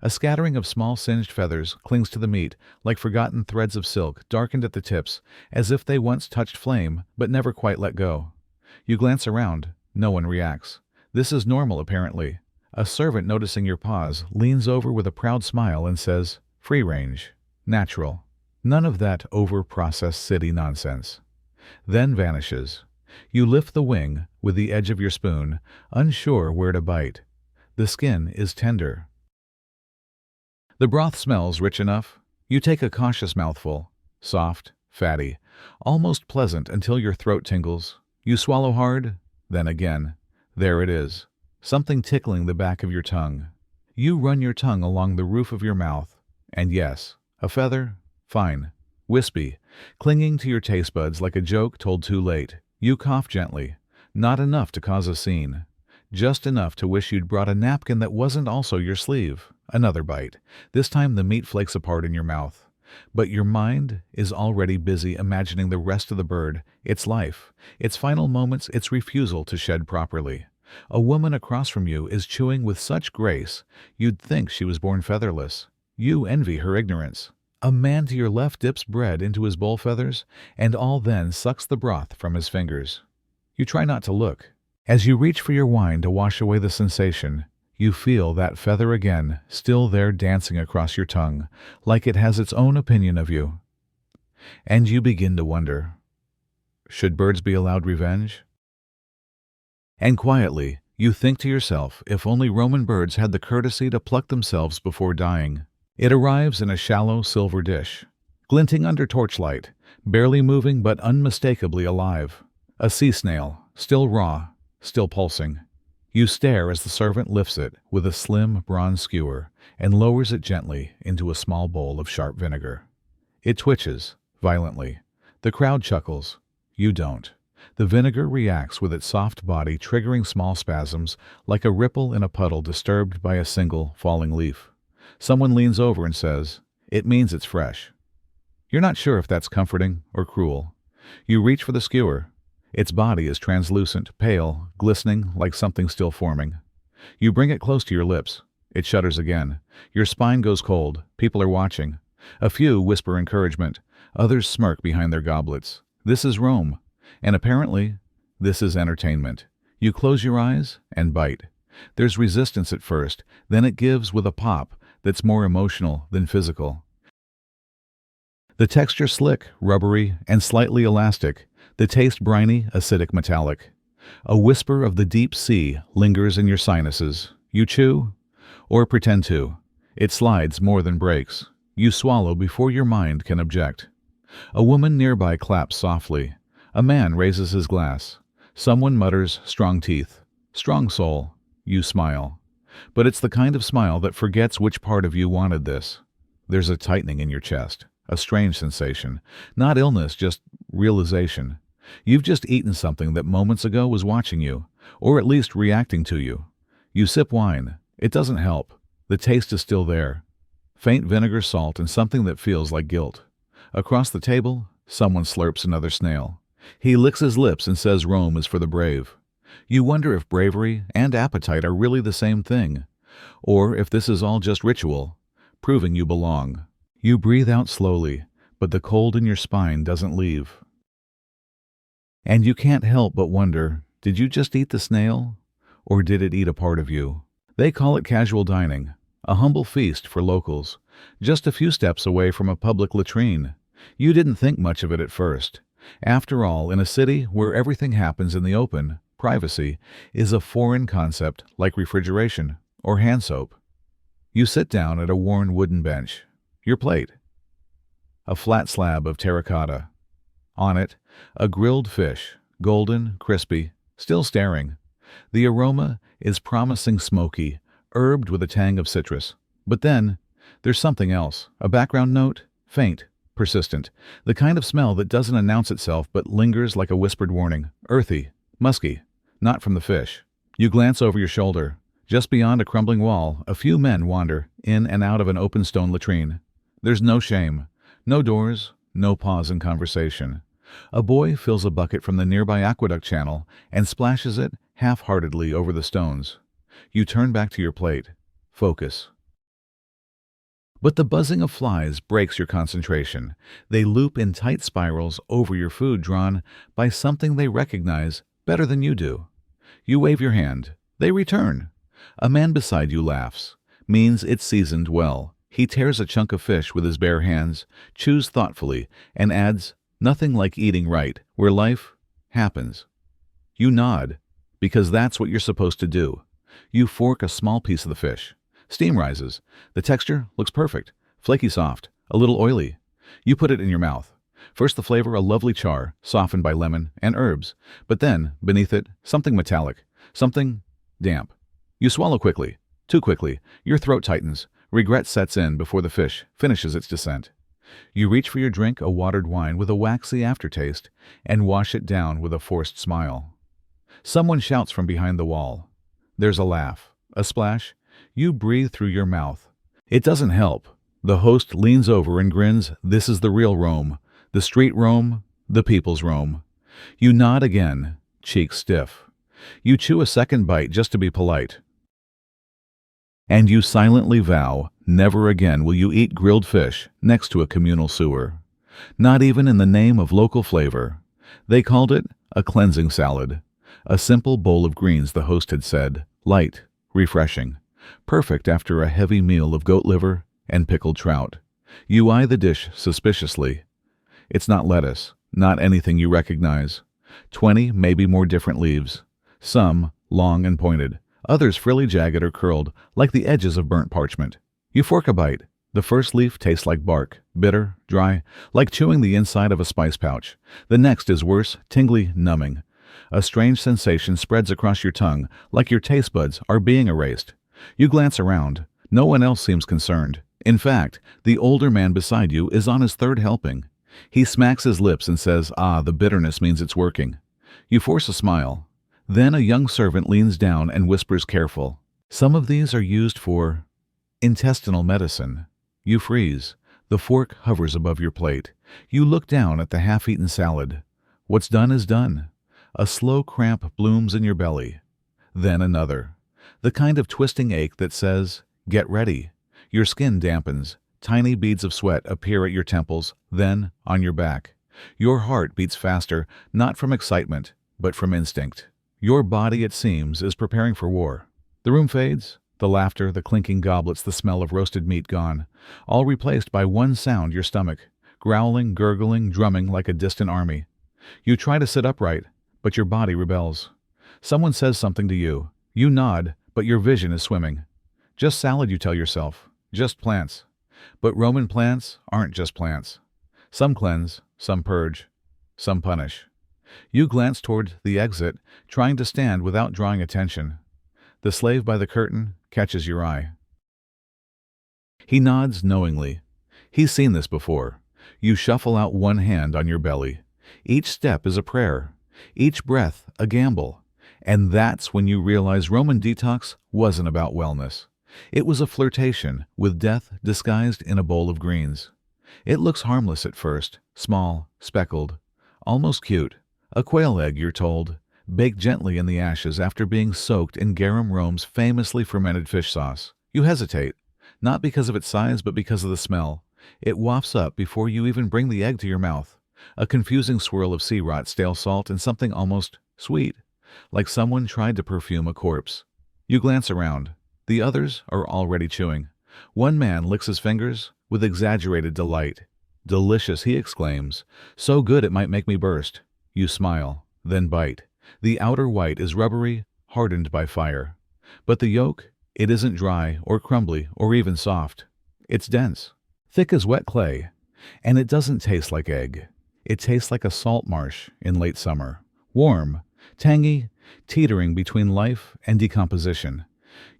S1: A scattering of small singed feathers clings to the meat, like forgotten threads of silk darkened at the tips, as if they once touched flame but never quite let go. You glance around. No one reacts. This is normal, apparently. A servant noticing your pause leans over with a proud smile and says, "Free range. Natural. None of that over-processed city nonsense." Then vanishes. You lift the wing with the edge of your spoon, unsure where to bite. The skin is tender. The broth smells rich enough. You take a cautious mouthful. Soft, fatty, almost pleasant until your throat tingles. You swallow hard, then again. There it is. Something tickling the back of your tongue. You run your tongue along the roof of your mouth. And yes, a feather? Fine. Wispy, clinging to your taste buds like a joke told too late. You cough gently. Not enough to cause a scene. Just enough to wish you'd brought a napkin that wasn't also your sleeve. Another bite. This time the meat flakes apart in your mouth. But your mind is already busy imagining the rest of the bird, its life, its final moments, its refusal to shed properly. A woman across from you is chewing with such grace, you'd think she was born featherless. You envy her ignorance. A man to your left dips bread into his bowl feathers, and all then sucks the broth from his fingers. You try not to look. As you reach for your wine to wash away the sensation, you feel that feather again, still there dancing across your tongue, like it has its own opinion of you. And you begin to wonder, should birds be allowed revenge? And quietly, you think to yourself, if only Roman birds had the courtesy to pluck themselves before dying. It arrives in a shallow silver dish, glinting under torchlight, barely moving but unmistakably alive. A sea snail, still raw, still pulsing. You stare as the servant lifts it with a slim bronze skewer and lowers it gently into a small bowl of sharp vinegar. It twitches, violently. The crowd chuckles. You don't. The vinegar reacts with its soft body, triggering small spasms like a ripple in a puddle disturbed by a single falling leaf. Someone leans over and says, "It means it's fresh." You're not sure if that's comforting or cruel. You reach for the skewer. Its body is translucent, pale, glistening like something still forming. You bring it close to your lips. It shudders again. Your spine goes cold. People are watching. A few whisper encouragement. Others smirk behind their goblets. This is Rome. And apparently, this is entertainment. You close your eyes and bite. There's resistance at first, then it gives with a pop that's more emotional than physical. The texture slick, rubbery, and slightly elastic. The taste briny, acidic, metallic. A whisper of the deep sea lingers in your sinuses. You chew, or pretend to. It slides more than breaks. You swallow before your mind can object. A woman nearby claps softly. A man raises his glass. Someone mutters, "Strong teeth." "Strong soul." You smile. But it's the kind of smile that forgets which part of you wanted this. There's a tightening in your chest. A strange sensation. Not illness, just realization. You've just eaten something that moments ago was watching you, or at least reacting to you. You sip wine. It doesn't help. The taste is still there. Faint vinegar, salt, and something that feels like guilt. Across the table, someone slurps another snail. He licks his lips and says Rome is for the brave. You wonder if bravery and appetite are really the same thing, or if this is all just ritual, proving you belong. You breathe out slowly, but the cold in your spine doesn't leave. And you can't help but wonder, did you just eat the snail, or did it eat a part of you? They call it casual dining, a humble feast for locals, just a few steps away from a public latrine. You didn't think much of it at first. After all, in a city where everything happens in the open, privacy is a foreign concept like refrigeration or hand soap. You sit down at a worn wooden bench. Your plate, a flat slab of terracotta. On it, a grilled fish, golden, crispy, still staring. The aroma is promising smoky, herbed with a tang of citrus. But then, there's something else, a background note, faint, persistent, the kind of smell that doesn't announce itself but lingers like a whispered warning, earthy, musky, not from the fish. You glance over your shoulder. Just beyond a crumbling wall, a few men wander in and out of an open stone latrine. There's no shame, no doors, no pause in conversation. A boy fills a bucket from the nearby aqueduct channel and splashes it half-heartedly over the stones. You turn back to your plate. Focus. But the buzzing of flies breaks your concentration. They loop in tight spirals over your food, drawn by something they recognize better than you do. You wave your hand. They return. A man beside you laughs. Means it's seasoned well. He tears a chunk of fish with his bare hands, chews thoughtfully, and adds, "Nothing like eating right, where life happens." You nod, because that's what you're supposed to do. You fork a small piece of the fish. Steam rises. The texture looks perfect, flaky soft, a little oily. You put it in your mouth. First the flavor, a lovely char, softened by lemon and herbs. But then, beneath it, something metallic, something damp. You swallow quickly, too quickly. Your throat tightens. Regret sets in before the fish finishes its descent. You reach for your drink, a watered wine with a waxy aftertaste, and wash it down with a forced smile. Someone shouts from behind the wall. There's a laugh, a splash. You breathe through your mouth. It doesn't help. The host leans over and grins. This is the real Rome. The street Rome, the people's Rome. You nod again, cheeks stiff. You chew a second bite just to be polite. And you silently vow, never again will you eat grilled fish next to a communal sewer. Not even in the name of local flavor. They called it a cleansing salad. A simple bowl of greens, the host had said, light, refreshing, perfect after a heavy meal of goat liver and pickled trout. You eye the dish suspiciously. It's not lettuce, not anything you recognize. 20, maybe more different leaves. Some long and pointed, others frilly, jagged, or curled, like the edges of burnt parchment. You fork a bite. The first leaf tastes like bark, bitter, dry, like chewing the inside of a spice pouch. The next is worse, tingly, numbing. A strange sensation spreads across your tongue, like your taste buds are being erased. You glance around. No one else seems concerned. In fact, the older man beside you is on his third helping. He smacks his lips and says, the bitterness means it's working. You force a smile. Then a young servant leans down and whispers, careful. Some of these are used for intestinal medicine. You freeze. The fork hovers above your plate. You look down at the half-eaten salad. What's done is done. A slow cramp blooms in your belly. Then another. The kind of twisting ache that says, get ready. Your skin dampens. Tiny beads of sweat appear at your temples, then on your back. Your heart beats faster, not from excitement, but from instinct. Your body, it seems, is preparing for war. The room fades. The laughter, the clinking goblets, the smell of roasted meat gone, all replaced by one sound, your stomach, growling, gurgling, drumming like a distant army. You try to sit upright, but your body rebels. Someone says something to you. You nod, but your vision is swimming. Just salad, you tell yourself. Just plants. But Roman plants aren't just plants. Some cleanse, some purge, some punish. You glance toward the exit, trying to stand without drawing attention. The slave by the curtain catches your eye. He nods knowingly. He's seen this before. You shuffle out one hand on your belly. Each step is a prayer. Each breath a gamble. And that's when you realize Roman detox wasn't about wellness. It was a flirtation with death disguised in a bowl of greens. It looks harmless at first, small, speckled, almost cute. A quail egg, you're told, baked gently in the ashes after being soaked in garum Rome's famously fermented fish sauce. You hesitate, not because of its size but because of the smell. It wafts up before you even bring the egg to your mouth. A confusing swirl of sea rot, stale salt, and something almost sweet, like someone tried to perfume a corpse. You glance around. The others are already chewing. One man licks his fingers with exaggerated delight. Delicious, he exclaims. So good it might make me burst. You smile, then bite. The outer white is rubbery, hardened by fire. But the yolk, it isn't dry or crumbly or even soft. It's dense, thick as wet clay, and it doesn't taste like egg. It tastes like a salt marsh in late summer. Warm, tangy, teetering between life and decomposition.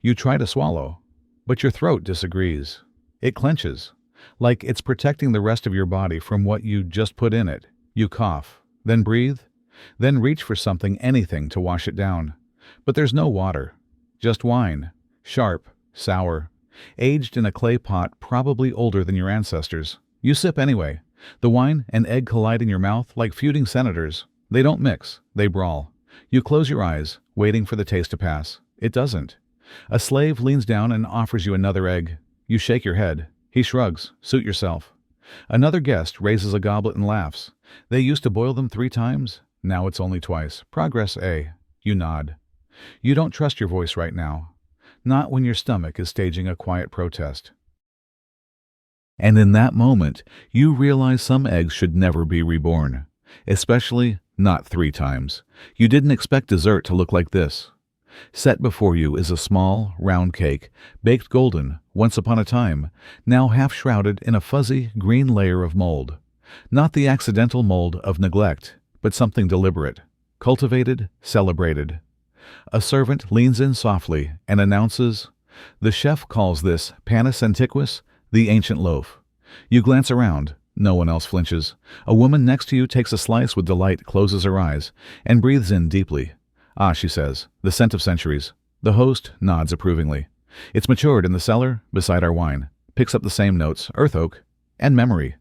S1: You try to swallow, but your throat disagrees. It clenches, like it's protecting the rest of your body from what you just put in it. You cough, then breathe, then reach for something, anything to wash it down. But there's no water, just wine, sharp, sour, aged in a clay pot probably older than your ancestors. You sip anyway. The wine and egg collide in your mouth like feuding senators. They don't mix, they brawl. You close your eyes, waiting for the taste to pass. It doesn't. A slave leans down and offers you another egg. You shake your head. He shrugs. Suit yourself. Another guest raises a goblet and laughs. They used to boil them 3 times. Now it's only twice. Progress, eh? You nod. You don't trust your voice right now. Not when your stomach is staging a quiet protest. And in that moment, you realize some eggs should never be reborn. Especially not 3 times. You didn't expect dessert to look like this. Set before you is a small, round cake, baked golden, once upon a time, now half shrouded in a fuzzy, green layer of mold. Not the accidental mold of neglect, but something deliberate, cultivated, celebrated. A servant leans in softly and announces, "The chef calls this panis antiquus, the ancient loaf." You glance around. No one else flinches. A woman next to you takes a slice with delight, closes her eyes, and breathes in deeply. "Ah," she says, "the scent of centuries." The host nods approvingly. "It's matured in the cellar, beside our wine." Picks up the same notes, earth oak, and memory.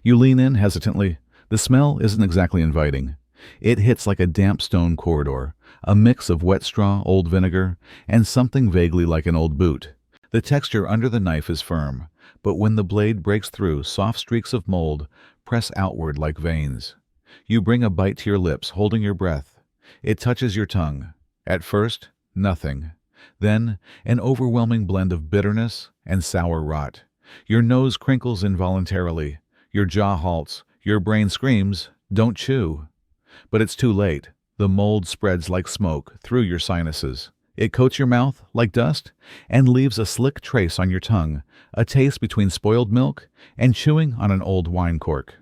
S1: You lean in hesitantly. The smell isn't exactly inviting. It hits like a damp stone corridor, a mix of wet straw, old vinegar, and something vaguely like an old boot. The texture under the knife is firm, but when the blade breaks through, soft streaks of mold press outward like veins. You bring a bite to your lips, holding your breath. It touches your tongue. At first, nothing. Then, an overwhelming blend of bitterness and sour rot. Your nose crinkles involuntarily. Your jaw halts. Your brain screams, "Don't chew." But it's too late. The mold spreads like smoke through your sinuses. It coats your mouth like dust and leaves a slick trace on your tongue, a taste between spoiled milk and chewing on an old wine cork.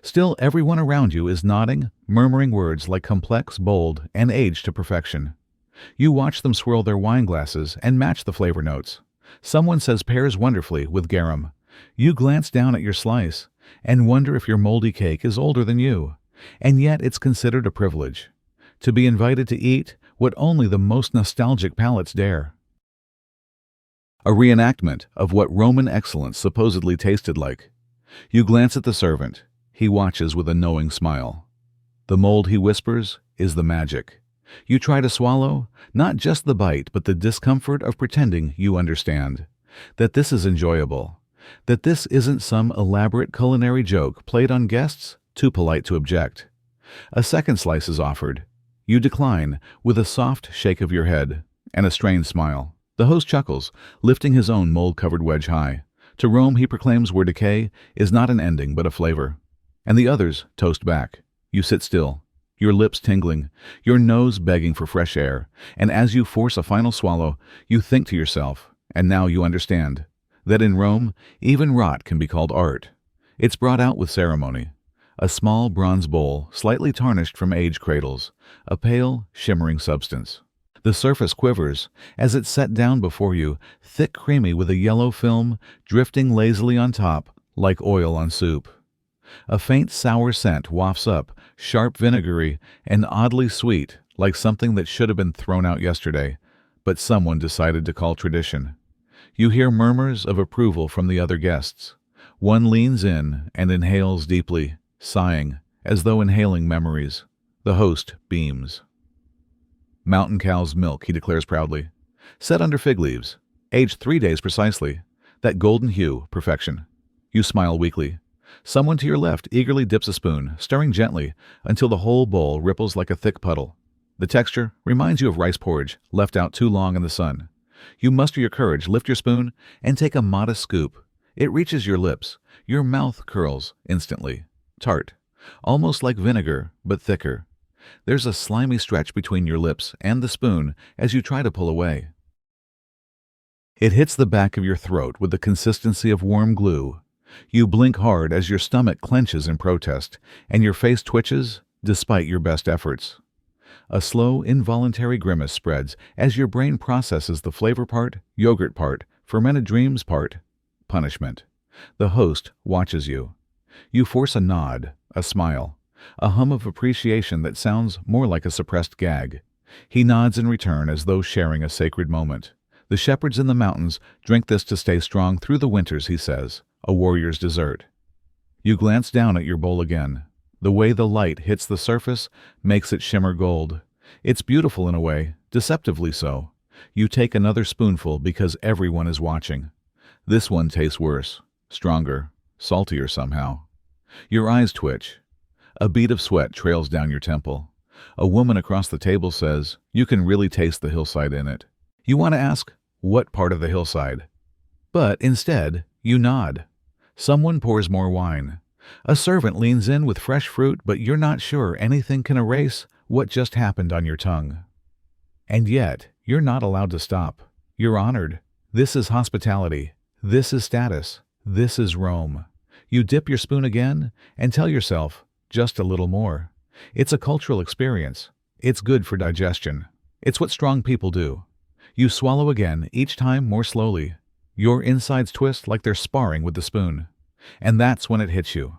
S1: Still, everyone around you is nodding, murmuring words like complex, bold, and aged to perfection. You watch them swirl their wine glasses and match the flavor notes. Someone says pairs wonderfully with garum. You glance down at your slice and wonder if your moldy cake is older than you. And yet it's considered a privilege to be invited to eat what only the most nostalgic palates dare. A reenactment of what Roman excellence supposedly tasted like. You glance at the servant. He watches with a knowing smile. The mold, he whispers, is the magic. You try to swallow, not just the bite, but the discomfort of pretending you understand. That this is enjoyable. That this isn't some elaborate culinary joke played on guests too polite to object. A second slice is offered. You decline, with a soft shake of your head and a strained smile. The host chuckles, lifting his own mold-covered wedge high. To Rome, he proclaims, where decay is not an ending but a flavor. And the others toast back. You sit still, your lips tingling, your nose begging for fresh air, and as you force a final swallow, you think to yourself, and now you understand, that in Rome, even rot can be called art. It's brought out with ceremony. A small bronze bowl, slightly tarnished from age cradles, a pale, shimmering substance. The surface quivers as it's set down before you, thick, creamy with a yellow film drifting lazily on top like oil on soup. A faint sour scent wafts up, sharp vinegary and oddly sweet, like something that should have been thrown out yesterday, but someone decided to call tradition. You hear murmurs of approval from the other guests. One leans in and inhales deeply, sighing, as though inhaling memories. The host beams. "Mountain cow's milk," he declares proudly. "Set under fig leaves. Aged 3 days precisely. That golden hue, perfection." You smile weakly. Someone to your left eagerly dips a spoon, stirring gently, until the whole bowl ripples like a thick puddle. The texture reminds you of rice porridge, left out too long in the sun. You muster your courage, lift your spoon, and take a modest scoop. It reaches your lips. Your mouth curls instantly. Tart. Almost like vinegar, but thicker. There's a slimy stretch between your lips and the spoon as you try to pull away. It hits the back of your throat with the consistency of warm glue. You blink hard as your stomach clenches in protest, and your face twitches despite your best efforts. A slow, involuntary grimace spreads as your brain processes the flavor part, yogurt part, fermented dreams part, punishment. The host watches you. You force a nod, a smile, a hum of appreciation that sounds more like a suppressed gag. He nods in return as though sharing a sacred moment. The shepherds in the mountains drink this to stay strong through the winters, he says, a warrior's dessert. You glance down at your bowl again. The way the light hits the surface makes it shimmer gold. It's beautiful in a way, deceptively so. You take another spoonful because everyone is watching. This one tastes worse, stronger, saltier somehow. Your eyes twitch. A bead of sweat trails down your temple. A woman across the table says, "You can really taste the hillside in it." You want to ask, what part of the hillside? But instead, you nod. Someone pours more wine. A servant leans in with fresh fruit, but you're not sure anything can erase what just happened on your tongue. And yet, you're not allowed to stop. You're honored. This is hospitality. This is status. This is Rome. You dip your spoon again and tell yourself, just a little more. It's a cultural experience. It's good for digestion. It's what strong people do. You swallow again, each time more slowly. Your insides twist like they're sparring with the spoon. And that's when it hits you.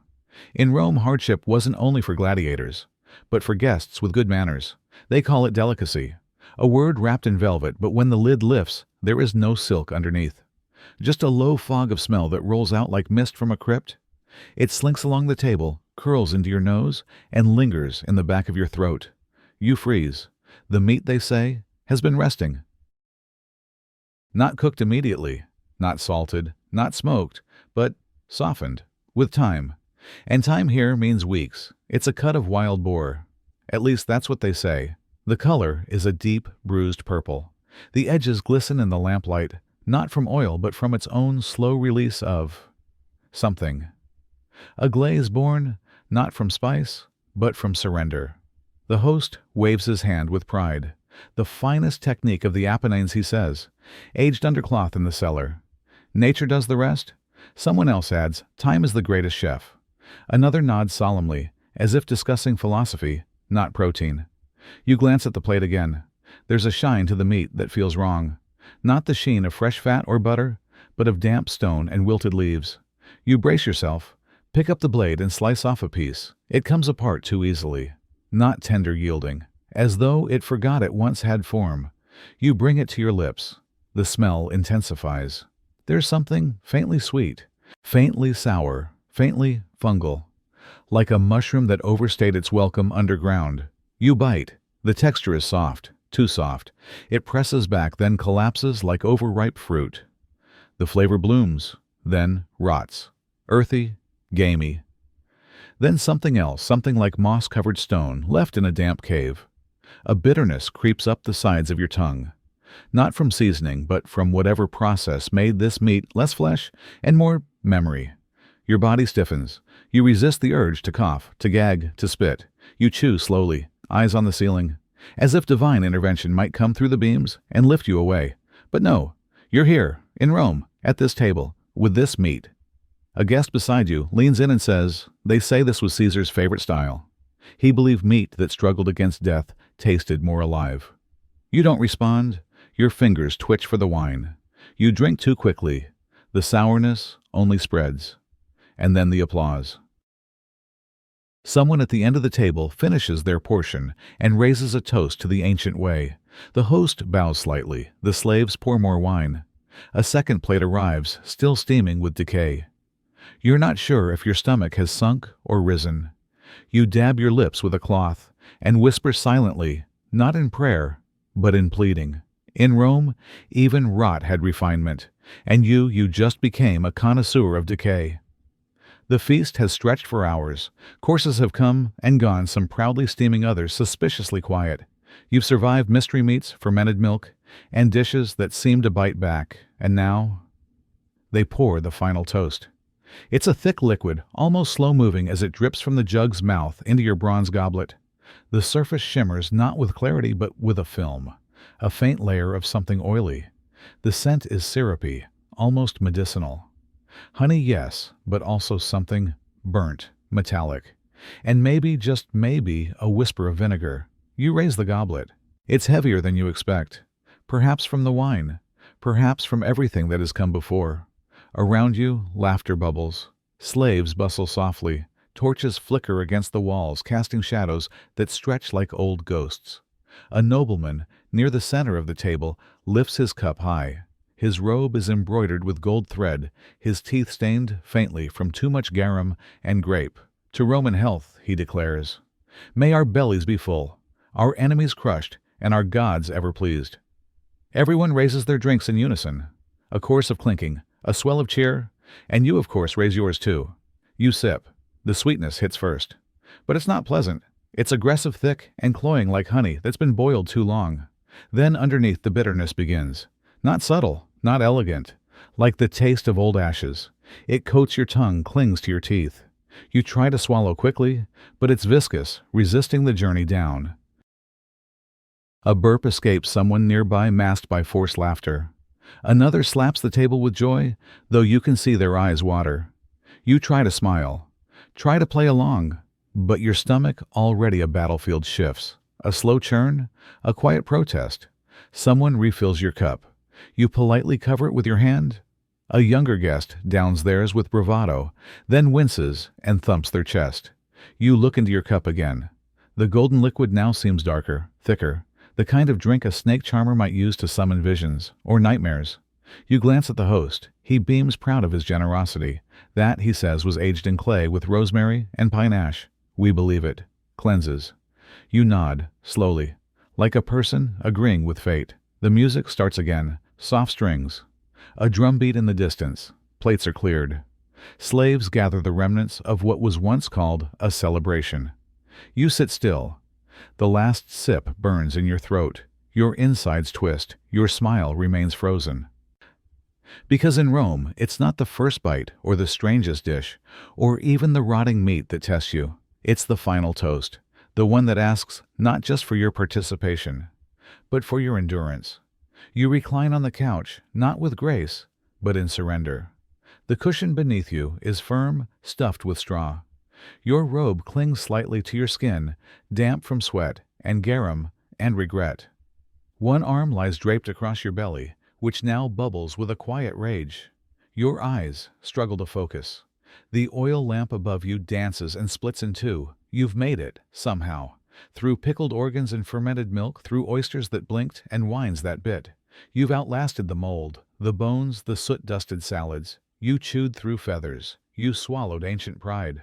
S1: In Rome, hardship wasn't only for gladiators, but for guests with good manners. They call it delicacy, a word wrapped in velvet, but when the lid lifts, there is no silk underneath. Just a low fog of smell that rolls out like mist from a crypt. It slinks along the table, curls into your nose, and lingers in the back of your throat. You freeze. The meat, they say, has been resting. Not cooked immediately, not salted, not smoked, but softened, with time. And time here means weeks. It's a cut of wild boar. At least that's what they say. The color is a deep, bruised purple. The edges glisten in the lamplight, not from oil but from its own slow release of something. A glaze born, not from spice, but from surrender. The host waves his hand with pride. The finest technique of the Apennines, he says, aged under cloth in the cellar. Nature does the rest. Someone else adds, time is the greatest chef. Another nods solemnly, as if discussing philosophy, not protein. You glance at the plate again. There's a shine to the meat that feels wrong. Not the sheen of fresh fat or butter, but of damp stone and wilted leaves. You brace yourself, pick up the blade and slice off a piece. It comes apart too easily, not tender yielding, as though it forgot it once had form. You bring it to your lips. The smell intensifies. There's something faintly sweet, faintly sour, faintly fungal, like a mushroom that overstayed its welcome underground. You bite. The texture is soft, too soft. It presses back, then collapses like overripe fruit. The flavor blooms, then rots. Earthy, gamey. Then something else, something like moss-covered stone, left in a damp cave. A bitterness creeps up the sides of your tongue. Not from seasoning, but from whatever process made this meat less flesh and more memory. Your body stiffens. You resist the urge to cough, to gag, to spit. You chew slowly, eyes on the ceiling, as if divine intervention might come through the beams and lift you away. But no, you're here, in Rome, at this table, with this meat. A guest beside you leans in and says, "They say this was Caesar's favorite style." He believed meat that struggled against death tasted more alive. You don't respond. Your fingers twitch for the wine. You drink too quickly. The sourness only spreads. And then the applause. Someone at the end of the table finishes their portion and raises a toast to the ancient way. The host bows slightly. The slaves pour more wine. A second plate arrives, still steaming with decay. You're not sure if your stomach has sunk or risen. You dab your lips with a cloth and whisper silently, not in prayer, but in pleading. In Rome, even rot had refinement, and you just became a connoisseur of decay. The feast has stretched for hours. Courses have come and gone, some proudly steaming, others suspiciously quiet. You've survived mystery meats, fermented milk, and dishes that seem to bite back. And now, They pour the final toast. It's a thick liquid, almost slow-moving as it drips from the jug's mouth into your bronze goblet. The surface shimmers not with clarity but with a film, a faint layer of something oily. The scent is syrupy, almost medicinal. Honey, yes, but also something burnt, metallic. And maybe, just maybe, a whisper of vinegar. You raise the goblet. It's heavier than you expect. Perhaps from the wine. Perhaps from everything that has come before. Around you, laughter bubbles. Slaves bustle softly. Torches flicker against the walls, casting shadows that stretch like old ghosts. A nobleman, near the center of the table, lifts his cup high. His robe is embroidered with gold thread, his teeth stained faintly from too much garum and grape. To Roman health, he declares. May our bellies be full, our enemies crushed, and our gods ever pleased. Everyone raises their drinks in unison. A chorus of clinking, a swell of cheer, and you, of course, raise yours too. You sip. The sweetness hits first. But it's not pleasant. It's aggressive, thick, and cloying like honey that's been boiled too long. Then underneath the bitterness begins. Not subtle, not elegant. Like the taste of old ashes. It coats your tongue, clings to your teeth. You try to swallow quickly, but it's viscous, resisting the journey down. A burp escapes someone nearby, masked by forced laughter. Another slaps the table with joy, though you can see their eyes water. You try to smile. Try to play along, but your stomach, already a battlefield, shifts. A slow churn, a quiet protest. Someone refills your cup. You politely cover it with your hand. A younger guest downs theirs with bravado, then winces and thumps their chest. You look into your cup again. The golden liquid now seems darker, thicker, the kind of drink a snake charmer might use to summon visions or nightmares. You glance at the host. He beams, proud of his generosity. That, he says, was aged in clay with rosemary and pine ash. We believe it. Cleanses. You nod, slowly, like a person agreeing with fate. The music starts again. Soft strings. A drumbeat in the distance. Plates are cleared. Slaves gather the remnants of what was once called a celebration. You sit still. The last sip burns in your throat. Your insides twist. Your smile remains frozen. Because in Rome, it's not the first bite or the strangest dish, or even the rotting meat that tests you. It's the final toast, the one that asks not just for your participation, but for your endurance. You recline on the couch, not with grace, but in surrender. The cushion beneath you is firm, stuffed with straw. Your robe clings slightly to your skin, damp from sweat and garum and regret. One arm lies draped across your belly, which now bubbles with a quiet rage. Your eyes struggle to focus. The oil lamp above you dances and splits in two. You've made it, somehow. Through pickled organs and fermented milk, through oysters that blinked and wines that bit. You've outlasted the mold, the bones, the soot-dusted salads. You chewed through feathers. You swallowed ancient pride.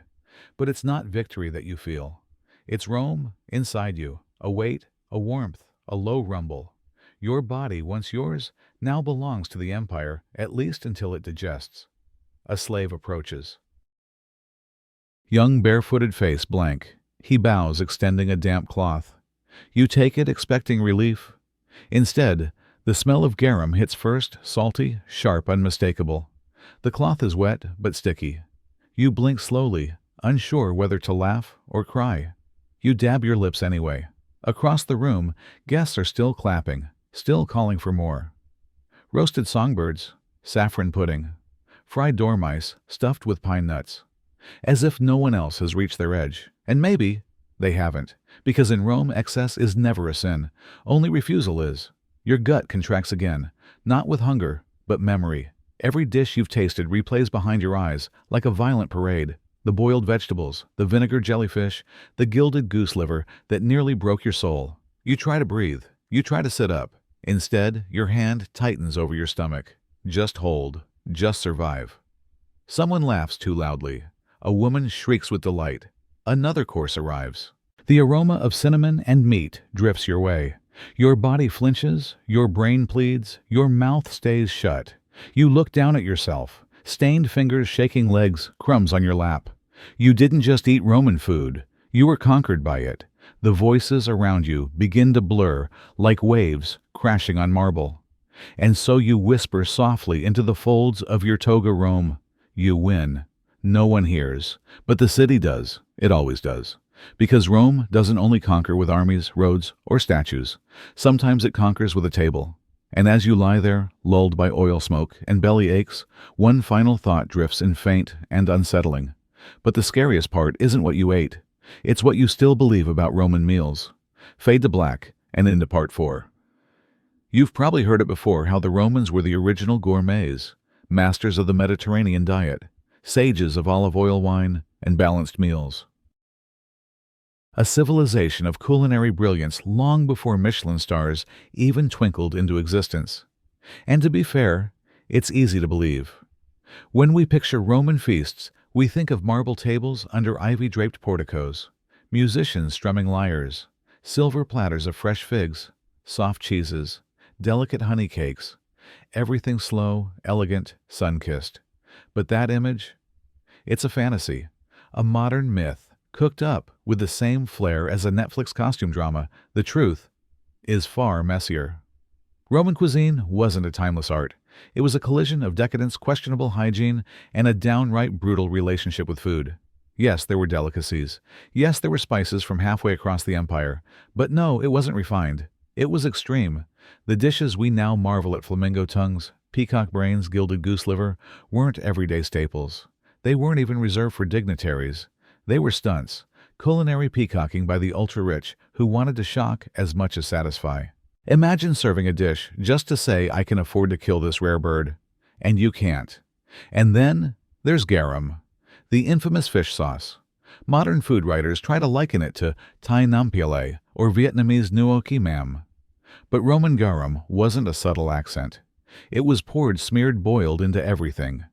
S1: But it's not victory that you feel. It's Rome inside you, a weight, a warmth, a low rumble. Your body, once yours, now belongs to the empire, at least until it digests. A slave approaches. Young barefooted face blank. He bows, extending a damp cloth. You take it, expecting relief. Instead, the smell of garum hits first, salty, sharp, unmistakable. The cloth is wet, but sticky. You blink slowly, unsure whether to laugh or cry. You dab your lips anyway. Across the room, guests are still clapping, still calling for more. Roasted songbirds, saffron pudding, fried dormice stuffed with pine nuts. As if no one else has reached their edge. And maybe they haven't, because in Rome excess is never a sin. Only refusal is. Your gut contracts again, not with hunger, but memory. Every dish you've tasted replays behind your eyes like a violent parade. The boiled vegetables, the vinegar jellyfish, the gilded goose liver that nearly broke your soul. You try to breathe. You try to sit up. Instead, your hand tightens over your stomach. Just hold. Just survive. Someone laughs too loudly. A woman shrieks with delight. Another course arrives. The aroma of cinnamon and meat drifts your way. Your body flinches, your brain pleads, your mouth stays shut. You look down at yourself, stained fingers, shaking legs, crumbs on your lap. You didn't just eat Roman food. You were conquered by it. The voices around you begin to blur like waves crashing on marble. And so you whisper softly into the folds of your toga Rome. You win. No one hears. But the city does. It always does. Because Rome doesn't only conquer with armies, roads, or statues. Sometimes it conquers with a table. And as you lie there, lulled by oil smoke and belly aches, one final thought drifts in faint and unsettling. But the scariest part isn't what you ate. It's what you still believe about Roman meals. Fade to black and into part 4. You've probably heard it before how the Romans were the original gourmets, masters of the Mediterranean diet, sages of olive oil wine and balanced meals. A civilization of culinary brilliance long before Michelin stars even twinkled into existence. And to be fair, it's easy to believe. When we picture Roman feasts, we think of marble tables under ivy-draped porticos, musicians strumming lyres, silver platters of fresh figs, soft cheeses, delicate honey cakes, everything slow, elegant, sun-kissed. But that image? It's a fantasy, a modern myth, cooked up with the same flair as a Netflix costume drama. The truth is far messier. Roman cuisine wasn't a timeless art. It was a collision of decadence, questionable hygiene, and a downright brutal relationship with food. Yes, there were delicacies. Yes, there were spices from halfway across the empire. But no, it wasn't refined. It was extreme. The dishes we now marvel at, flamingo tongues, peacock brains, gilded goose liver, weren't everyday staples. They weren't even reserved for dignitaries. They were stunts, culinary peacocking by the ultra-rich who wanted to shock as much as satisfy. Imagine serving a dish just to say, I can afford to kill this rare bird. And you can't. And then there's garum, the infamous fish sauce. Modern food writers try to liken it to Thai nam piale or Vietnamese nuoc ki mam. But Roman garum wasn't a subtle accent. It was poured, smeared, boiled into everything.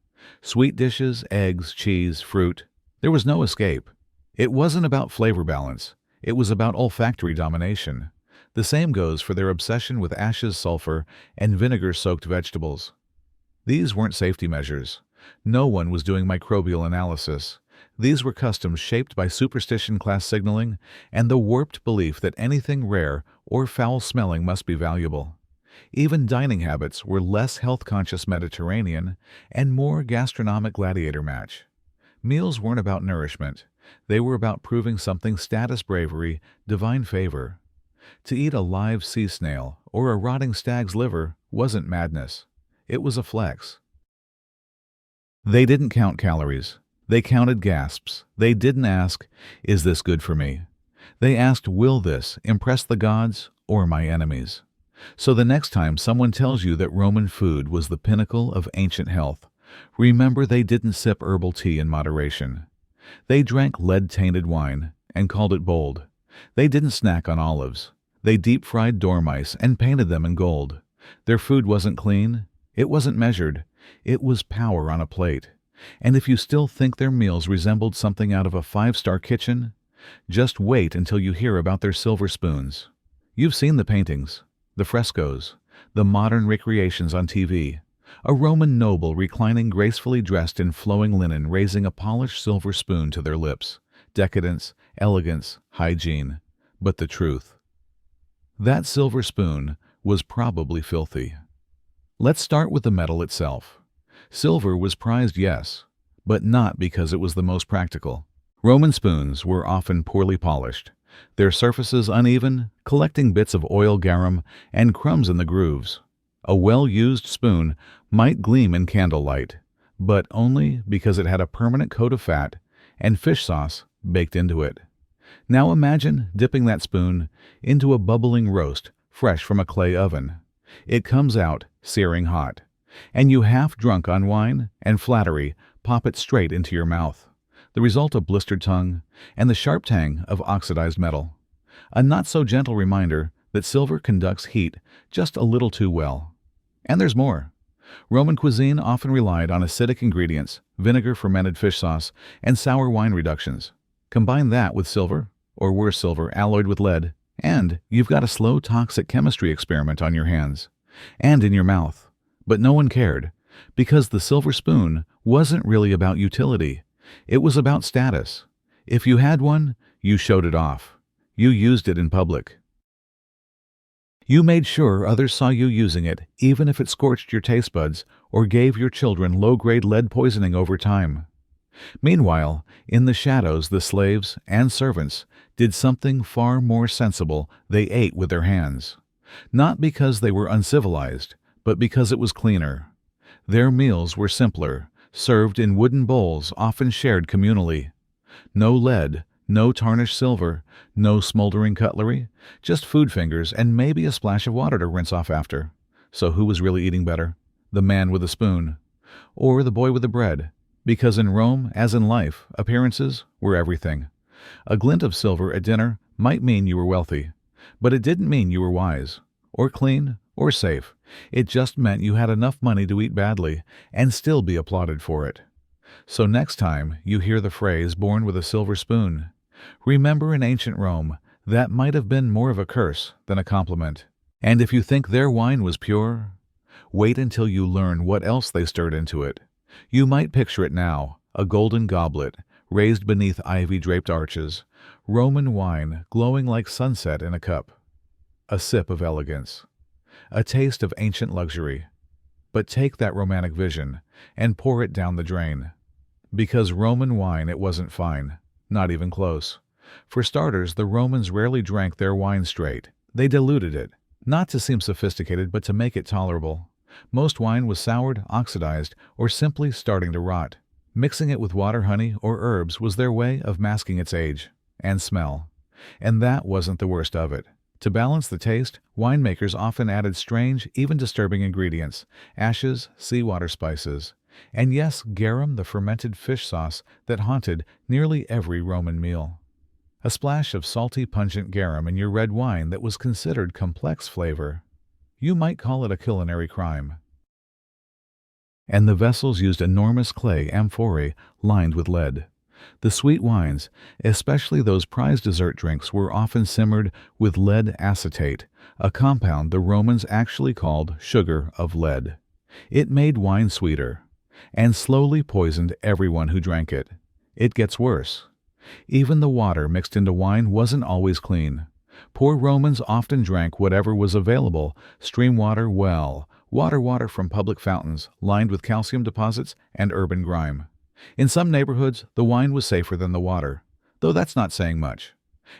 S1: Sweet dishes, eggs, cheese, fruit. There was no escape. It wasn't about flavor balance. It was about olfactory domination. The same goes for their obsession with ashes, sulfur, and vinegar-soaked vegetables. These weren't safety measures. No one was doing microbial analysis. These were customs shaped by superstition, class signaling, and the warped belief that anything rare or foul-smelling must be valuable. Even dining habits were less health-conscious Mediterranean and more gastronomic gladiator match. Meals weren't about nourishment. They were about proving something: status, bravery, divine favor. To eat a live sea snail or a rotting stag's liver wasn't madness. It was a flex. They didn't count calories. They counted gasps. They didn't ask, is this good for me? They asked, will this impress the gods or my enemies? So the next time someone tells you that Roman food was the pinnacle of ancient health, remember they didn't sip herbal tea in moderation. They drank lead-tainted wine and called it bold. They didn't snack on olives. They deep-fried dormice and painted them in gold. Their food wasn't clean. It wasn't measured. It was power on a plate. And if you still think their meals resembled something out of a five-star kitchen, just wait until you hear about their silver spoons. You've seen the paintings, the frescoes, the modern recreations on TV. A Roman noble reclining gracefully dressed in flowing linen, raising a polished silver spoon to their lips. Decadence, elegance, hygiene. But the truth. That silver spoon was probably filthy. Let's start with the metal itself. Silver was prized, yes, but not because it was the most practical. Roman spoons were often poorly polished, their surfaces uneven, collecting bits of oil, garum, and crumbs in the grooves. A well-used spoon might gleam in candlelight, but only because it had a permanent coat of fat and fish sauce baked into it. Now imagine dipping that spoon into a bubbling roast fresh from a clay oven. It comes out searing hot, and you, half drunk on wine and flattery, pop it straight into your mouth. The result, a blistered tongue and the sharp tang of oxidized metal. A not-so-gentle reminder that silver conducts heat just a little too well. And there's more. Roman cuisine often relied on acidic ingredients, vinegar, fermented fish sauce, and sour wine reductions. Combine that with silver, or worse, silver alloyed with lead, and you've got a slow, toxic chemistry experiment on your hands and in your mouth. But no one cared, because the silver spoon wasn't really about utility. It was about status. If you had one, you showed it off. You used it in public. You made sure others saw you using it, even if it scorched your taste buds or gave your children low-grade lead poisoning over time. Meanwhile, in the shadows, the slaves and servants did something far more sensible. They ate with their hands. Not because they were uncivilized, but because it was cleaner. Their meals were simpler, served in wooden bowls often shared communally. No lead, no tarnished silver, no smoldering cutlery, just food fingers and maybe a splash of water to rinse off after. So who was really eating better? The man with a spoon, or the boy with the bread? Because in Rome, as in life, appearances were everything. A glint of silver at dinner might mean you were wealthy, but it didn't mean you were wise, or clean, or safe. It just meant you had enough money to eat badly and still be applauded for it. So next time you hear the phrase "born with a silver spoon," remember in ancient Rome, that might have been more of a curse than a compliment. And if you think their wine was pure, wait until you learn what else they stirred into it. You might picture it now, a golden goblet, raised beneath ivy-draped arches, Roman wine glowing like sunset in a cup. A sip of elegance. A taste of ancient luxury. But take that romantic vision and pour it down the drain. Because Roman wine, it wasn't fine. Not even close. For starters, the Romans rarely drank their wine straight. They diluted it, not to seem sophisticated but to make it tolerable. Most wine was soured, oxidized, or simply starting to rot. Mixing it with water, honey, or herbs was their way of masking its age and smell. And that wasn't the worst of it. To balance the taste, winemakers often added strange, even disturbing ingredients: ashes, seawater spices, and yes, garum, the fermented fish sauce that haunted nearly every Roman meal. A splash of salty, pungent garum in your red wine that was considered complex flavor. You might call it a culinary crime. And the vessels used enormous clay amphorae lined with lead. The sweet wines, especially those prized dessert drinks, were often simmered with lead acetate, a compound the Romans actually called sugar of lead. It made wine sweeter, and slowly poisoned everyone who drank it. It gets worse. Even the water mixed into wine wasn't always clean. Poor Romans often drank whatever was available: stream water, water from public fountains lined with calcium deposits and urban grime. In some neighborhoods, the wine was safer than the water, though that's not saying much.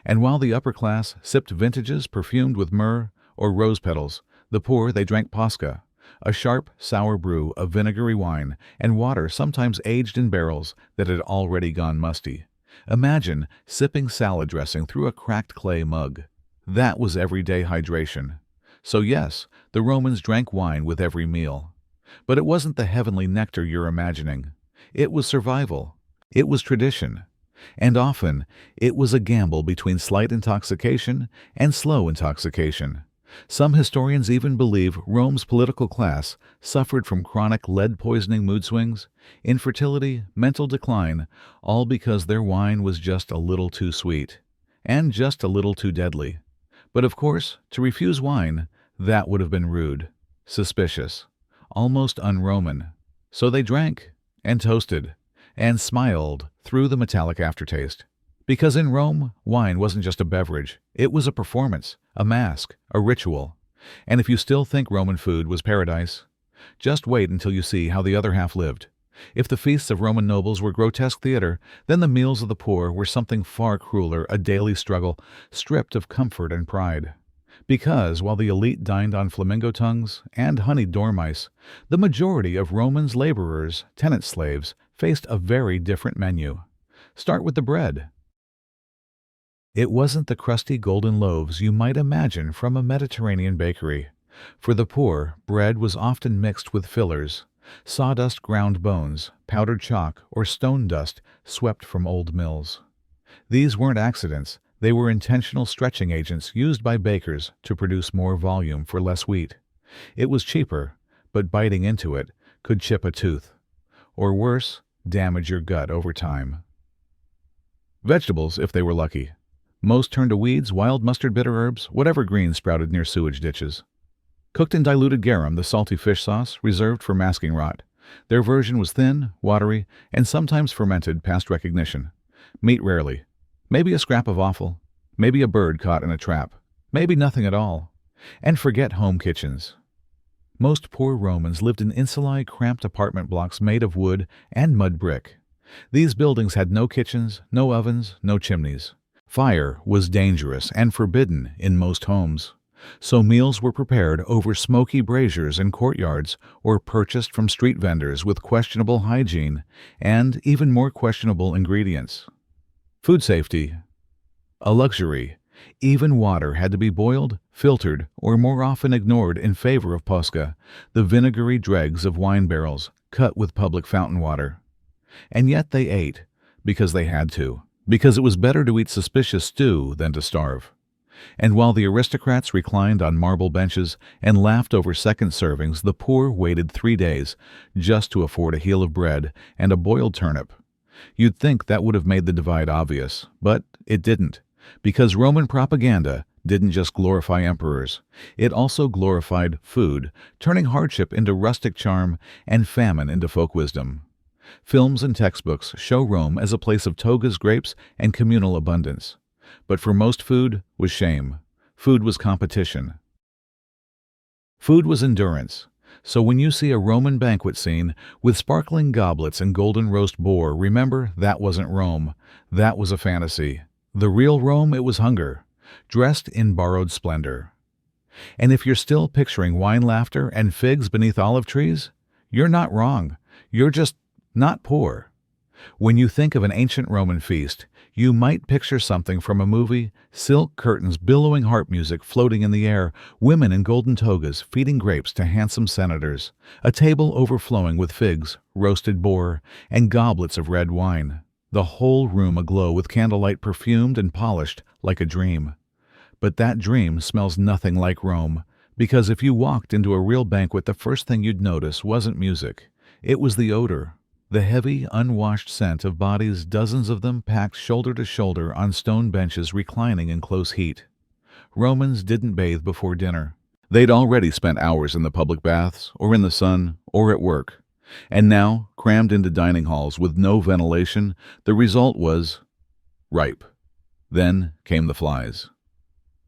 S1: And while the upper class sipped vintages perfumed with myrrh or rose petals, the poor, they drank posca, a sharp, sour brew of vinegary wine and water sometimes aged in barrels that had already gone musty. Imagine sipping salad dressing through a cracked clay mug. That was everyday hydration. So yes, the Romans drank wine with every meal. But it wasn't the heavenly nectar you're imagining. It was survival. It was tradition. And often, it was a gamble between slight intoxication and slow intoxication. Some historians even believe Rome's political class suffered from chronic lead-poisoning mood swings, infertility, mental decline, all because their wine was just a little too sweet, and just a little too deadly. But of course, to refuse wine, that would have been rude, suspicious, almost un-Roman. So they drank, and toasted, and smiled through the metallic aftertaste. Because in Rome, wine wasn't just a beverage, it was a performance, a mask, a ritual. And if you still think Roman food was paradise, just wait until you see how the other half lived. If the feasts of Roman nobles were grotesque theater, then the meals of the poor were something far crueler, a daily struggle, stripped of comfort and pride. Because while the elite dined on flamingo tongues and honeyed dormice, the majority of Romans' laborers, tenant slaves, faced a very different menu. Start with the bread. It wasn't the crusty golden loaves you might imagine from a Mediterranean bakery. For the poor, bread was often mixed with fillers: sawdust ground bones, powdered chalk, or stone dust swept from old mills. These weren't accidents. They were intentional stretching agents used by bakers to produce more volume for less wheat. It was cheaper, but biting into it could chip a tooth. Or worse, damage your gut over time. Vegetables, if they were lucky. Most turned to weeds, wild mustard, bitter herbs, whatever green sprouted near sewage ditches. Cooked in diluted garum, the salty fish sauce, reserved for masking rot. Their version was thin, watery, and sometimes fermented past recognition. Meat rarely. Maybe a scrap of offal. Maybe a bird caught in a trap. Maybe nothing at all. And forget home kitchens. Most poor Romans lived in insulae, cramped apartment blocks made of wood and mud brick. These buildings had no kitchens, no ovens, no chimneys. Fire was dangerous and forbidden in most homes, so meals were prepared over smoky braziers in courtyards or purchased from street vendors with questionable hygiene and even more questionable ingredients. Food safety, a luxury. Even water had to be boiled, filtered, or more often ignored in favor of posca, the vinegary dregs of wine barrels cut with public fountain water. And yet they ate, because they had to, because it was better to eat suspicious stew than to starve. And while the aristocrats reclined on marble benches and laughed over second servings, the poor waited 3 days just to afford a heel of bread and a boiled turnip. You'd think that would have made the divide obvious, but it didn't, because Roman propaganda didn't just glorify emperors. It also glorified food, turning hardship into rustic charm and famine into folk wisdom. Films and textbooks show Rome as a place of togas, grapes, and communal abundance. But for most, food was shame. Food was competition. Food was endurance. So when you see a Roman banquet scene with sparkling goblets and golden roast boar, remember that wasn't Rome. That was a fantasy. The real Rome, it was hunger, dressed in borrowed splendor. And if you're still picturing wine laughter and figs beneath olive trees, you're not wrong. You're just not poor. When you think of an ancient Roman feast, you might picture something from a movie: silk curtains, billowing harp music floating in the air, women in golden togas feeding grapes to handsome senators, a table overflowing with figs, roasted boar, and goblets of red wine. The whole room aglow with candlelight, perfumed and polished like a dream. But that dream smells nothing like Rome, because if you walked into a real banquet, the first thing you'd notice wasn't music. It was the odor. The heavy, unwashed scent of bodies, dozens of them packed shoulder to shoulder on stone benches reclining in close heat. Romans didn't bathe before dinner. They'd already spent hours in the public baths, or in the sun, or at work. And now, crammed into dining halls with no ventilation, the result was ripe. Then came the flies.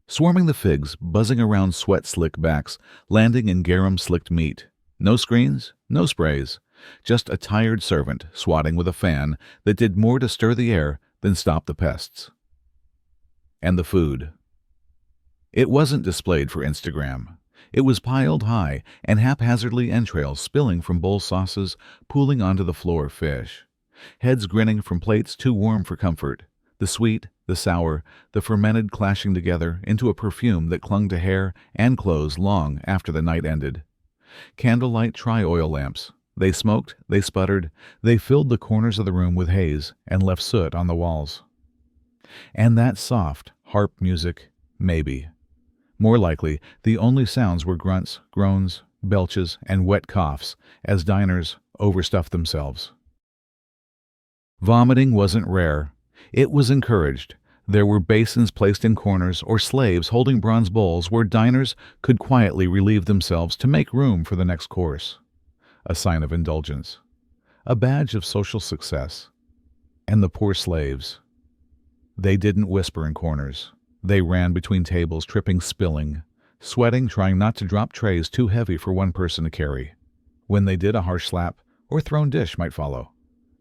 S1: Swarming the figs, buzzing around sweat-slick backs, landing in garum-slicked meat. No screens, no sprays. Just a tired servant swatting with a fan that did more to stir the air than stop the pests. And the food. It wasn't displayed for Instagram. It was piled high, and haphazardly entrails spilling from bowl sauces, pooling onto the floor fish. Heads grinning from plates too warm for comfort. The sweet, the sour, the fermented clashing together into a perfume that clung to hair and clothes long after the night ended. Candlelight tri-oil lamps. They smoked, they sputtered, they filled the corners of the room with haze and left soot on the walls. And that soft harp music, maybe. More likely, the only sounds were grunts, groans, belches, and wet coughs as diners overstuffed themselves. Vomiting wasn't rare. It was encouraged. There were basins placed in corners or slaves holding bronze bowls where diners could quietly relieve themselves to make room for the next course. A sign of indulgence. A badge of social success. And the poor slaves. They didn't whisper in corners. They ran between tables, tripping, spilling, sweating, trying not to drop trays too heavy for one person to carry. When they did, a harsh slap or thrown dish might follow.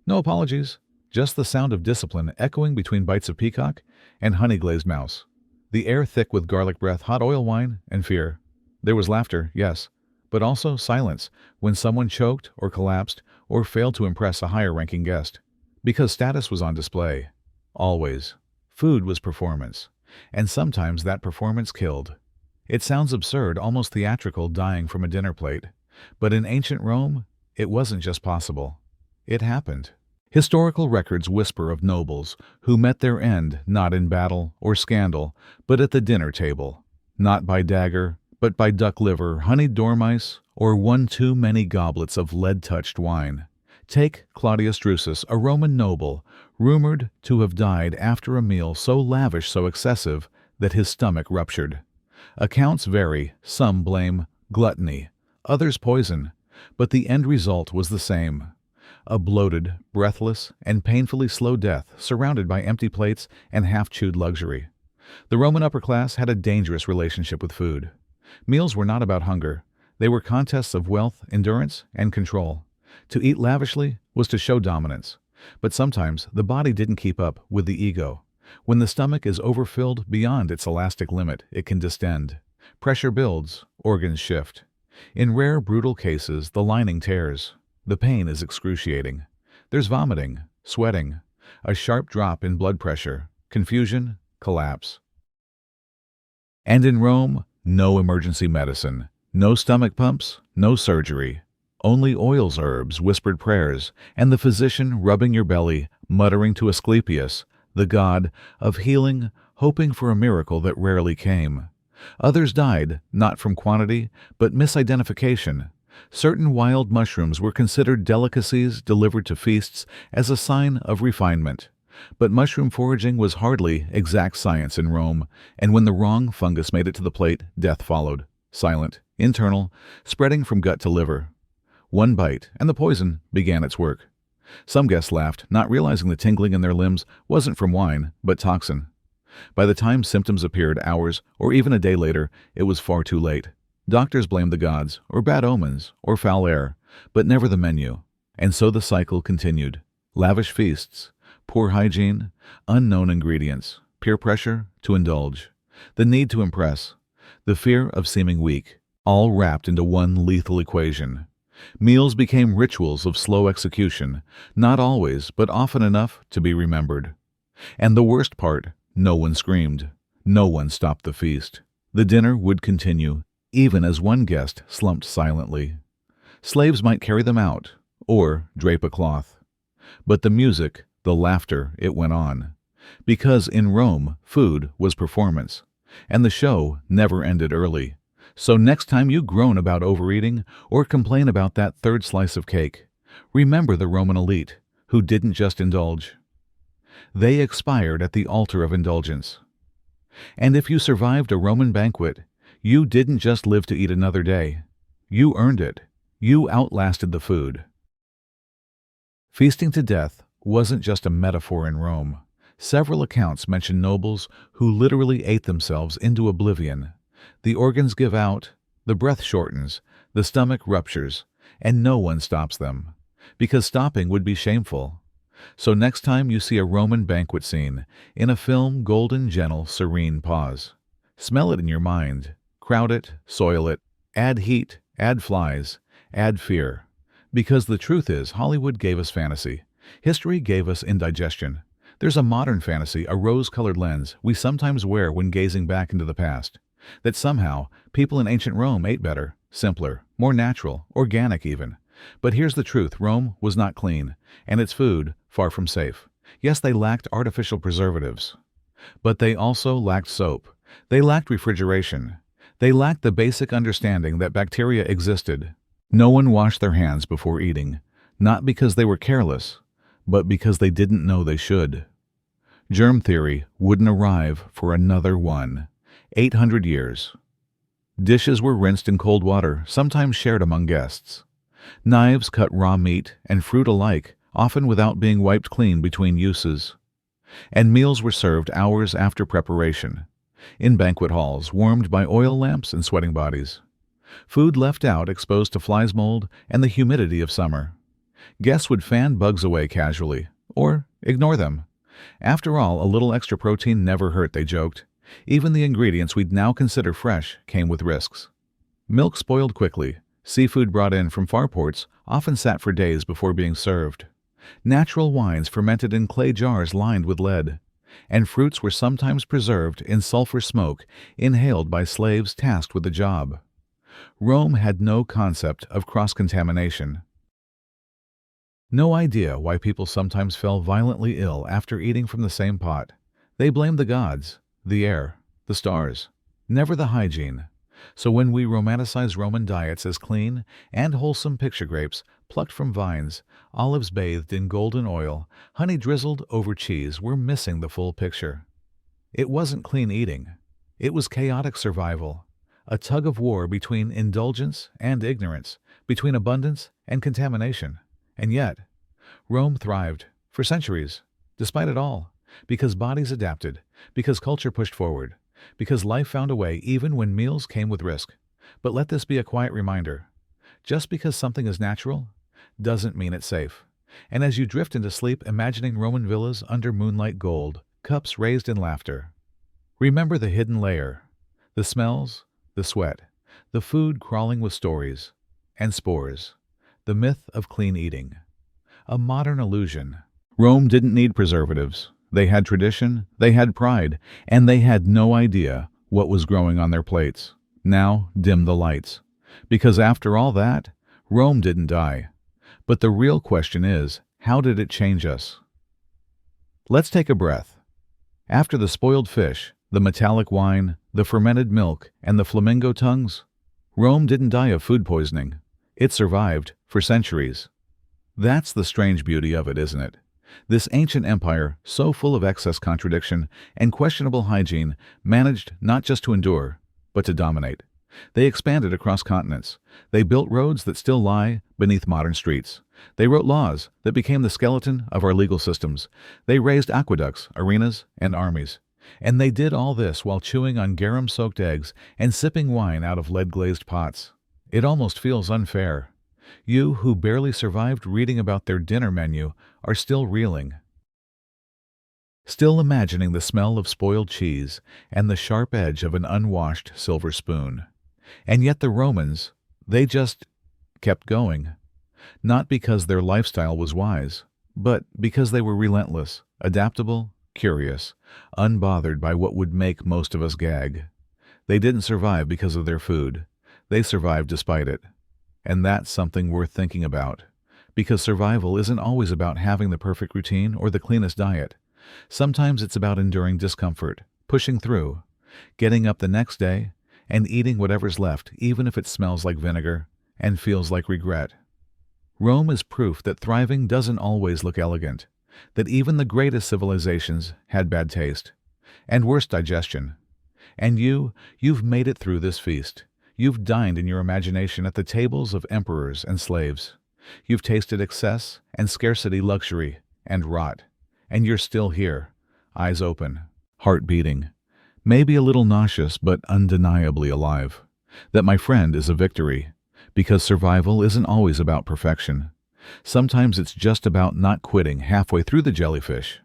S1: No apologies, just the sound of discipline echoing between bites of peacock and honey-glazed mouse. The air thick with garlic breath, hot oil wine, and fear. There was laughter, yes, but also silence when someone choked or collapsed or failed to impress a higher-ranking guest. Because status was on display. Always. Food was performance. And sometimes that performance killed. It sounds absurd, almost theatrical, dying from a dinner plate. But in ancient Rome, it wasn't just possible. It happened. Historical records whisper of nobles who met their end not in battle or scandal, but at the dinner table. Not by dagger, but by duck liver, honeyed dormice, or one too many goblets of lead-touched wine. Take Claudius Drusus, a Roman noble, rumored to have died after a meal so lavish, so excessive, that his stomach ruptured. Accounts vary. Some blame gluttony, others poison, but the end result was the same. A bloated, breathless, and painfully slow death surrounded by empty plates and half-chewed luxury. The Roman upper class had a dangerous relationship with food. Meals were not about hunger. They were contests of wealth, endurance, and control. To eat lavishly was to show dominance. But sometimes the body didn't keep up with the ego. When the stomach is overfilled beyond its elastic limit, it can distend. Pressure builds, organs shift. In rare, brutal cases, the lining tears. The pain is excruciating. There's vomiting, sweating, a sharp drop in blood pressure, confusion, collapse. And in Rome, no emergency medicine, no stomach pumps, no surgery. Only oils, herbs, whispered prayers, and the physician rubbing your belly, muttering to Asclepius, the god of healing, hoping for a miracle that rarely came. Others died, not from quantity, but misidentification. Certain wild mushrooms were considered delicacies delivered to feasts as a sign of refinement. But mushroom foraging was hardly exact science in Rome, and when the wrong fungus made it to the plate, death followed, silent, internal, spreading from gut to liver. One bite, and the poison began its work. Some guests laughed, not realizing the tingling in their limbs wasn't from wine, but toxin. By the time symptoms appeared hours or even a day later, it was far too late. Doctors blamed the gods, or bad omens, or foul air, but never the menu. And so the cycle continued. Lavish feasts, poor hygiene, unknown ingredients, peer pressure to indulge, the need to impress, the fear of seeming weak, all wrapped into one lethal equation. Meals became rituals of slow execution, not always, but often enough to be remembered. And the worst part, no one screamed. No one stopped the feast. The dinner would continue, even as one guest slumped silently. Slaves might carry them out, or drape a cloth. But the music, the laughter, it went on. Because in Rome, food was performance, and the show never ended early. So next time you groan about overeating or complain about that third slice of cake, remember the Roman elite, who didn't just indulge. They expired at the altar of indulgence. And if you survived a Roman banquet, you didn't just live to eat another day. You earned it. You outlasted the food. Feasting to death wasn't just a metaphor in Rome. Several accounts mention nobles who literally ate themselves into oblivion. The organs give out, the breath shortens, the stomach ruptures, and no one stops them, because stopping would be shameful. So next time you see a Roman banquet scene, in a film, golden, gentle, serene pause. Smell it in your mind, crowd it, soil it, add heat, add flies, add fear. Because the truth is, Hollywood gave us fantasy. History gave us indigestion. There's a modern fantasy, a rose-colored lens, we sometimes wear when gazing back into the past. That somehow, people in ancient Rome ate better, simpler, more natural, organic even. But here's the truth, Rome was not clean, and its food far from safe. Yes, they lacked artificial preservatives. But they also lacked soap. They lacked refrigeration. They lacked the basic understanding that bacteria existed. No one washed their hands before eating, not because they were careless, but because they didn't know they should. Germ theory wouldn't arrive for another 800 years. Dishes were rinsed in cold water, sometimes shared among guests. Knives cut raw meat and fruit alike, often without being wiped clean between uses. And meals were served hours after preparation, in banquet halls warmed by oil lamps and sweating bodies. Food left out exposed to flies, mold, and the humidity of summer. Guests would fan bugs away casually, or ignore them. After all, a little extra protein never hurt, they joked. Even the ingredients we'd now consider fresh came with risks. Milk spoiled quickly. Seafood brought in from far ports often sat for days before being served. Natural wines fermented in clay jars lined with lead. And fruits were sometimes preserved in sulfur smoke inhaled by slaves tasked with the job. Rome had no concept of cross-contamination. No idea why people sometimes fell violently ill after eating from the same pot. They blamed the gods, the air, the stars, never the hygiene. So when we romanticize Roman diets as clean and wholesome picture grapes plucked from vines, olives bathed in golden oil, honey drizzled over cheese, we're missing the full picture. It wasn't clean eating. It was chaotic survival, a tug of war between indulgence and ignorance, between abundance and contamination. And yet, Rome thrived for centuries, despite it all, because bodies adapted, because culture pushed forward, because life found a way even when meals came with risk. But let this be a quiet reminder. Just because something is natural doesn't mean it's safe. And as you drift into sleep imagining Roman villas under moonlight gold, cups raised in laughter, remember the hidden layer, the smells, the sweat, the food crawling with stories and spores, the myth of clean eating. A modern illusion. Rome didn't need preservatives. They had tradition, they had pride, and they had no idea what was growing on their plates. Now, dim the lights. Because after all that, Rome didn't die. But the real question is, how did it change us? Let's take a breath. After the spoiled fish, the metallic wine, the fermented milk, and the flamingo tongues, Rome didn't die of food poisoning. It survived for centuries. That's the strange beauty of it, isn't it? This ancient empire, so full of excess contradiction and questionable hygiene, managed not just to endure, but to dominate. They expanded across continents. They built roads that still lie beneath modern streets. They wrote laws that became the skeleton of our legal systems. They raised aqueducts, arenas, and armies. And they did all this while chewing on garum-soaked eggs and sipping wine out of lead-glazed pots. It almost feels unfair. You, who barely survived reading about their dinner menu, are still reeling. Still imagining the smell of spoiled cheese and the sharp edge of an unwashed silver spoon. And yet the Romans, they just kept going. Not because their lifestyle was wise, but because they were relentless, adaptable, curious, unbothered by what would make most of us gag. They didn't survive because of their food. They survived despite it. And that's something worth thinking about. Because survival isn't always about having the perfect routine or the cleanest diet. Sometimes it's about enduring discomfort, pushing through, getting up the next day, and eating whatever's left, even if it smells like vinegar and feels like regret. Rome is proof that thriving doesn't always look elegant, that even the greatest civilizations had bad taste, and worse digestion. And you've made it through this feast. You've dined in your imagination at the tables of emperors and slaves. You've tasted excess and scarcity, luxury and rot. And you're still here, eyes open, heart beating, maybe a little nauseous but undeniably alive. That, my friend, is a victory, because survival isn't always about perfection. Sometimes it's just about not quitting halfway through the jellyfish.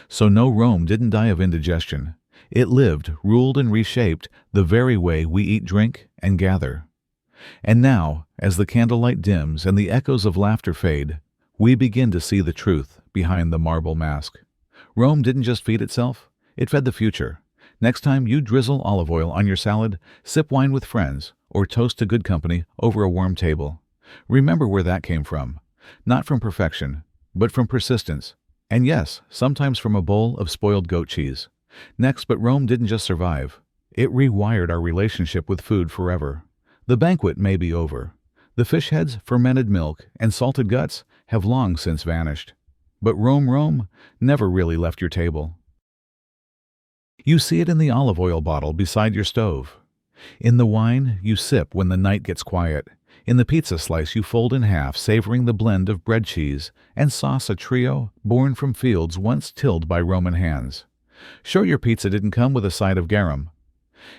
S1: So no, Rome didn't die of indigestion. It lived, ruled, and reshaped the very way we eat, drink, and gather. And now, as the candlelight dims and the echoes of laughter fade, we begin to see the truth behind the marble mask. Rome didn't just feed itself, it fed the future. Next time you drizzle olive oil on your salad, sip wine with friends, or toast to good company over a warm table, remember where that came from. Not from perfection, but from persistence. And yes, sometimes from a bowl of spoiled goat cheese. Next, but Rome didn't just survive. It rewired our relationship with food forever. The banquet may be over. The fish heads, fermented milk, and salted guts have long since vanished. But Rome never really left your table. You see it in the olive oil bottle beside your stove. In the wine you sip when the night gets quiet. In the pizza slice you fold in half, savoring the blend of bread, cheese, and sauce, a trio born from fields once tilled by Roman hands. Sure, your pizza didn't come with a side of garum,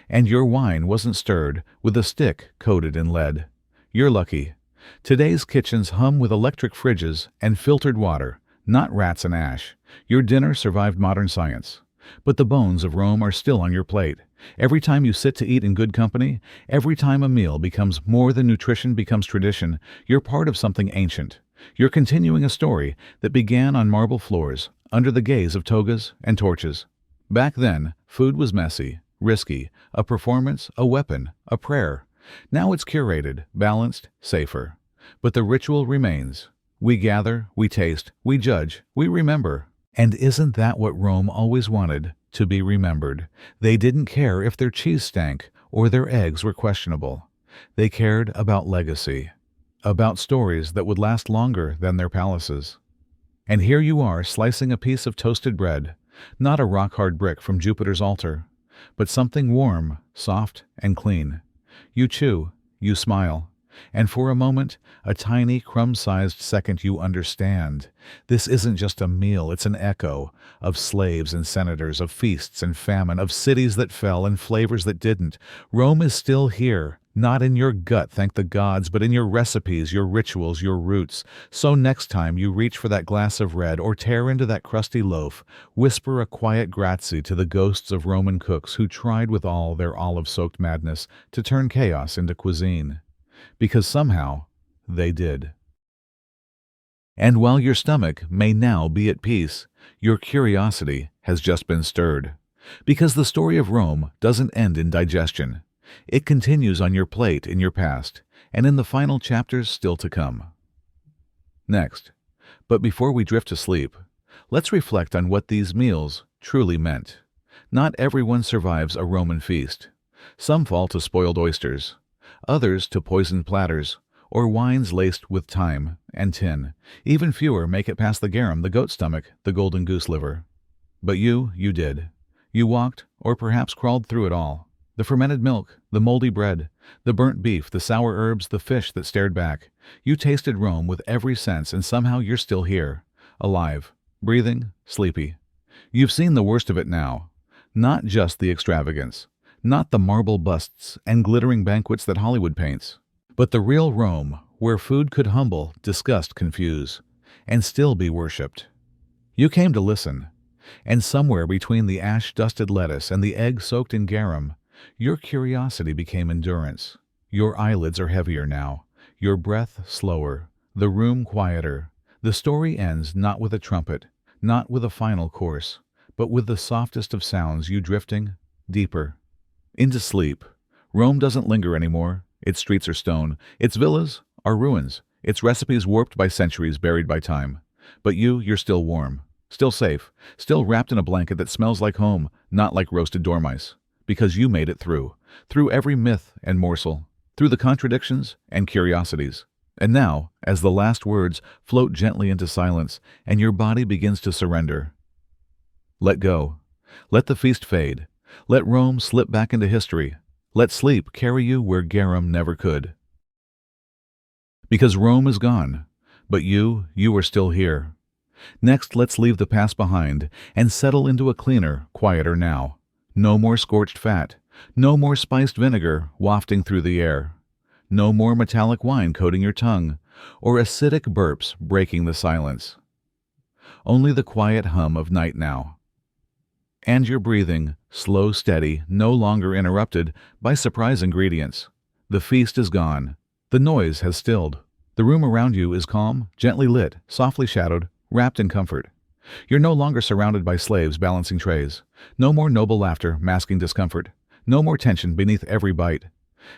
S1: and your wine wasn't stirred with a stick coated in lead. You're lucky. Today's kitchens hum with electric fridges and filtered water, not rats and ash. Your dinner survived modern science. But the bones of Rome are still on your plate. Every time you sit to eat in good company, every time a meal becomes more than nutrition becomes tradition, you're part of something ancient. You're continuing a story that began on marble floors, under the gaze of togas and torches. Back then, food was messy, risky, a performance, a weapon, a prayer. Now it's curated, balanced, safer. But the ritual remains. We gather, we taste, we judge, we remember. And isn't that what Rome always wanted? To be remembered. They didn't care if their cheese stank or their eggs were questionable. They cared about legacy, about stories that would last longer than their palaces. And here you are, slicing a piece of toasted bread, not a rock-hard brick from Jupiter's altar, but something warm, soft, and clean. You chew, you smile, And for a moment, a tiny crumb-sized second, you understand. This isn't just a meal, it's an echo of slaves and senators, of feasts and famine, of cities that fell and flavors that didn't. Rome is still here, not in your gut, thank the gods, but in your recipes, your rituals, your roots. So next time you reach for that glass of red or tear into that crusty loaf, whisper a quiet grazie to the ghosts of Roman cooks who tried with all their olive-soaked madness to turn chaos into cuisine. Because somehow they did. And while your stomach may now be at peace, your curiosity has just been stirred. Because the story of Rome doesn't end in digestion. It continues on your plate in your past, and in the final chapters still to come. Next, but before we drift to sleep, let's reflect on what these meals truly meant. Not everyone survives a Roman feast. Some fall to spoiled oysters, others to poisoned platters, or wines laced with thyme and tin. Even fewer make it past the garum, the goat stomach, the golden goose liver. But you did. You walked, or perhaps crawled through it all. The fermented milk, the moldy bread, the burnt beef, the sour herbs, the fish that stared back. You tasted Rome with every sense, and somehow you're still here, alive, breathing, sleepy. You've seen the worst of it now. Not just the extravagance, not the marble busts and glittering banquets that Hollywood paints, but the real Rome, where food could humble, disgust confuse, and still be worshipped. You came to listen, and somewhere between the ash-dusted lettuce and the egg soaked in garum, your curiosity became endurance. Your eyelids are heavier now, your breath slower, the room quieter. The story ends not with a trumpet, not with a final course, but with the softest of sounds, you drifting deeper into sleep. Rome doesn't linger anymore. Its streets are stone. Its villas are ruins. Its recipes warped by centuries, buried by time. But you're still warm, still safe, still wrapped in a blanket that smells like home, not like roasted dormice. Because you made it through every myth and morsel, through the contradictions and curiosities. And now, as the last words float gently into silence and your body begins to surrender, let go. Let the feast fade. Let Rome slip back into history. Let sleep carry you where garum never could. Because Rome is gone, but you are still here. Next, let's leave the past behind and settle into a cleaner, quieter now. No more scorched fat, no more spiced vinegar wafting through the air, no more metallic wine coating your tongue, or acidic burps breaking the silence. Only the quiet hum of night now. And your breathing, slow, steady, no longer interrupted by surprise ingredients. The feast is gone. The noise has stilled. The room around you is calm, gently lit, softly shadowed, wrapped in comfort. You're no longer surrounded by slaves balancing trays. No more noble laughter masking discomfort. No more tension beneath every bite.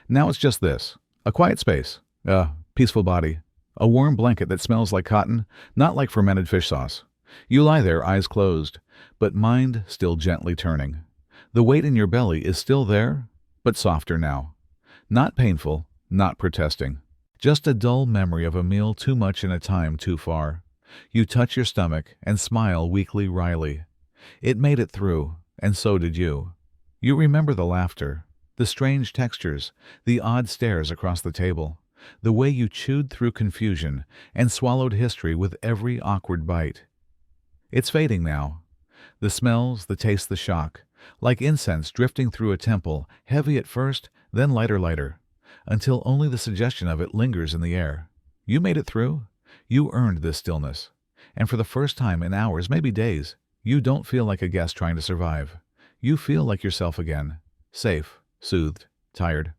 S1: Now it's just this. A quiet space. A peaceful body. A warm blanket that smells like cotton, not like fermented fish sauce. You lie there, eyes closed, but mind still gently turning. The weight in your belly is still there, but softer now. Not painful, not protesting. Just a dull memory of a meal too much in a time too far. You touch your stomach and smile weakly, wryly. It made it through, and so did you. You remember the laughter, the strange textures, the odd stares across the table, the way you chewed through confusion and swallowed history with every awkward bite. It's fading now. The smells, the taste, the shock, like incense drifting through a temple, heavy at first, then lighter, until only the suggestion of it lingers in the air. You made it through. You earned this stillness, and for the first time in hours, maybe days, you don't feel like a guest trying to survive. You feel like yourself again, safe, soothed, tired.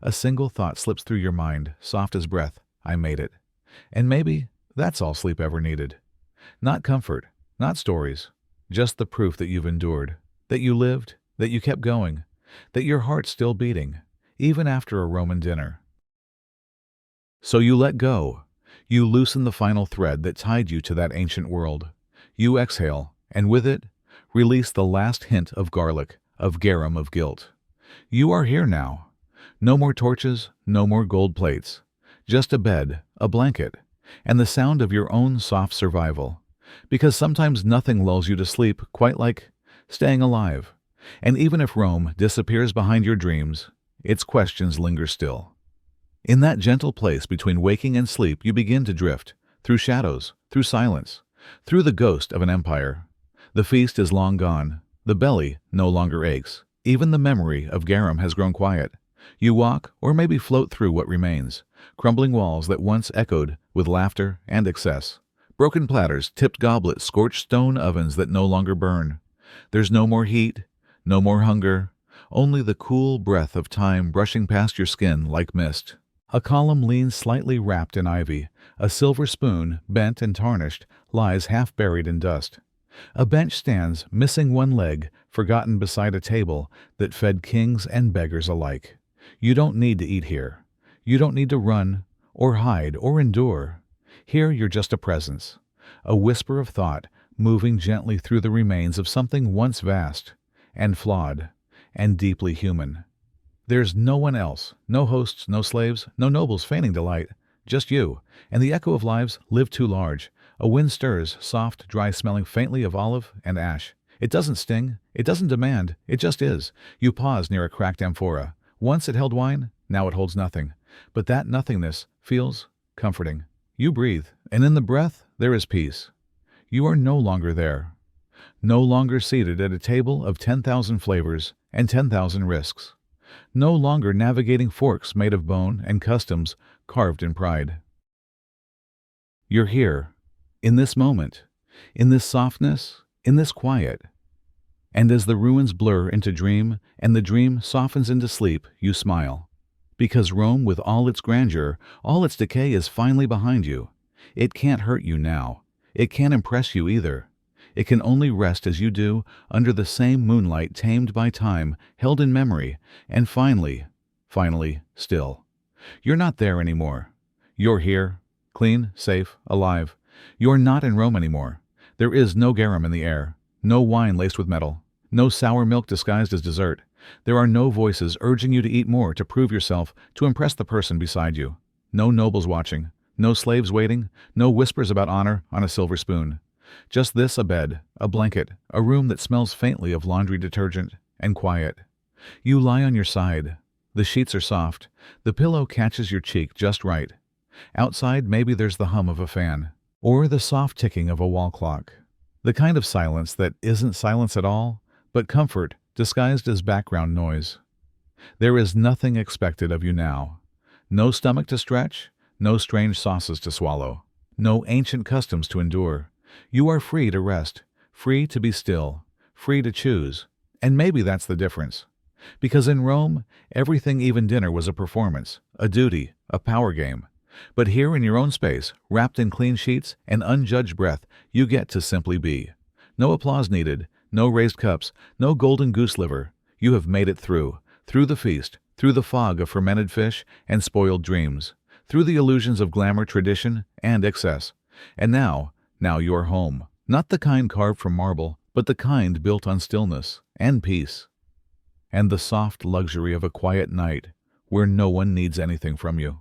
S1: A single thought slips through your mind, soft as breath, I made it. And maybe that's all sleep ever needed. Not comfort, not stories, just the proof that you've endured, that you lived, that you kept going, that your heart's still beating, even after a Roman dinner. So you let go. You loosen the final thread that tied you to that ancient world. You exhale, and with it, release the last hint of garlic, of garum, of guilt. You are here now. No more torches, no more gold plates. Just a bed, a blanket, and the sound of your own soft survival. Because sometimes nothing lulls you to sleep quite like staying alive. And even if Rome disappears behind your dreams, its questions linger still. In that gentle place between waking and sleep you begin to drift, through shadows, through silence, through the ghost of an empire. The feast is long gone. The belly no longer aches. Even the memory of garum has grown quiet. You walk, or maybe float through what remains, crumbling walls that once echoed with laughter and excess. Broken platters, tipped goblets, scorched stone ovens that no longer burn. There's no more heat, no more hunger, only the cool breath of time brushing past your skin like mist. A column leans slightly wrapped in ivy. A silver spoon, bent and tarnished, lies half buried in dust. A bench stands, missing one leg, forgotten beside a table that fed kings and beggars alike. You don't need to eat here. You don't need to run, or hide, or endure. Here you're just a presence, a whisper of thought moving gently through the remains of something once vast, and flawed, and deeply human. There's no one else, no hosts, no slaves, no nobles feigning delight, just you, and the echo of lives lived too large. A wind stirs, soft, dry, smelling faintly of olive and ash. It doesn't sting, it doesn't demand, it just is. You pause near a cracked amphora. Once it held wine, now it holds nothing. But that nothingness feels comforting. You breathe, and in the breath there is peace. You are no longer there. No longer seated at a table of 10,000 flavors and 10,000 risks. No longer navigating forks made of bone and customs carved in pride. You're here, in this moment, in this softness, in this quiet. And as the ruins blur into dream and the dream softens into sleep, you smile. Because Rome, with all its grandeur, all its decay, is finally behind you. It can't hurt you now. It can't impress you either. It can only rest as you do, under the same moonlight tamed by time, held in memory, and finally, still. You're not there anymore. You're here, clean, safe, alive. You're not in Rome anymore. There is no garum in the air, no wine laced with metal, no sour milk disguised as dessert. There are no voices urging you to eat more, to prove yourself, to impress the person beside you. No nobles watching, no slaves waiting, no whispers about honor on a silver spoon. Just this: a bed, a blanket, a room that smells faintly of laundry detergent, and quiet. You lie on your side. The sheets are soft. The pillow catches your cheek just right. Outside, maybe there's the hum of a fan, or the soft ticking of a wall clock. The kind of silence that isn't silence at all, but comfort disguised as background noise. There is nothing expected of you now. No stomach to stretch, no strange sauces to swallow, no ancient customs to endure. You are free to rest, free to be still, free to choose. And maybe that's the difference. Because in Rome, everything, even dinner, was a performance, a duty, a power game. But here, in your own space, wrapped in clean sheets and unjudged breath, you get to simply be. No applause needed, no raised cups, no golden goose liver. You have made it through the feast, through the fog of fermented fish and spoiled dreams, through the illusions of glamour, tradition, and excess. And now you're home. Not the kind carved from marble, but the kind built on stillness and peace, and the soft luxury of a quiet night where no one needs anything from you.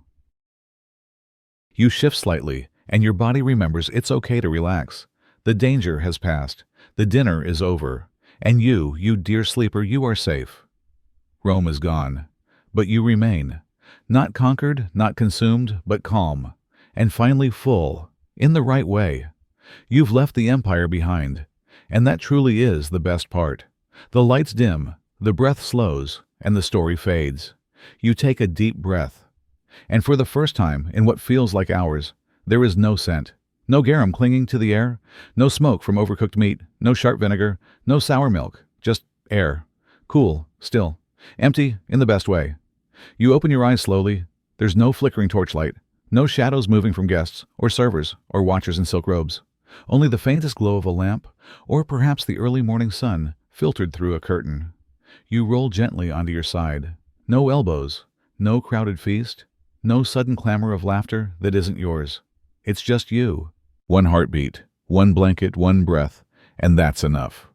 S1: You shift slightly, and your body remembers it's okay to relax. The danger has passed. The dinner is over. And you dear sleeper, you are safe. Rome is gone, but you remain. Not conquered, not consumed, but calm, and finally full, in the right way. You've left the empire behind, and that truly is the best part. The lights dim, the breath slows, and the story fades. You take a deep breath, and for the first time in what feels like hours, there is no scent, no garum clinging to the air, no smoke from overcooked meat, no sharp vinegar, no sour milk, just air, cool, still, empty in the best way. You open your eyes slowly. There's no flickering torchlight, no shadows moving from guests, or servers, or watchers in silk robes. Only the faintest glow of a lamp, or perhaps the early morning sun, filtered through a curtain. You roll gently onto your side. No elbows, no crowded feast, no sudden clamor of laughter that isn't yours. It's just you. One heartbeat, one blanket, one breath, and that's enough.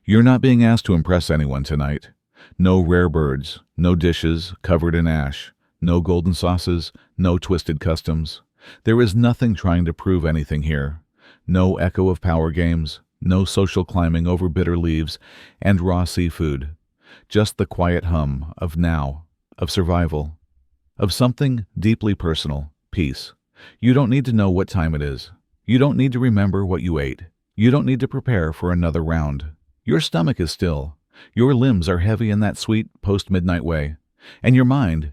S1: You're not being asked to impress anyone tonight. No rare birds, no dishes covered in ash, no golden sauces, no twisted customs. There is nothing trying to prove anything here. No echo of power games, no social climbing over bitter leaves and raw seafood. Just the quiet hum of now, of survival. of something deeply personal, peace. You don't need to know what time it is. You don't need to remember what you ate. You don't need to prepare for another round. Your stomach is still. Your limbs are heavy in that sweet post-midnight way. And your mind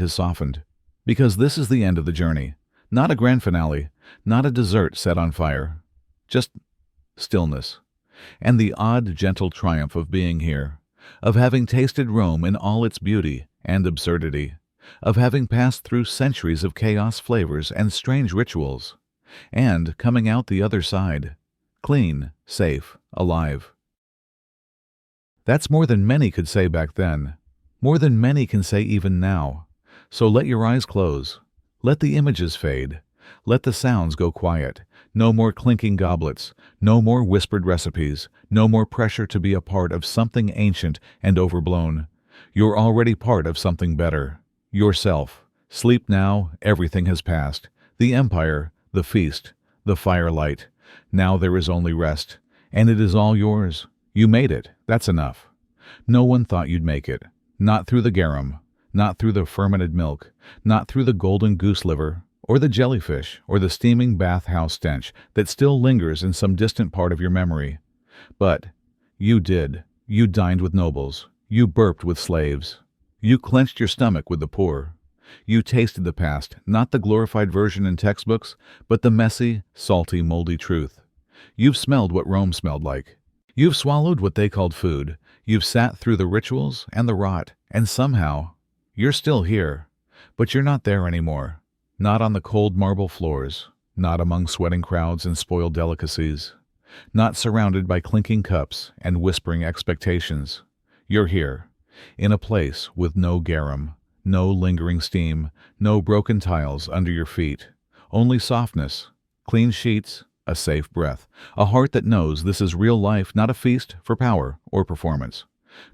S1: has softened. Because this is the end of the journey. Not a grand finale, not a dessert set on fire. Just stillness. And the odd, gentle triumph of being here. Of having tasted Rome in all its beauty and absurdity. Of having passed through centuries of chaos flavors and strange rituals. And coming out the other side. Clean, safe, alive. That's more than many could say back then. More than many can say even now. So let your eyes close. Let the images fade. Let the sounds go quiet. No more clinking goblets. No more whispered recipes. No more pressure to be a part of something ancient and overblown. You're already part of something better. Yourself. Sleep now, everything has passed. The empire, the feast, the firelight. Now there is only rest. And it is all yours. You made it. That's enough. No one thought you'd make it. Not through the garum. Not through the fermented milk. Not through the golden goose liver, or the jellyfish, or the steaming bathhouse stench that still lingers in some distant part of your memory. But you did. You dined with nobles. You burped with slaves. You clenched your stomach with the poor. You tasted the past, not the glorified version in textbooks, but the messy, salty, moldy truth. You've smelled what Rome smelled like. You've swallowed what they called food. You've sat through the rituals and the rot, and somehow, you're still here. But you're not there anymore. Not on the cold marble floors. Not among sweating crowds and spoiled delicacies. Not surrounded by clinking cups and whispering expectations. You're here, in a place with no garum, no lingering steam, no broken tiles under your feet. Only softness, clean sheets, a safe breath, a heart that knows this is real life, not a feast for power or performance.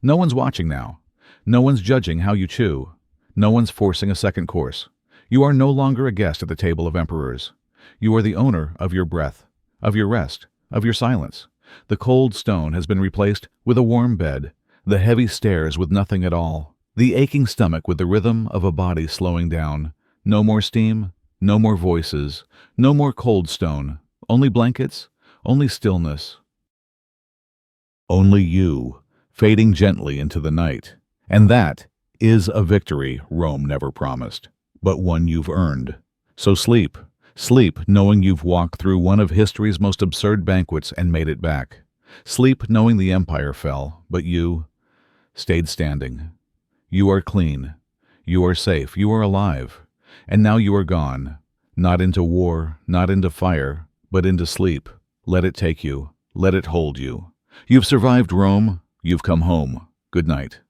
S1: No one's watching now. No one's judging how you chew. No one's forcing a second course. You are no longer a guest at the table of emperors. You are the owner of your breath, of your rest, of your silence. The cold stone has been replaced with a warm bed, the heavy stairs with nothing at all, the aching stomach with the rhythm of a body slowing down. No more steam, no more voices, no more cold stone, only blankets, only stillness. Only you, fading gently into the night. And that is a victory Rome never promised, but one you've earned. So sleep, sleep knowing you've walked through one of history's most absurd banquets and made it back. Sleep knowing the empire fell, but you stayed standing. You are clean. You are safe. You are alive. And now you are gone. Not into war, not into fire, but into sleep. Let it take you. Let it hold you. You've survived Rome. You've come home. Good night.